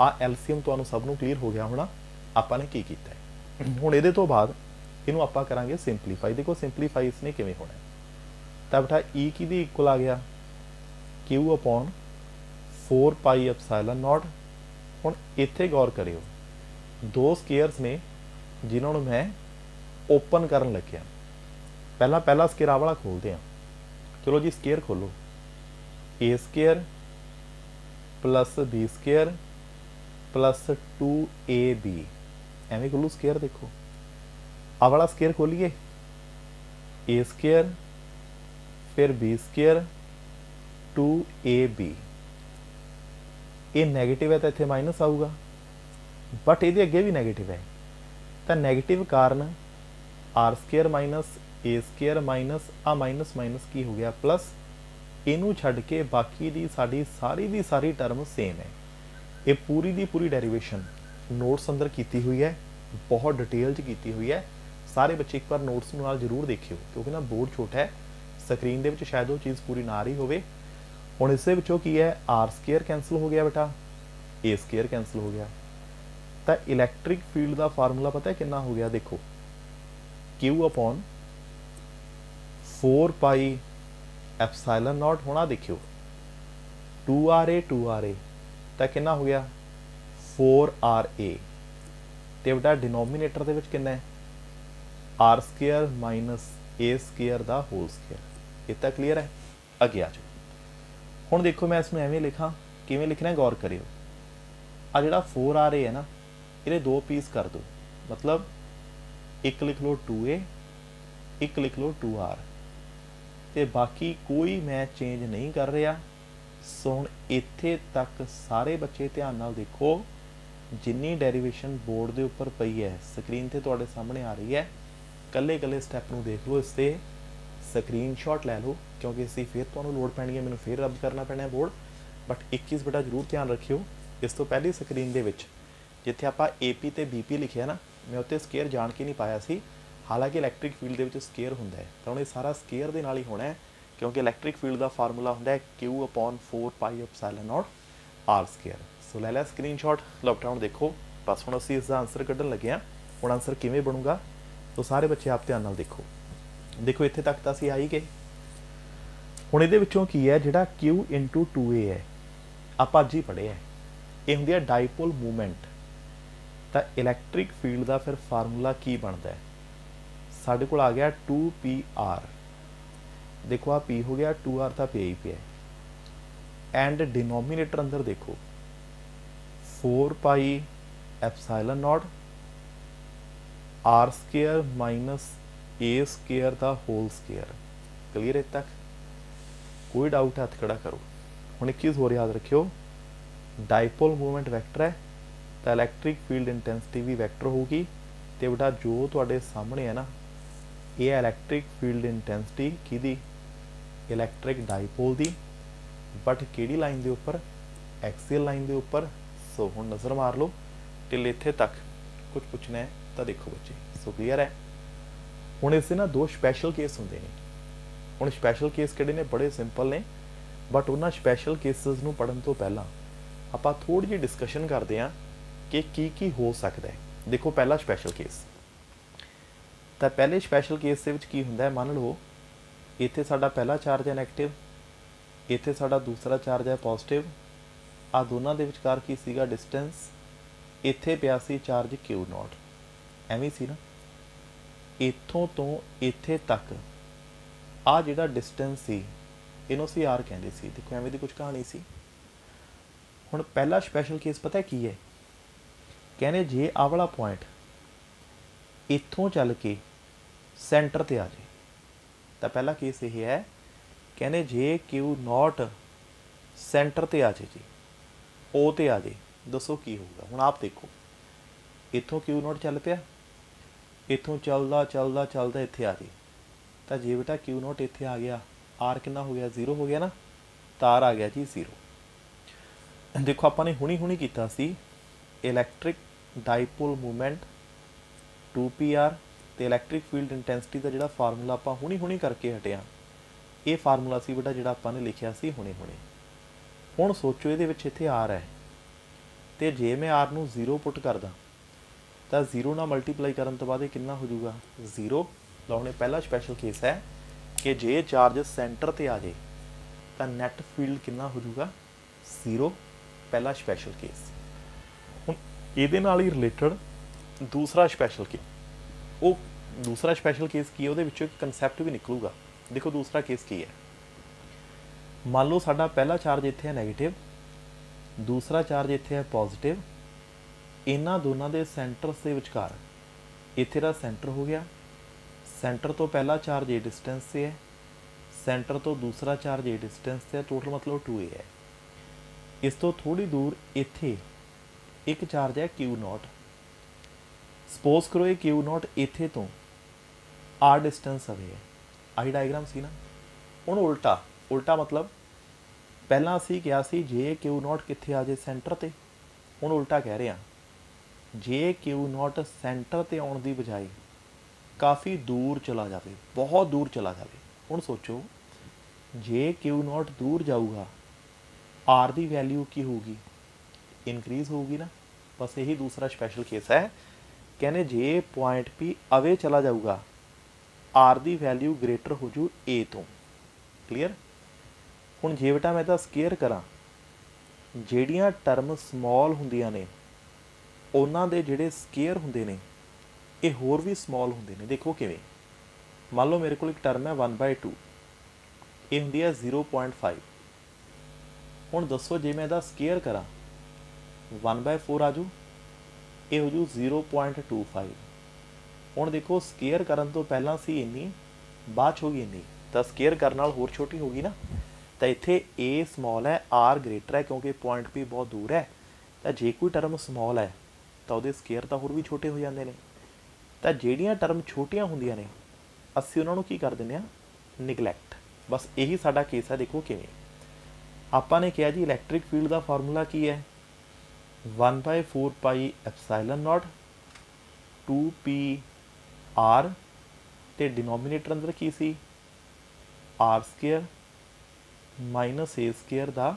आ एलसीएम तुहानूं सब नूं क्लीयर हो गया होना आपां ने की कीता है। हुण इहदे तो बाद इहनूं आपां करांगे सिंपलीफाई। देखो सिंपलीफाई इसने किवें होना है। तां बेटा ई किहदी इक्वल आ गया Q upon 4 pi epsilon not. हुण इत्थे गौर करियो, दो स्केयर्स ने जिन्होंने मैं ओपन करन लग्या। पहला स्केयर आ वाला खोलते हैं। चलो जी स्केयर खोलो, a square plus b square plus 2ab एवें खोलू स्केयर। देखो आ वाला स्केयर खोलिए, ए स्केयर फिर बी स्केयर 2ab। ये नैगेटिव है तो इत्थे माइनस आऊगा, बट ये अगे भी नैगेटिव है। तो नैगेटिव कारण आर स्केयर माइनस ए स्केयर माइनस आ माइनस माइनस की हो गया प्लस, इनू छड्ड के बाकी दी सारी टर्म सेम है। ये पूरी दी पूरी डेरिवेशन नोट्स अंदर की हुई है, बहुत डिटेल च की हुई है। सारे बच्चे एक बार नोट्स नाल जरूर देखियो, क्योंकि ना बोर्ड छोटा है, स्क्रीन दे विच शायद वो चीज़ पूरी ना रही होवे। हुण इस विचों की है आर स्केयर कैंसल हो गया बेटा, ए स्केयर कैंसल हो गया। तो इलैक्ट्रिक फील्ड का फार्मूला पता है कितना हो गया, देखो Q upon 4 pi epsilon not होना। देखियो 2RA तो कितना हो गया 4RA। तो बेटा डिनोमीनेटर दे विच कितना है आर स्केयर माइनस ए स्केयर दा होल स्केयर। इतना क्लीयर है। अगे आ जाओ। हुण देखो मैं इसमें एवें लिखा, किवें लिखना है गौर करियो। आ जिहड़ा 4RA है ना, ये दो पीस कर दो, मतलब एक लिख लो 2A, एक लिख लो 2R, ते बाकी कोई मैं चेंज नहीं कर रहा। सो हुण इत्थे तक सारे बच्चे ध्यान नाल देखो, जिन्नी डेरिवेशन बोर्ड के उपर पई है स्क्रीन ते तुहाडे सामने आ रही है, कल्ले कल्ले स्टैप नूं देख लो, इससे स्क्रीनशॉट लै लो, क्योंकि इसी फिर तुहानूं लोड़ पैनी है, मैनूं फिर रब करना पैना है बोर्ड। बट एक चीज़ बेटा जरूर ध्यान रखियो, इस तो पहली स्क्रीन दे विच जिथे आप AP ते BP लिखिया ना, मैं उत्ते स्केयर जान के नहीं पाया सी, हालांकि इलैक्ट्रिक फील्ड के स्केयर होंदा है, तो ये सारा स्केयर के नाल ही होना है, क्योंकि इलैक्ट्रिक फील्ड का फार्मूला होंदा है Q/4πε0 R स्केयर। सो ले लिया स्क्रीनशॉट, लैपटॉप देखो, बस हुण असीं इसका आंसर कढ़न लगे हाँ। हुण आंसर किवें बनूगा, तो सारे बच्चे आप ध्यान नाल देखो। देखो इत्थे तक तो असीं आ ही गए। हुण इहदे विचों की है, जिहड़ा Q/2A है, आपां अज ही पढ़े है, ये हुंदी है डाइपोल मूवमेंट। तो इलैक्ट्रिक फील्ड का फिर फार्मूला की बनता है, साढ़े कोल आ गया 2PR। देखो आ P हो गया, 2R तो पे ही पे है, एंड डिनोमीनेटर अंदर देखो 4πε0 R square minus A square का होल स्केयर। क्लीयर इतने तक? कोई डाउट हाथ खड़ा करो। हुण एक चीज़ होर याद रखियो, डाइपोल मूवमेंट वैक्टर है तो इलैक्ट्रिक फील्ड इंटेंसिटी भी वैक्टर होगी। तो बेटा जो तुहाडे सामने है ना, ये इलैक्ट्रिक फील्ड इंटेंसिटी किहदी, इलैक्ट्रिक डाइपोल दी, बट किहड़ी लाइन के उपर, एक्सीयल लाइन के उपर। सो हुण नज़र मार लो, टिल इत्थे तक कुछ पूछना है तो देखो बच्चे। सो क्लीयर है? हुण इससे ना दो स्पैशल केस होंदे ने। हुण स्पैशल केस किहड़े ने, बड़े सिंपल ने, बट उन्हां स्पैशल केसिस नूं पढ़न तो पहलां आपां थोड़ी जी डिस्कशन करते हैं कि की हो सकता है। देखो पहला स्पैशल केस, तो पहले स्पैशल केस के विच की हुंदा है, मान लो इत्थे साडा पहला चार्ज है नैगेटिव, इत्थे साडा दूसरा चार्ज है पॉजिटिव, आ दोनों के विचकार की सीगा डिस्टेंस, इत्थे पिया सी चार्ज Q0, एवें सी ना, इत्थों तो इत्थे तक आ जिहड़ा डिस्टेंस सी, इहनूं असीं R कहंदे सी। देखो एवें दी कुछ कहानी सी। हुण पहला स्पैशल केस पता की है, कहने जे आ वाला पॉइंट इत्थों चल के सेंटर ते आ जाए, तो पहला केस ये है, कहने जे Q0 सेंटर ते आ जाए जी, ओ ते आ जाए, दसो की होगा। हुण आप देखो, इत्थों Q0 चल पिया, इत्थों चलदा चलदा चलदा इत्थे आ जाए, तो जे बेटा Q0 इत्थे आ गया, R कितना हो गया, 0 हो गया ना, तो R आ गया जी 0। देखो आपां ने हुणी कीता सी, इलैक्ट्रिक डाइपोल मूवमेंट 2PR तो इलैक्ट्रिक फील्ड इंटेंसिटी का जिहड़ा फार्मूला आपां हुणी करके हटे हाँ, ये फार्मूला सी बेटा जिहड़ा आपां ने लिखिया सी हुणे। हुण सोचो इहदे विच इत्थे R है, तो जे मैं R नूं 0 पुट करदा तो 0 नाल मल्टीप्लाई करन तो बाद ये कितना हो जाऊगा, 0। लो हुणे पहला स्पैशल केस है कि जे चार्ज सेंटर ते आ जाए तो नैट फील्ड कितना हो जाऊगा, 0। पहला स्पैशल केस। हुण इहदे नाल ही रिलेटेड दूसरा स्पैशल केस, वो दूसरा स्पैशल केस की है, उहदे विचों एक कंसैप्ट भी निकलूगा। देखो दूसरा केस की है, मान लो साडा पहला चार्ज इत्थे है नैगेटिव, दूसरा चार्ज इत्थे है पॉजिटिव, इन्हां दोनों के सेंटर्स के विचकार इत्थे दा सेंटर हो गया, सेंटर तो पहला चार्ज ए डिस्टेंस से है, सेंटर तो दूसरा चार्ज ए डिस्टेंस से है, टोटल मतलब 2A है। इस तो थोड़ी दूर इत्थे एक चार्ज है Q0, सपोज करो ये Q0 इत्थे तो R डिस्टेंस अवे है, आई डायग्राम सी ना। हुण उल्टा मतलब पहला असीं कहा सी जे Q0 कित्थे आ जाए, सेंटर ते। हुण उल्टा कह रहे हैं, जे Q0 सेंटर ते आउण दी बजाय काफ़ी दूर चला जाए, बहुत दूर चला जाए। हुण सोचो जे Q0 दूर जाऊगा, R की वैल्यू की होगी, इनक्रीज़ होगी ना। बस यही दूसरा स्पैशल केस है, कहने जे पॉइंट P अवे चला जाऊगा, R की वैल्यू ग्रेटर हो जू A तो। क्लीयर? हुण जे बेटा मैं तो स्केयर करा, ਜਿਹੜੀਆਂ टर्म समॉल ਹੁੰਦੀਆਂ ने ਉਹਨਾਂ ਦੇ ਜਿਹੜੇ स्केयर ਹੁੰਦੇ ਨੇ ਇਹ ਹੋਰ ਵੀ ਸਮॉल ਹੁੰਦੇ ਨੇ। देखो किवें, मान लो मेरे को एक टर्म है 1/2, ये ਹੁੰਦੀ है 0.5। ਹੁਣ दसो जे मैं ਇਹਦਾ स्केयर करा 1/4 आ जू, ये हो जू 0.25। ਹੁਣ देखो स्केयर करन तो पहला सी इन्नी, बाद हो गई इन्नी, तो स्केयर करने नाल होर छोटी होगी ना। तो इत्थे A समॉल है, R ग्रेटर है, क्योंकि पॉइंट P बहुत दूर है। तो जे कोई टर्म समॉल है तो वो स्केयर तो होर भी छोटे हो जाते हैं। तो ਜਿਹੜੀਆਂ टर्म छोटियां ਹੁੰਦੀਆਂ ने ਅਸੀਂ ਉਹਨਾਂ ਨੂੰ ਕੀ कर ਦਿੰਦੇ ਹਾਂ, निगलैक्ट। बस यही साडा केस है। देखो किवें आपां ने कहा जी इलैक्ट्रिक फील्ड का फार्मूला की है, 1/4 pi epsilon naught 2p r ਤੇ डिनोमीनेटर अंदर की सी r square minus a square ਦਾ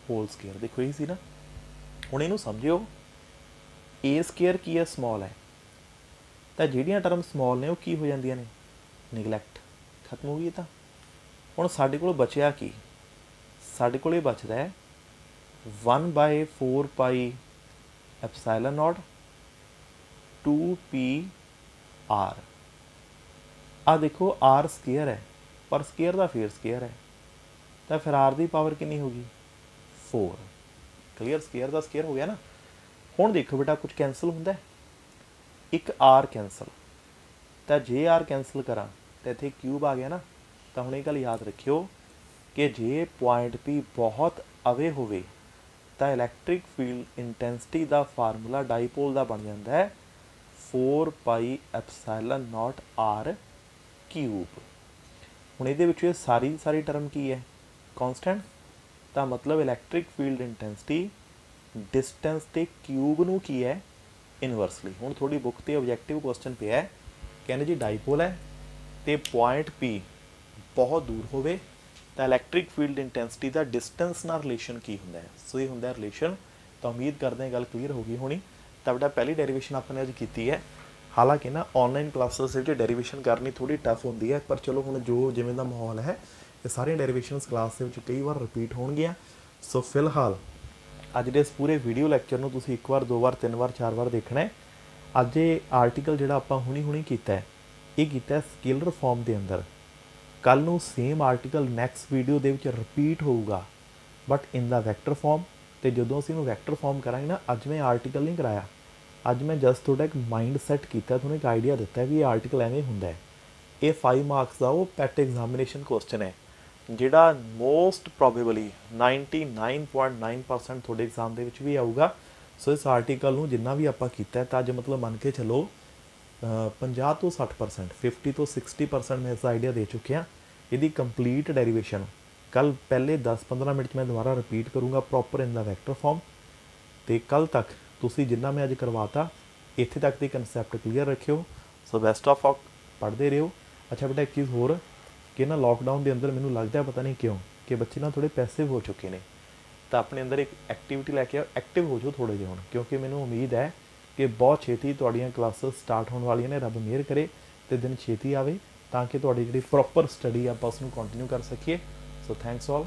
होल स्केयर। देखो यही सी ना। ਹੁਣ ਇਹਨੂੰ ਸਮਝਿਓ a स्केयर ਕੀ ਹੈ ਸਮੋਲ ਹੈ ਤਾਂ ਜਿਹੜੀਆਂ ਟਰਮ ਸਮੋਲ ਨੇ ਉਹ ਕੀ ਹੋ ਜਾਂਦੀਆਂ ਨੇ ਨਿਗਲੈਕਟ ਖਤਮ ਹੋ ਗਈ। ਤਾਂ ਹੁਣ ਸਾਡੇ ਕੋਲ ਬਚਿਆ ਕੀ ਸਾਡੇ ਕੋਲ ਇਹ ਬਚਦਾ ਹੈ 1/4 pi epsilon naught 2p r। आ देखो r स्केयर है पर स्केयर का फिर स्केयर है तो फिर r की पावर कितनी होगी 4। क्लीयर स्केयर का स्केयर हो गया ना। हुण देखो बेटा कुछ कैंसल होंदा है एक r कैंसल तो जे r कैंसल करा तो इत्थे क्यूब आ गया ना। तो हुण ये गल याद रखियो कि जे पॉइंट P बहुत अवे होवे तो इलैक्ट्रिक फील्ड इंटेंसिटी का फार्मूला डाईपोल का बन जाता है 4 pi epsilon not r cube. हुण इहदे विच सारी सारी टर्म की है कॉन्सटेंट तो मतलब इलैक्ट्रिक फील्ड इंटेंसिटी डिस्टेंस के क्यूब नूं की है इनवर्सली। हुण थोड़ी बुक ते ऑब्जैक्टिव क्वेश्चन पे है कहने जी डाईपोल है तो पॉइंट P बहुत दूर होवे तो इलैक्ट्रिक फील्ड इंटेंसिटी का डिस्टेंस नाल रिलेशन की हुंदा है। सो ये हुंदा है रिलेशन। तो उम्मीद करते हैं गल क्लीयर होगी होनी। तो बेटा पहली डेरीवेशन आपने अज की है। हालांकि ना ऑनलाइन क्लासेस डेरीवेशन करनी थोड़ी टफ होंगी है पर चलो हुण जो जिवें दा माहौल है ये सारियां डेरीवेशनस क्लास के कई बार रिपीट होणगियां। सो फिलहाल अज दे इस पूरे वीडियो लैक्चर नूं तुसीं 1 बार 2 बार 3 बार 4 बार देखना है। अज ये आर्टिकल जिहड़ा आपां हुणी हुणी कीता है ये कीता है स्केलर फॉर्म के अंदर। कल नूं सेम आर्टिकल नैक्सट वीडियो दे विच रिपीट होऊगा but in the vector form. तो जदों असीं वैक्टर फॉर्म करांगे ना अज मैं आर्टिकल नहीं कराया अज मैं जस्ट थोड़ा एक माइंड सैट किया तुहानूं एक आइडिया दिता है भी ये आर्टिकल एवें हुंदा है। ये 5 मार्क्स का वो पैट एग्जामिनेशन क्वेश्चन है जिहड़ा मोस्ट प्रोबेबली 99.9% थोड़े एग्जाम दे विच भी आऊगा। सो इस आर्टिकल नूं जिन्ना भी आपां कीता है तो अज मतलब मन के चलो 50 तो 60% 50 तो 60% मैं इस आइडिया दे चुके हैं। यदि कंप्लीट डेरीवेशन कल पहले 10-15 मिनट मैं दोबारा रिपीट करूँगा proper in the vector form. तो कल तक तुसी जिन्ना मैं अज करवाता इत्थे तक के कंसैप्ट क्लीयर रखियो। सो बेस्ट ऑफ ऑक पढ़ते रहो। अच्छा बेटा एक चीज़ होर कि ना लॉकडाउन के अंदर मैनूं लगता है पता नहीं क्यों कि बच्चे ना थोड़े पैसिव हो चुके हैं तो अपने अंदर एक एक्टिविटी लैके आओ एक्टिव हो जाओ थोड़े जिहे हुण क्योंकि मैनूं उम्मीद है कि बहुत छेती तुहाड़ियां क्लासेस स्टार्ट होने वालियां ने। रब मेहर करे तो दिन छेती आवे ताकि तुहाडी जिहड़ी प्रॉपर स्टडी आपां उसनूं कंटिन्यू कर सकीए। So thanks all.